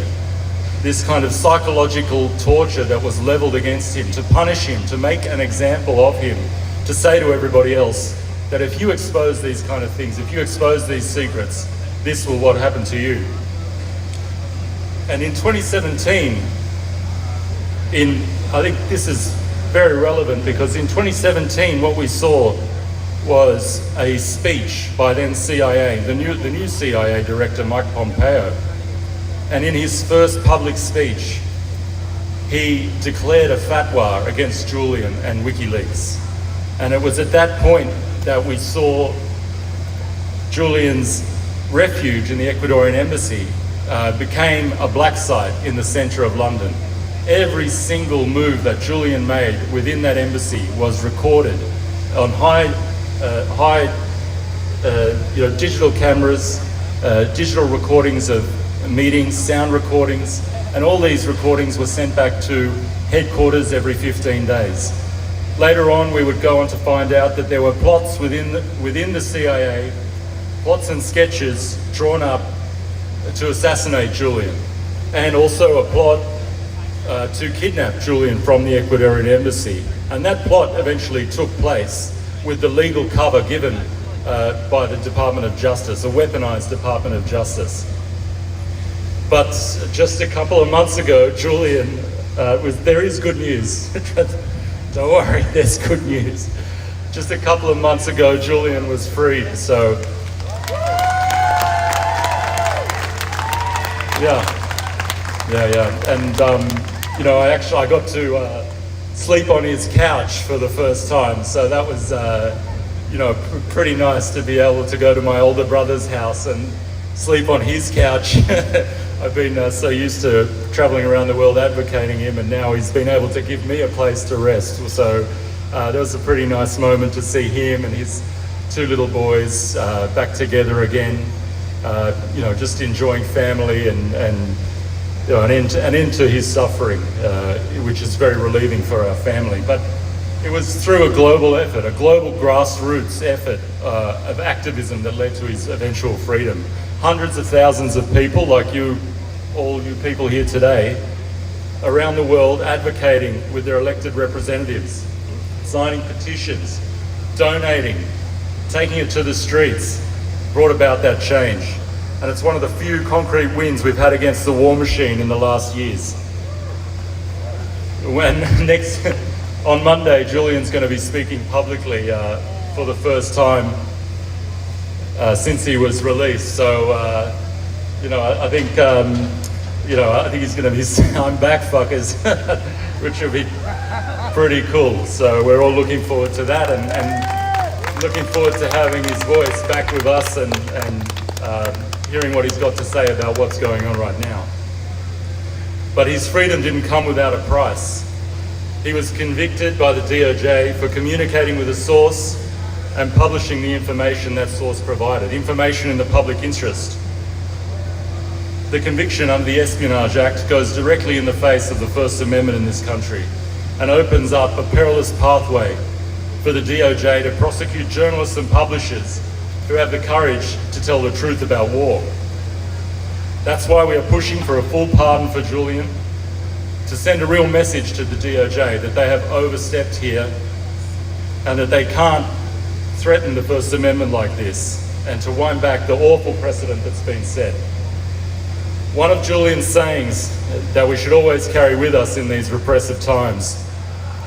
Speaker 16: this kind of psychological torture that was levelled against him, to punish him, to make an example of him, to say to everybody else that if you expose these kind of things, if you expose these secrets, this will what happened to you. And in 2017, I think this is very relevant because in 2017 what we saw was a speech by then CIA, the new CIA director Mike Pompeo, and in his first public speech he declared a fatwa against Julian and WikiLeaks. And it was at that point that we saw Julian's refuge in the Ecuadorian embassy became a black site in the centre of London. Every single move that Julian made within that embassy was recorded on high digital cameras, digital recordings of meetings, sound recordings, and all these recordings were sent back to headquarters every 15 days. Later on, we would go on to find out that there were plots within the CIA, plots and sketches drawn up to assassinate Julian, and also a plot to kidnap Julian from the Ecuadorian embassy. And that plot eventually took place with the legal cover given by the Department of Justice, a weaponized Department of Justice. But just a couple of months ago, Julian there is good news. Don't worry, there's good news. Just a couple of months ago, Julian was freed, so yeah. And I got to sleep on his couch for the first time, so that was pretty nice to be able to go to my older brother's house and sleep on his couch. I've been so used to traveling around the world advocating him, and now he's been able to give me a place to rest. So that was a pretty nice moment to see him and his two little boys back together again. Just enjoying family and an end to his suffering, which is very relieving for our family. But it was through a global effort, a global grassroots effort of activism that led to his eventual freedom. Hundreds of thousands of people like you, all you people here today, around the world advocating with their elected representatives, signing petitions, donating, taking it to the streets, brought about that change. And it's one of the few concrete wins we've had against the war machine in the last years. On Monday, Julian's going to be speaking publicly for the first time since he was released. So, I think he's going to be saying, "I'm back, fuckers," which will be pretty cool. So we're all looking forward to that, and looking forward to having his voice back with us and hearing what he's got to say about what's going on right now. But his freedom didn't come without a price. He was convicted by the DOJ for communicating with a source and publishing the information that source provided, information in the public interest. The conviction under the Espionage Act goes directly in the face of the First Amendment in this country and opens up a perilous pathway for the DOJ to prosecute journalists and publishers who have the courage to tell the truth about war. That's why we are pushing for a full pardon for Julian, to send a real message to the DOJ that they have overstepped here and that they can't threaten the First Amendment like this, and to wind back the awful precedent that's been set. One of Julian's sayings that we should always carry with us in these repressive times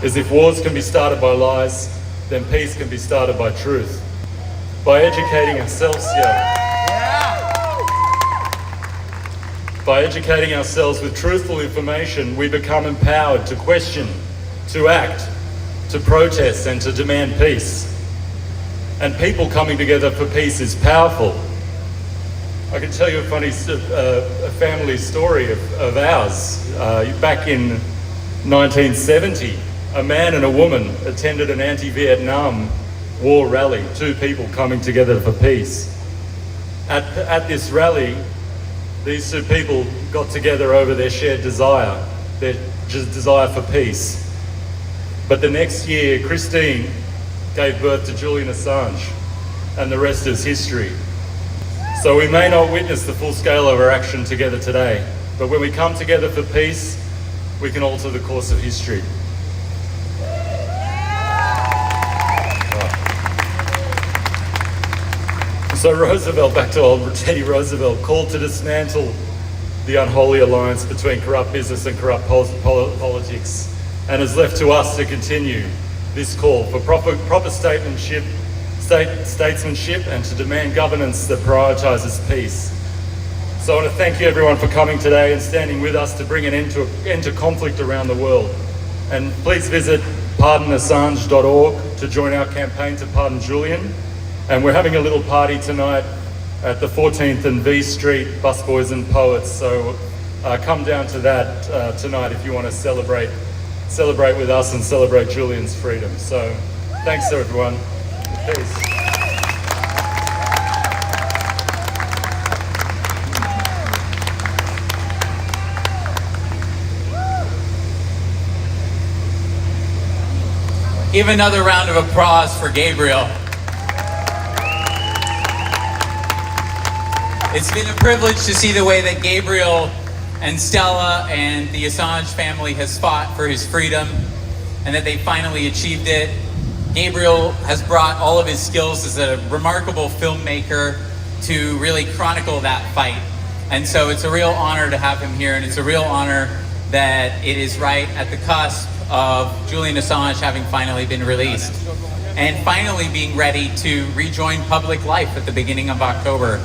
Speaker 16: is, if wars can be started by lies, then peace can be started by truth. By educating ourselves By educating ourselves with truthful information, we become empowered to question, to act, to protest, and to demand peace. And people coming together for peace is powerful. I can tell you a funny family story of ours. Back in 1970, a man and a woman attended an anti-Vietnam war rally, two people coming together for peace. At this rally, these two people got together over their shared desire, their desire for peace. But the next year, Christine gave birth to Julian Assange, and the rest is history. So we may not witness the full scale of our action together today, but when we come together for peace, we can alter the course of history. So Roosevelt, back to old Teddy Roosevelt, called to dismantle the unholy alliance between corrupt business and corrupt politics, and has left to us to continue this call for proper statesmanship and to demand governance that prioritises peace. So I want to thank you everyone for coming today and standing with us to bring an end to conflict around the world. And please visit pardonassange.org to join our campaign to pardon Julian. And we're having a little party tonight at the 14th and V Street, Busboys and Poets. So come down to that tonight if you want to celebrate with us and celebrate Julian's freedom. So thanks everyone. Peace.
Speaker 2: Give another round of applause for Gabriel. It's been a privilege to see the way that Gabriel and Stella and the Assange family has fought for his freedom and that they finally achieved it. Gabriel has brought all of his skills as a remarkable filmmaker to really chronicle that fight. And so it's a real honor to have him here, and it's a real honor that it is right at the cusp of Julian Assange having finally been released and finally being ready to rejoin public life at the beginning of October.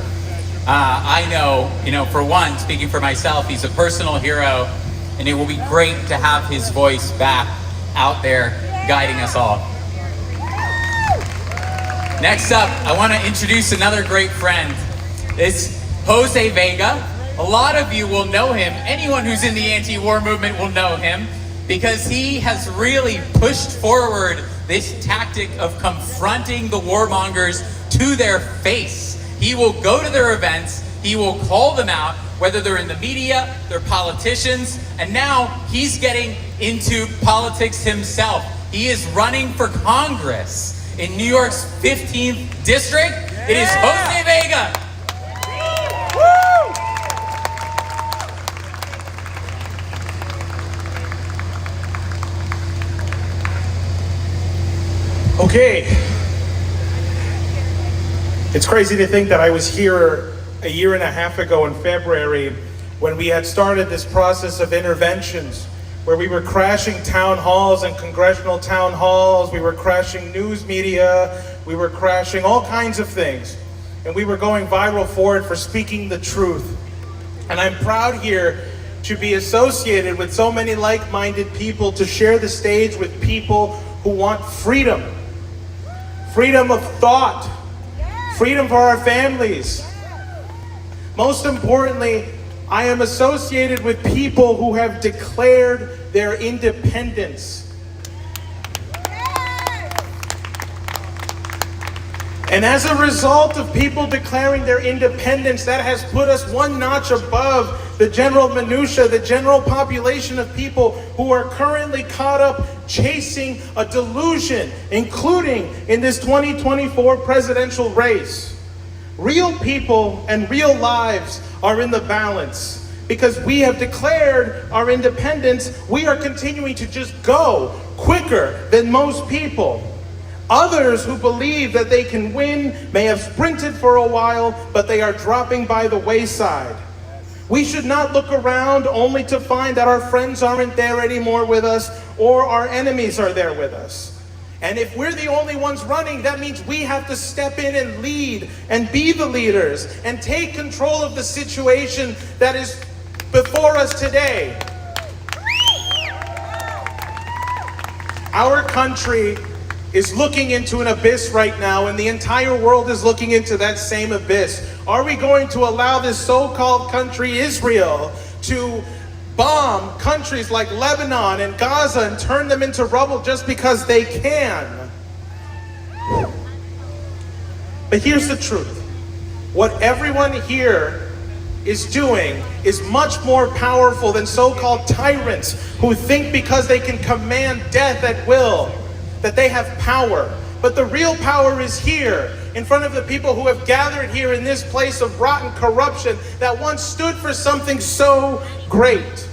Speaker 2: I know, for one, speaking for myself, he's a personal hero, and it will be great to have his voice back out there guiding us all. Next up, I want to introduce another great friend. It's Jose Vega. A lot of you will know him. Anyone who's in the anti-war movement will know him, because he has really pushed forward this tactic of confronting the warmongers to their face. He will go to their events, he will call them out, whether they're in the media, they're politicians, and now he's getting into politics himself. He is running for Congress in New York's 15th district. It is Jose Vega.
Speaker 17: Okay. It's crazy to think that I was here a year and a half ago in February when we had started this process of interventions, where we were crashing town halls and congressional town halls, we were crashing news media, we were crashing all kinds of things. And we were going viral for it, for speaking the truth. And I'm proud here to be associated with so many like-minded people, to share the stage with people who want freedom. Freedom of thought. Freedom for our families. Most importantly, I am associated with people who have declared their independence. And as a result of people declaring their independence, that has put us one notch above the general minutia, the general population of people who are currently caught up chasing a delusion, including in this 2024 presidential race. Real people and real lives are in the balance. Because we have declared our independence, we are continuing to just go quicker than most people. Others who believe that they can win may have sprinted for a while, but they are dropping by the wayside. We should not look around only to find that our friends aren't there anymore with us, or our enemies are there with us. And if we're the only ones running, that means we have to step in and lead and be the leaders and take control of the situation that is before us today. Our country is looking into an abyss right now, and the entire world is looking into that same abyss. Are we going to allow this so-called country, Israel, to bomb countries like Lebanon and Gaza and turn them into rubble just because they can? But here's the truth. What everyone here is doing is much more powerful than so-called tyrants who think because they can command death at will that they have power. But the real power is here, in front of the people who have gathered here in this place of rotten corruption that once stood for something so great.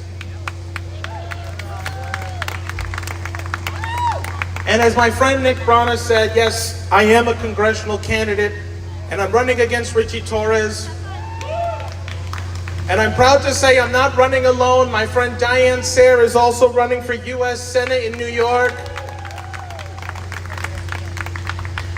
Speaker 17: And as my friend Nick Brana said, yes, I am a congressional candidate, and I'm running against Richie Torres. And I'm proud to say I'm not running alone. My friend Diane Sayre is also running for U.S. Senate in New York.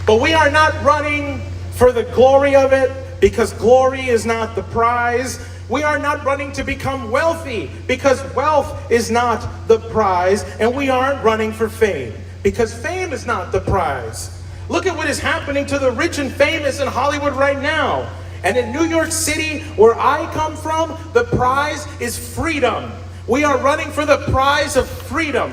Speaker 17: But we are not running for the glory of it, because glory is not the prize. We are not running to become wealthy, because wealth is not the prize. And we aren't running for fame, because fame is not the prize. Look at what is happening to the rich and famous in Hollywood right now. And in New York City, where I come from, the prize is freedom. We are running for the prize of freedom.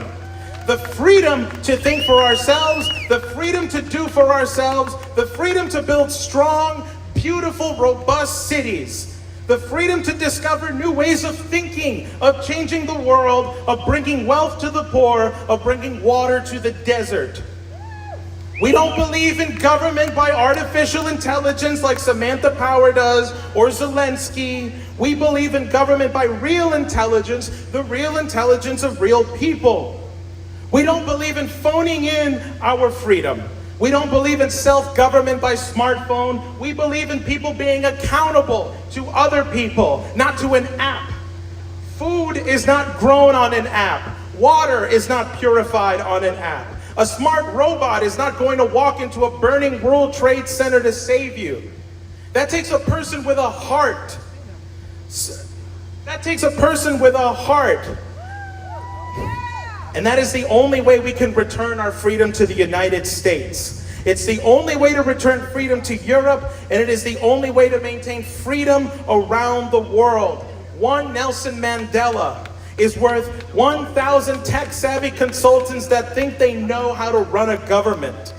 Speaker 17: The freedom to think for ourselves, the freedom to do for ourselves, the freedom to build strong, beautiful, robust cities. The freedom to discover new ways of thinking, of changing the world, of bringing wealth to the poor, of bringing water to the desert. We don't believe in government by artificial intelligence like Samantha Power does, or Zelensky. We believe in government by real intelligence, the real intelligence of real people. We don't believe in phoning in our freedom. We don't believe in self-government by smartphone. We believe in people being accountable to other people, not to an app. Food is not grown on an app. Water is not purified on an app. A smart robot is not going to walk into a burning World Trade Center to save you. That takes a person with a heart. That takes a person with a heart. And that is the only way we can return our freedom to the United States. It's the only way to return freedom to Europe, and it is the only way to maintain freedom around the world. One Nelson Mandela is worth 1,000 tech-savvy consultants that think they know how to run a government.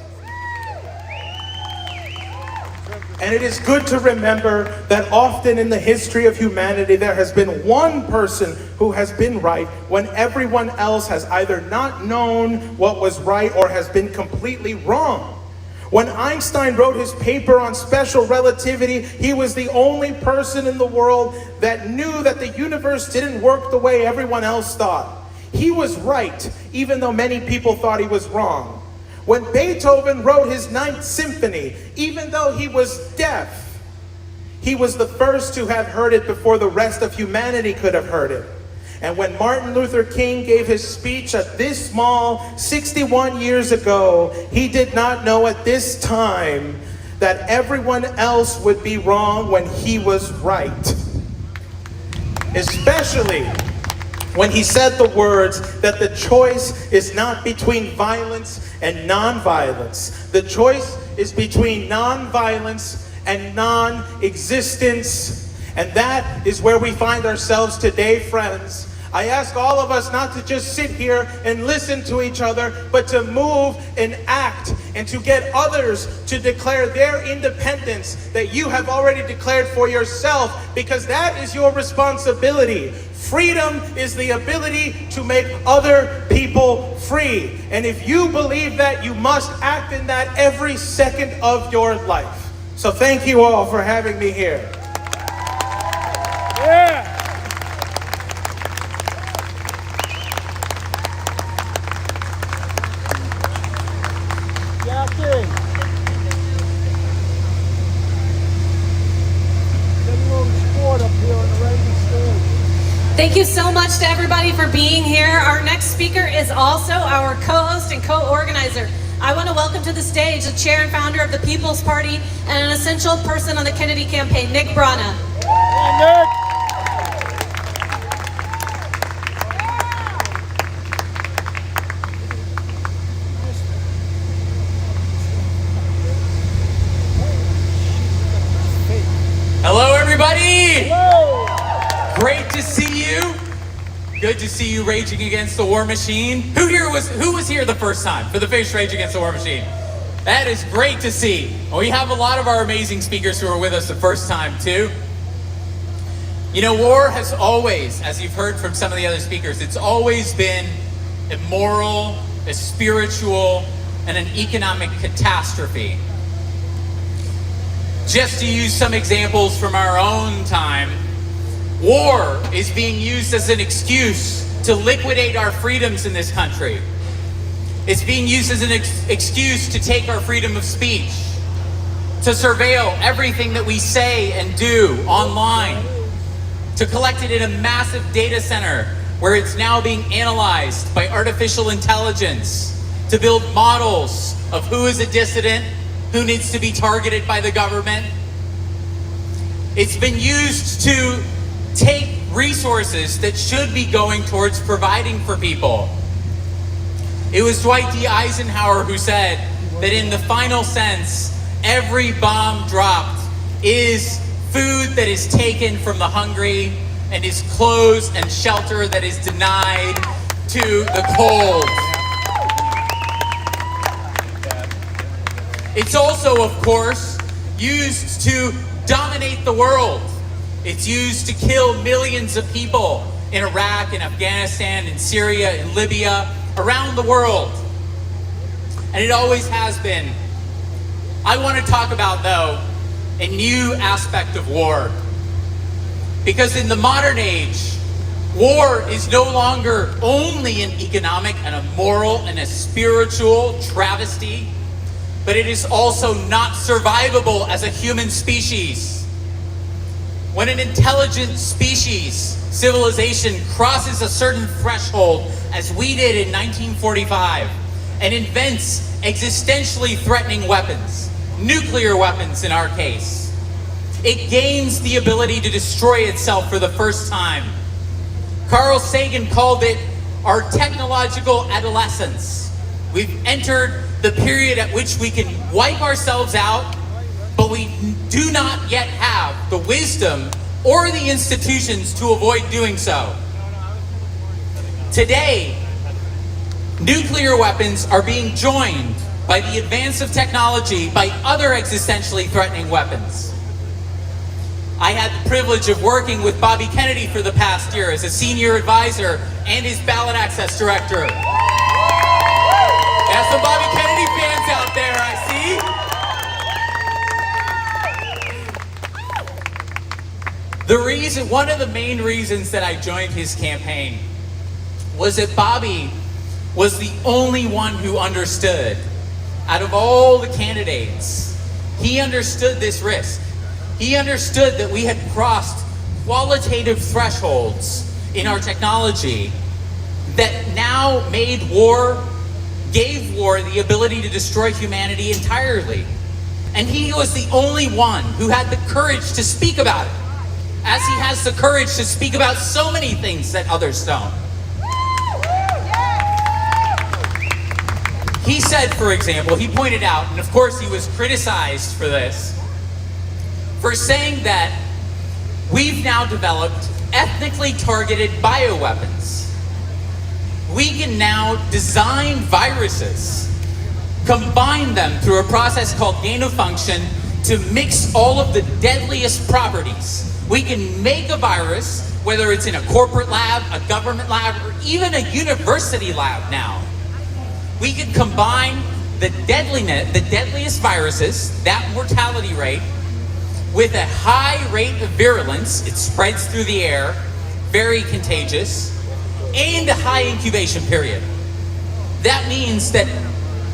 Speaker 17: And it is good to remember that often in the history of humanity, there has been one person who has been right when everyone else has either not known what was right or has been completely wrong. When Einstein wrote his paper on special relativity, he was the only person in the world that knew that the universe didn't work the way everyone else thought. He was right, even though many people thought he was wrong. When Beethoven wrote his Ninth Symphony, even though he was deaf, he was the first to have heard it before the rest of humanity could have heard it. And when Martin Luther King gave his speech at this mall 61 years ago, he did not know at this time that everyone else would be wrong when he was right. Especially when he said the words that the choice is not between violence and non-violence. The choice is between non-violence and non-existence. And that is where we find ourselves today, friends. I ask all of us not to just sit here and listen to each other, but to move and act, and to get others to declare their independence that you have already declared for yourself, because that is your responsibility. Freedom is the ability to make other people free. And if you believe that, you must act in that every second of your life. So thank you all for having me here.
Speaker 7: Yeah.
Speaker 1: Thank you so much to everybody for being here. Our next speaker is also our co-host and co-organizer. I want to welcome to the stage the chair and founder of the People's Party and an essential person on the Kennedy campaign, Nick Brana.
Speaker 7: Hey, Nick.
Speaker 2: Hello, everybody.
Speaker 7: Hello.
Speaker 2: Great to see you. Good to see you raging against the war machine. Who was here the first time for the Fish Rage Against the War Machine? That is great to see. We have a lot of our amazing speakers who are with us the first time too. You know, war has always, as you've heard from some of the other speakers, it's always been a moral, a spiritual, and an economic catastrophe. Just to use some examples from our own time, war is being used as an excuse to liquidate our freedoms in this country. It's being used as an excuse to take our freedom of speech, to surveil everything that we say and do online, to collect it in a massive data center where it's now being analyzed by artificial intelligence to build models of who is a dissident, who needs to be targeted by the government. It's been used to take resources that should be going towards providing for people. It was Dwight D. Eisenhower who said that in the final sense, every bomb dropped is food that is taken from the hungry and is clothes and shelter that is denied to the cold. It's also, of course, used to dominate the world. It's used to kill millions of people in Iraq, in Afghanistan, in Syria, in Libya, around the world. And it always has been. I want to talk about, though, a new aspect of war. Because in the modern age, war is no longer only an economic and a moral and a spiritual travesty, but it is also not survivable as a human species. When an intelligent species, civilization, crosses a certain threshold, as we did in 1945, and invents existentially threatening weapons, nuclear weapons in our case, it gains the ability to destroy itself for the first time. Carl Sagan called it our technological adolescence. We've entered the period at which we can wipe ourselves out, but we do not yet have the wisdom or the institutions to avoid doing so. Today, nuclear weapons are being joined by the advance of technology by other existentially threatening weapons. I had the privilege of working with Bobby Kennedy for the past year as a senior advisor and his ballot access director. There's some Bobby Kennedy fans out there, I see. One of the main reasons that I joined his campaign was that Bobby was the only one who understood, out of all the candidates, he understood this risk. He understood that we had crossed qualitative thresholds in our technology that now gave war the ability to destroy humanity entirely. And he was the only one who had the courage to speak about it, as he has the courage to speak about so many things that others don't. He said, for example, he pointed out, and of course he was criticized for this, for saying that we've now developed ethnically targeted bioweapons. We can now design viruses, combine them through a process called gain of function to mix all of the deadliest properties. We can make a virus, whether it's in a corporate lab, a government lab, or even a university lab now. We can combine the deadliest viruses, that mortality rate, with a high rate of virulence, it spreads through the air, very contagious, and a high incubation period. That means that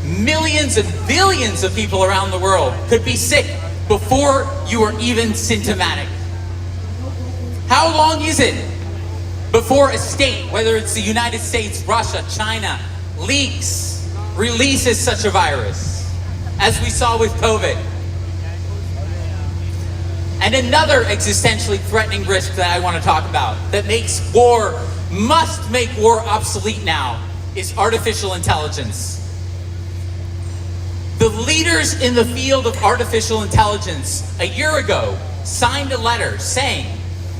Speaker 2: millions and billions of people around the world could be sick before you are even symptomatic. How long is it before a state, whether it's the United States, Russia, China, releases such a virus, as we saw with COVID? And another existentially threatening risk that I want to talk about that must make war obsolete now is artificial intelligence. The leaders in the field of artificial intelligence a year ago signed a letter saying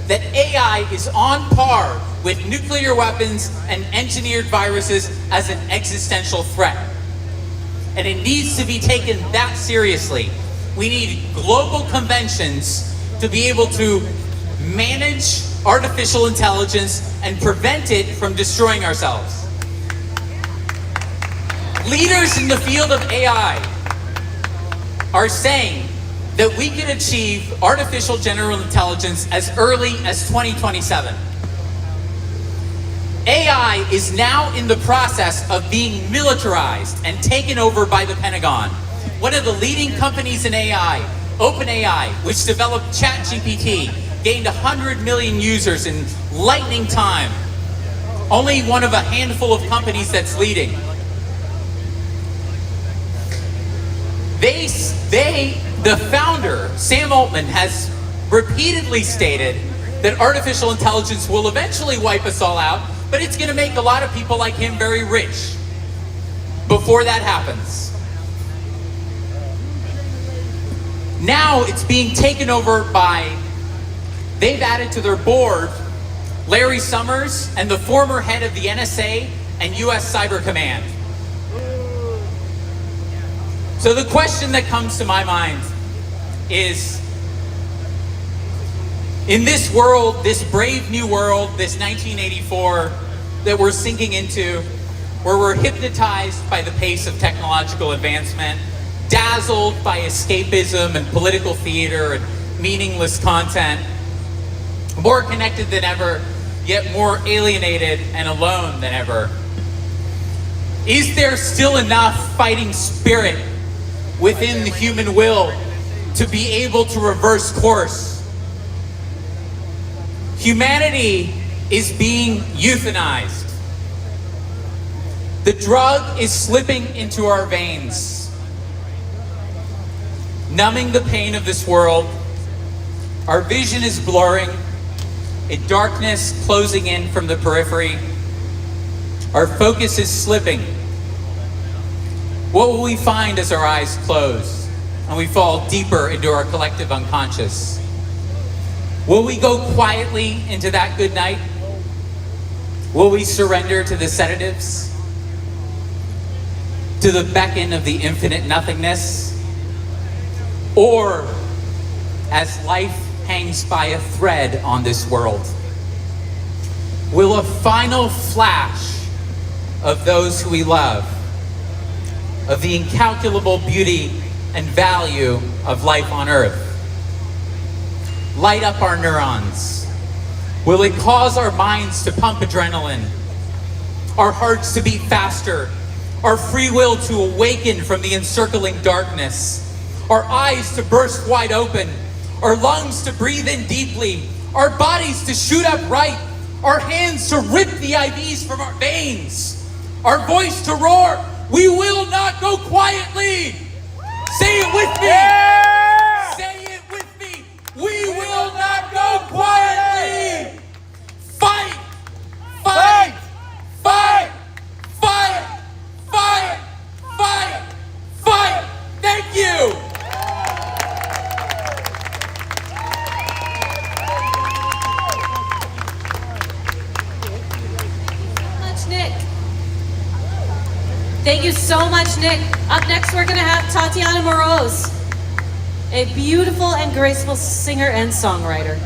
Speaker 2: that AI is on par with nuclear weapons and engineered viruses as an existential threat. And it needs to be taken that seriously. We need global conventions to be able to manage artificial intelligence and prevent it from destroying ourselves. Leaders in the field of AI are saying that we can achieve artificial general intelligence as early as 2027. AI is now in the process of being militarized and taken over by the Pentagon. One of the leading companies in AI, OpenAI, which developed ChatGPT, gained 100 million users in lightning time. Only one of a handful of companies that's leading. The founder, Sam Altman, has repeatedly stated that artificial intelligence will eventually wipe us all out, but it's going to make a lot of people like him very rich before that happens. Now it's being taken over by, they've added to their board Larry Summers and the former head of the NSA and US Cyber Command. So the question that comes to my mind is, in this world, this brave new world, this 1984 that we're sinking into, where we're hypnotized by the pace of technological advancement, dazzled by escapism and political theater and meaningless content, more connected than ever, yet more alienated and alone than ever. Is there still enough fighting spirit within the human will to be able to reverse course? Humanity is being euthanized. The drug is slipping into our veins, numbing the pain of this world. Our vision is blurring, a darkness closing in from the periphery. Our focus is slipping. What will we find as our eyes close and we fall deeper into our collective unconscious? Will we go quietly into that good night? Will we surrender to the sedatives? To the beckon of the infinite nothingness? Or, as life hangs by a thread on this world, will a final flash of those who we love, of the incalculable beauty and value of life on Earth, light up our neurons? Will it cause our minds to pump adrenaline, our hearts to beat faster, our free will to awaken from the encircling darkness, our eyes to burst wide open, our lungs to breathe in deeply, our bodies to shoot up right, our hands to rip the IVs from our veins, our voice to roar? We will not go quietly. Say it with me. Yeah! Say it with me. We will not go quietly. Fight, fight, fight, fight, fight, fight, fight. Thank you.
Speaker 1: Nick. Thank you so much, Nick. Up next, we're going to have Tatiana Moroz, a beautiful and graceful singer and songwriter.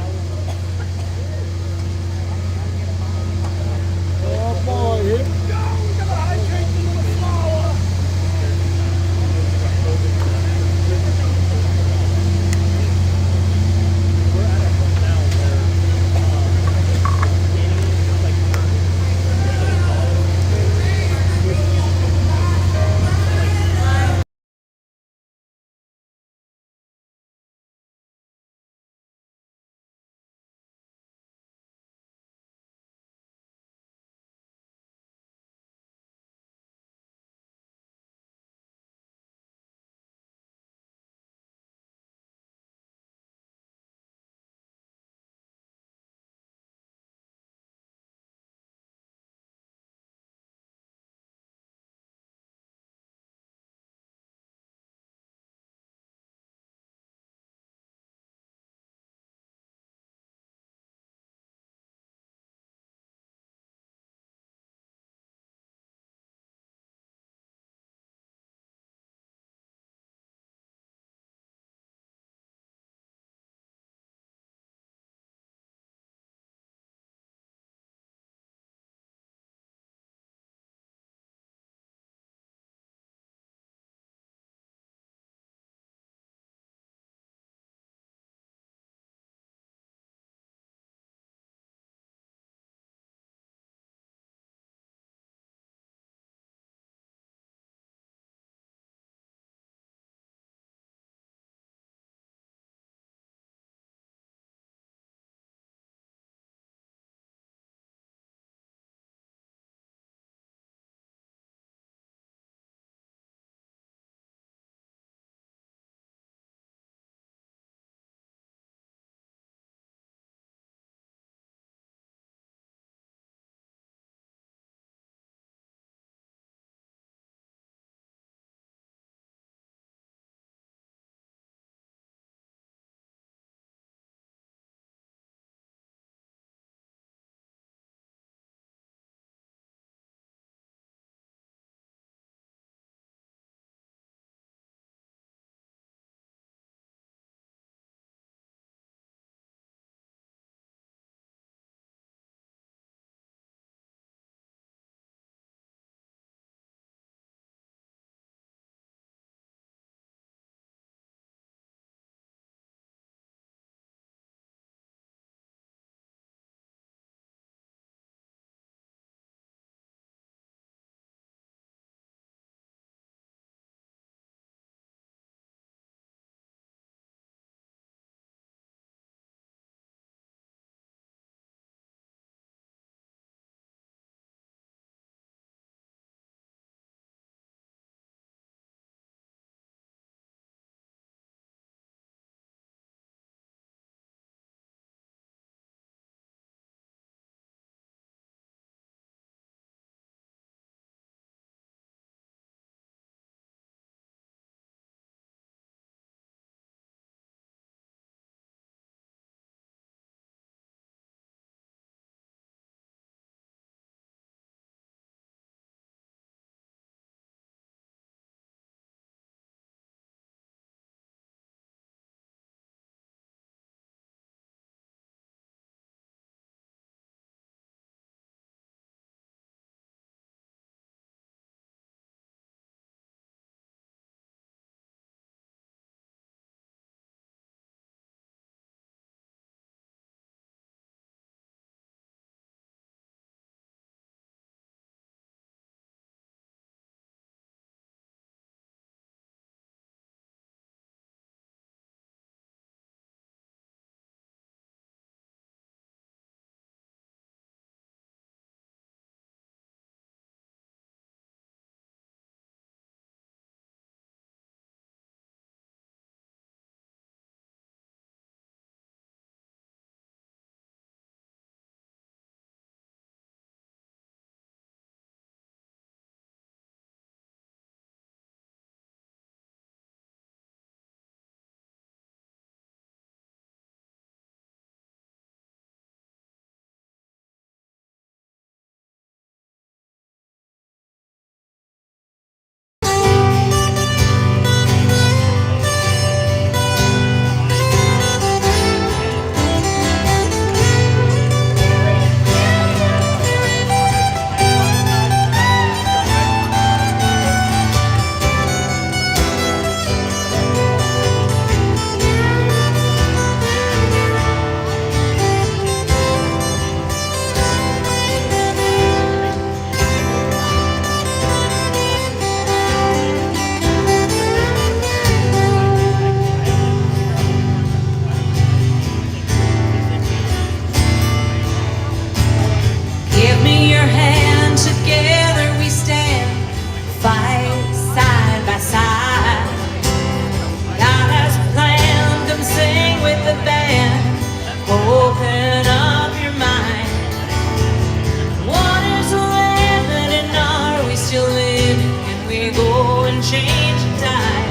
Speaker 15: die.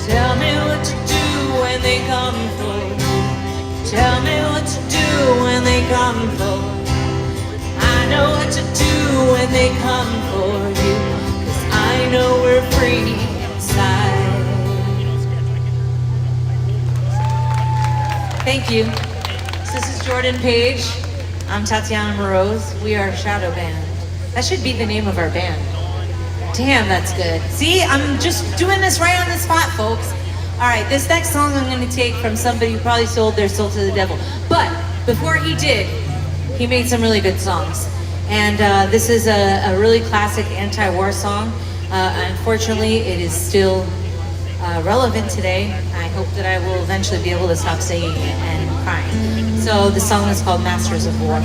Speaker 15: Tell me what to do when they come for you. Tell me what to do when they come for you. I know what to do when they come for you, 'cause I know we're free inside. Thank you. So this is Jordan Page. I'm Tatiana Moroz. We are Shadow Band. That should be the name of our band. Damn, that's good. See, I'm just doing this right on the spot, folks. All right, this next song I'm going to take from somebody who probably sold their soul to the devil. But before he did, he made some really good songs. And this is a really classic anti-war song. Unfortunately, it is still relevant today. I hope that I will eventually be able to stop singing it and crying. So the song is called Masters of War.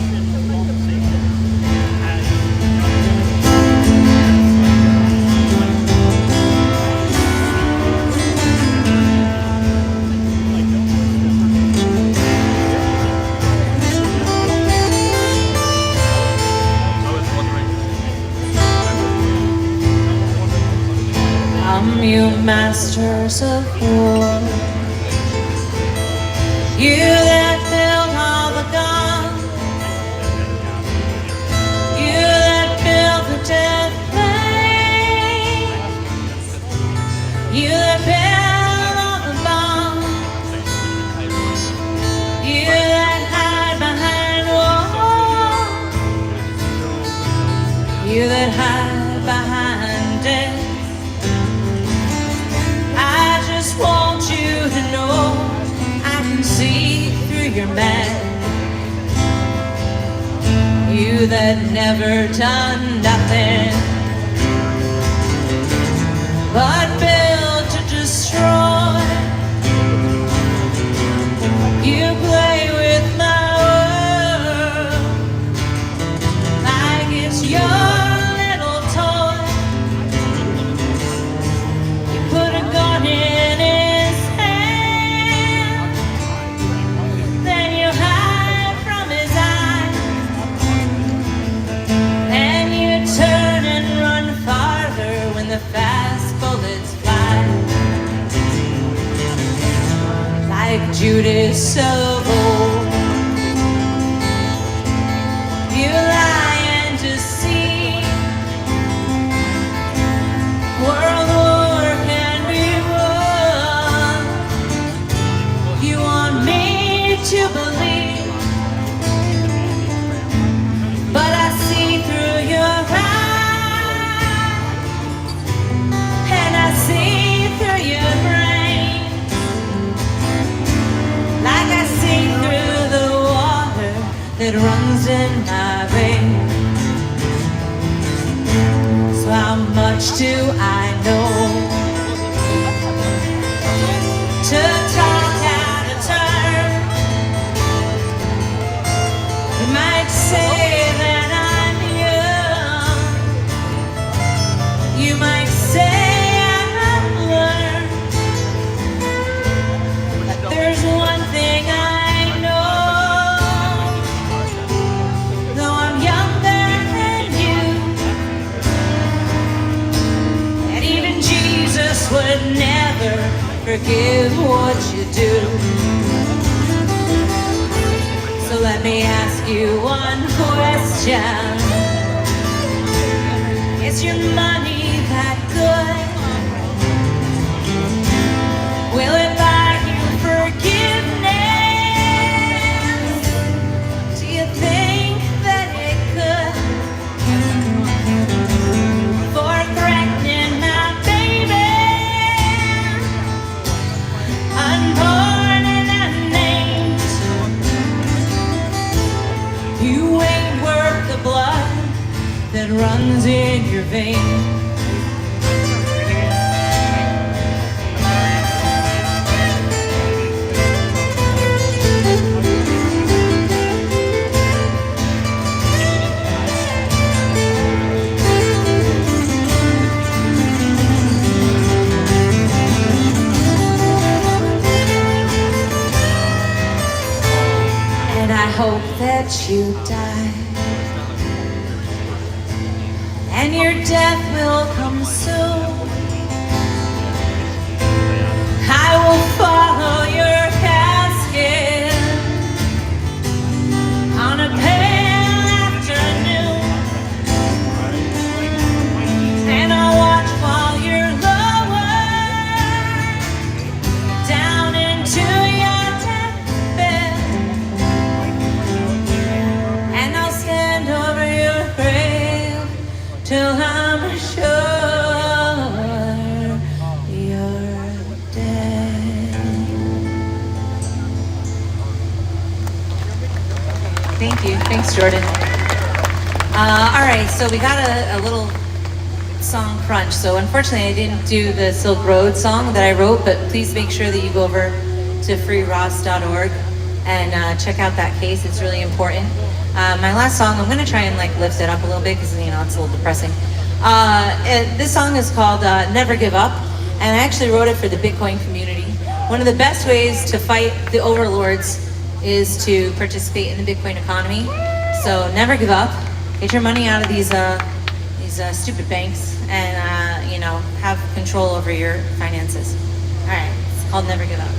Speaker 15: You masters of war, you that built all the guns, you that built the death planes, you that built all the bombs, you that hide behind walls, you that hide behind death. Want you to know I can see through your mask. You that never done nothing but built to destroy. You play with my world like it's your little toy. You put a gun in the fast bullets fly, like Judas of old. You lie and deceive. World war can be won. You want me to believe, but I see through your eyes. See through your brain, like I see through the water that runs in my veins. So how much do I know to talk out of turn? You might say that I'm young. You might say there's one thing I know, though I'm younger than you, and even Jesus would never forgive what you do. So let me ask you one question. Is your money that good? Will it buy you forgiveness? Do you think that it could? For threatening my baby, unborn and unnamed. You ain't worth the blood that runs in your veins. Hope that you die, and your death will come soon. Thank you. Thanks, Jordan. All right, so we got a little song crunch. So unfortunately, I didn't do the Silk Road song that I wrote, but please make sure that you go over to freeross.org and check out that case. It's really important. My last song, I'm gonna try and like lift it up a little bit because it's a little depressing. This song is called Never Give Up, and I actually wrote it for the Bitcoin community. One of the best ways to fight the overlords is to participate in the Bitcoin economy. So never give up. Get your money out of these stupid banks, and have control over your finances. All right, it's called Never Give Up.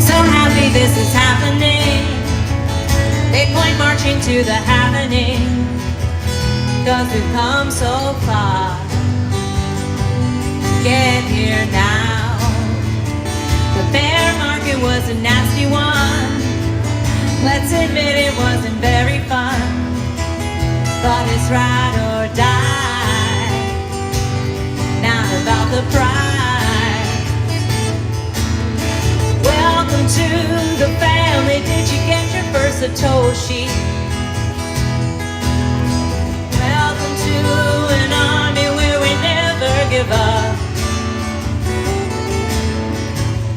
Speaker 15: So happy this is happening. Bitcoin marching to the happening. 'Cause we've come so far. Get here now. The bear market was a nasty one. Let's admit it wasn't very fun. But it's ride or die. Not about the price. Welcome to the family. Did you get your first Satoshi? Welcome to an army where we never give up.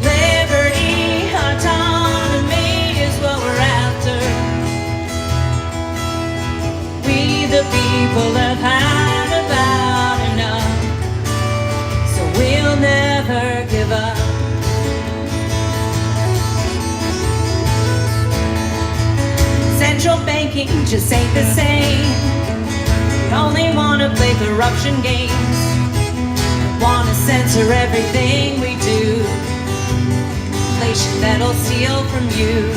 Speaker 15: Liberty, autonomy is what we're after. We the people have had about enough, so we'll never give up. Central banking just ain't the same. Only wanna play corruption games. Wanna censor everything we do. Inflation that'll steal from you.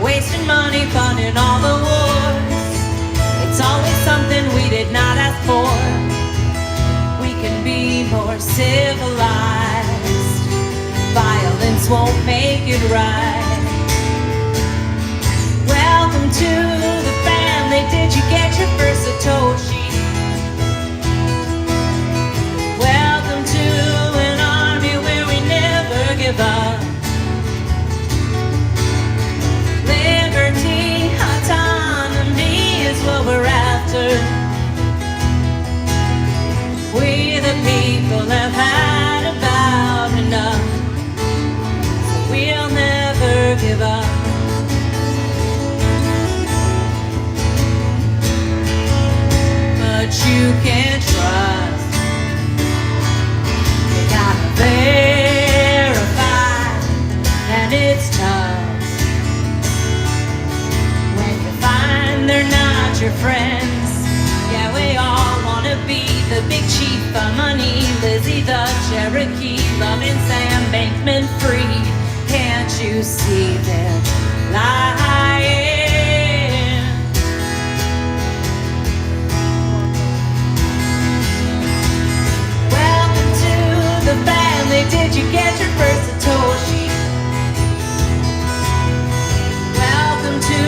Speaker 15: Wasting money funding all the wars. It's always something we did not ask for. We can be more civilized. Violence won't make it right. Welcome to the family. Did you get your first Satoshi? Welcome to an army where we never give up. Liberty, autonomy is what we're after. We the people have had about enough, so we'll never give up. But you can't trust. You gotta verify, and it's tough when you find they're not your friends. Yeah, we all wanna be the big chief of money. Lizzie the Cherokee, loving Sam Bankman-Fried. Can't you see they're lying? The family, did you get your first Satoshi? Welcome to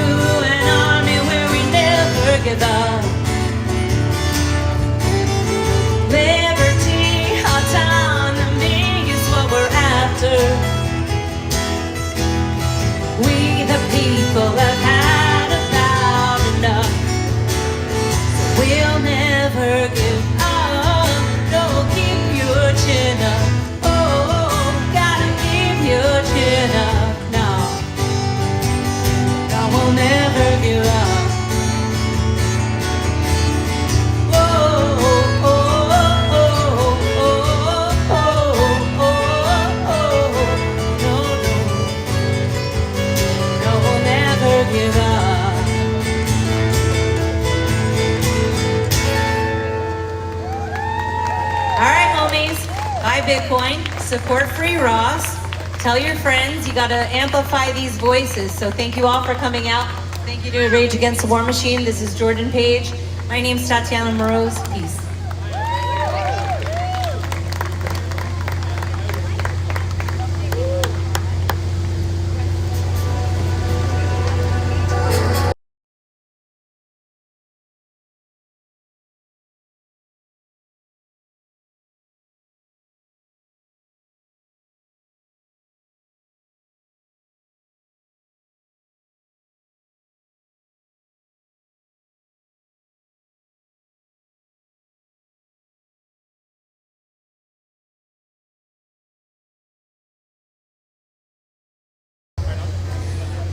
Speaker 15: an army where we never give up. Liberty, autonomy is what we're after. We the people have had about enough, so we'll never give up. No, keep your chin up. Oh, gotta keep your chin up. No, no, we'll never give up. Oh, oh, oh, oh, oh, oh, oh, oh, no, no, no, we'll never give up. All right, homies, buy Bitcoin, support Free Ross, tell your friends, you gotta amplify these voices. So thank you all for coming out. Thank you to Rage Against the War Machine. This is Jordan Page. My name's Tatiana Moroz. Peace.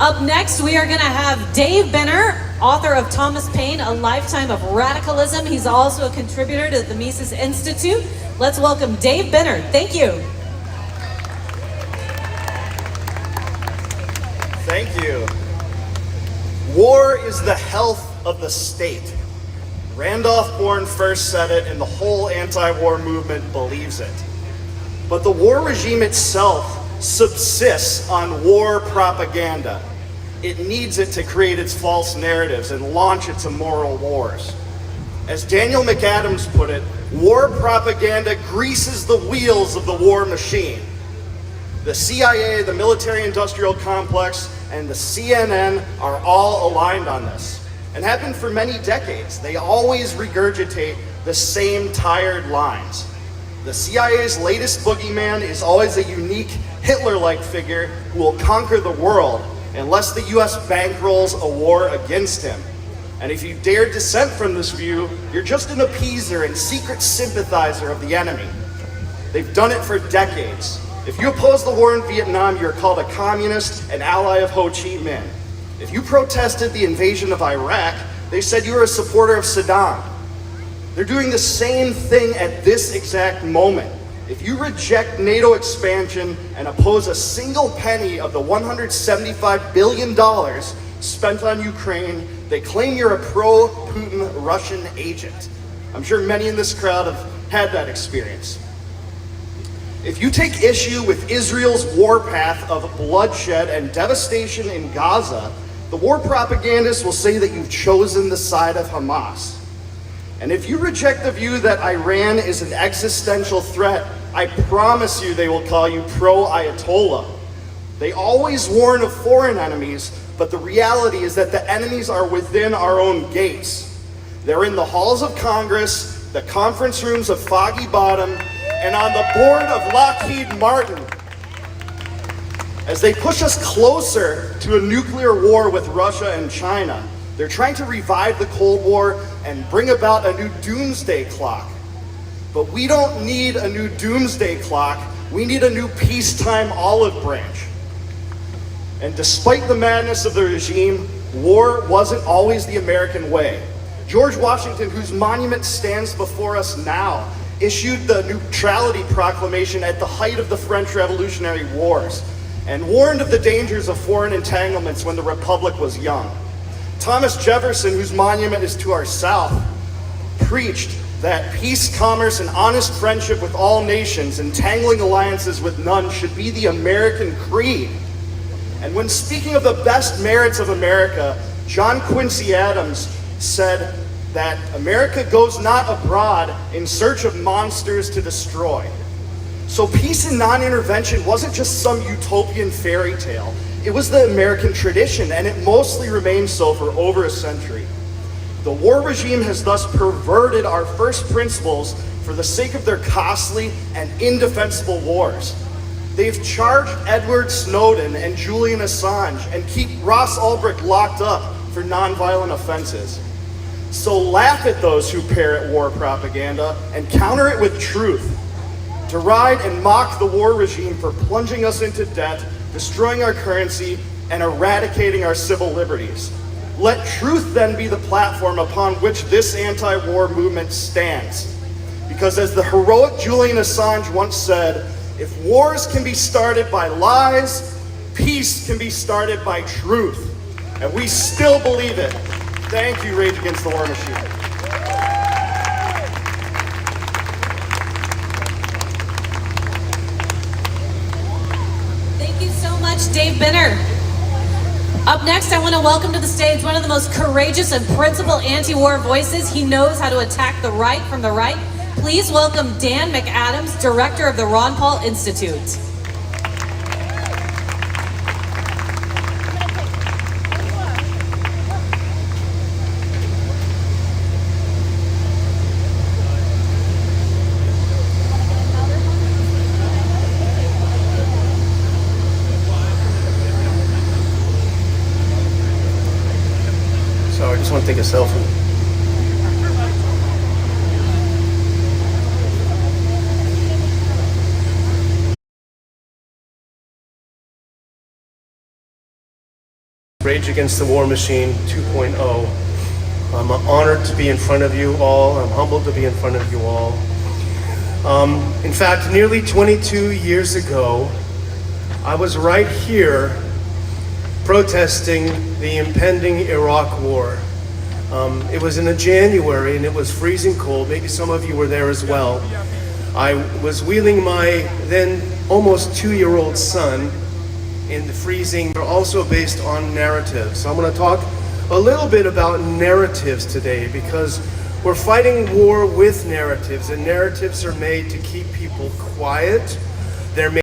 Speaker 1: Up next, we are going to have Dave Benner, author of Thomas Paine, A Lifetime of Radicalism. He's also a contributor to the Mises Institute. Let's welcome Dave Benner. Thank you.
Speaker 18: Thank you. War is the health of the state. Randolph Bourne first said it, and the whole anti-war movement believes it. But the war regime itself subsists on war propaganda. It needs it to create its false narratives and launch its immoral wars. As Daniel McAdams put it, war propaganda greases the wheels of the war machine. The CIA, the military-industrial complex, and the CNN are all aligned on this, and have been for many decades. They always regurgitate the same tired lines. The CIA's latest boogeyman is always a unique Hitler-like figure who will conquer the world unless the US bankrolls a war against him. And if you dare dissent from this view, you're just an appeaser and secret sympathizer of the enemy. They've done it for decades. If you oppose the war in Vietnam, you're called a communist, an ally of Ho Chi Minh. If you protested the invasion of Iraq, they said you were a supporter of Saddam. They're doing the same thing at this exact moment. If you reject NATO expansion and oppose a single penny of the $175 billion spent on Ukraine, they claim you're a pro-Putin Russian agent. I'm sure many in this crowd have had that experience. If you take issue with Israel's warpath of bloodshed and devastation in Gaza, the war propagandists will say that you've chosen the side of Hamas. And if you reject the view that Iran is an existential threat, I promise you they will call you pro-Ayatollah. They always warn of foreign enemies, but the reality is that the enemies are within our own gates. They're in the halls of Congress, the conference rooms of Foggy Bottom, and on the board of Lockheed Martin. As they push us closer to a nuclear war with Russia and China, they're trying to revive the Cold War and bring about a new doomsday clock. But we don't need a new doomsday clock, we need a new peacetime olive branch. And despite the madness of the regime, war wasn't always the American way. George Washington, whose monument stands before us now, issued the Neutrality Proclamation at the height of the French Revolutionary Wars, and warned of the dangers of foreign entanglements when the Republic was young. Thomas Jefferson, whose monument is to our south, preached that peace, commerce, and honest friendship with all nations, entangling alliances with none, should be the American creed. And when speaking of the best merits of America, John Quincy Adams said that America goes not abroad in search of monsters to destroy. So peace and non-intervention wasn't just some utopian fairy tale. It was the American tradition, and it mostly remained so for over a century. The war regime has thus perverted our first principles for the sake of their costly and indefensible wars. They've charged Edward Snowden and Julian Assange and keep Ross Ulbricht locked up for nonviolent offenses. So laugh at those who parrot war propaganda and counter it with truth. Deride and mock the war regime for plunging us into debt, destroying our currency, and eradicating our civil liberties. Let truth then be the platform upon which this anti-war movement stands. Because as the heroic Julian Assange once said, if wars can be started by lies, peace can be started by truth. And we still believe it. Thank you, Rage Against the War Machine.
Speaker 1: Thank you so much, Dave Benner. Up next, I want to welcome to the stage one of the most courageous and principled anti-war voices. He knows how to attack the right from the right. Please welcome Dan McAdams, director of the Ron Paul Institute.
Speaker 10: So I just want to take a selfie. Rage Against the War Machine 2.0. I'm honored to be in front of you all. I'm humbled to be in front of you all. In fact, nearly 22 years ago, I was right here protesting the impending Iraq War. It was in January and it was freezing cold. Maybe some of you were there as well. I was wheeling my then almost 2-year-old son in the freezing. They're also based on narratives. So I'm going to talk a little bit about narratives today because we're fighting war with narratives, and narratives are made to keep people quiet. They're made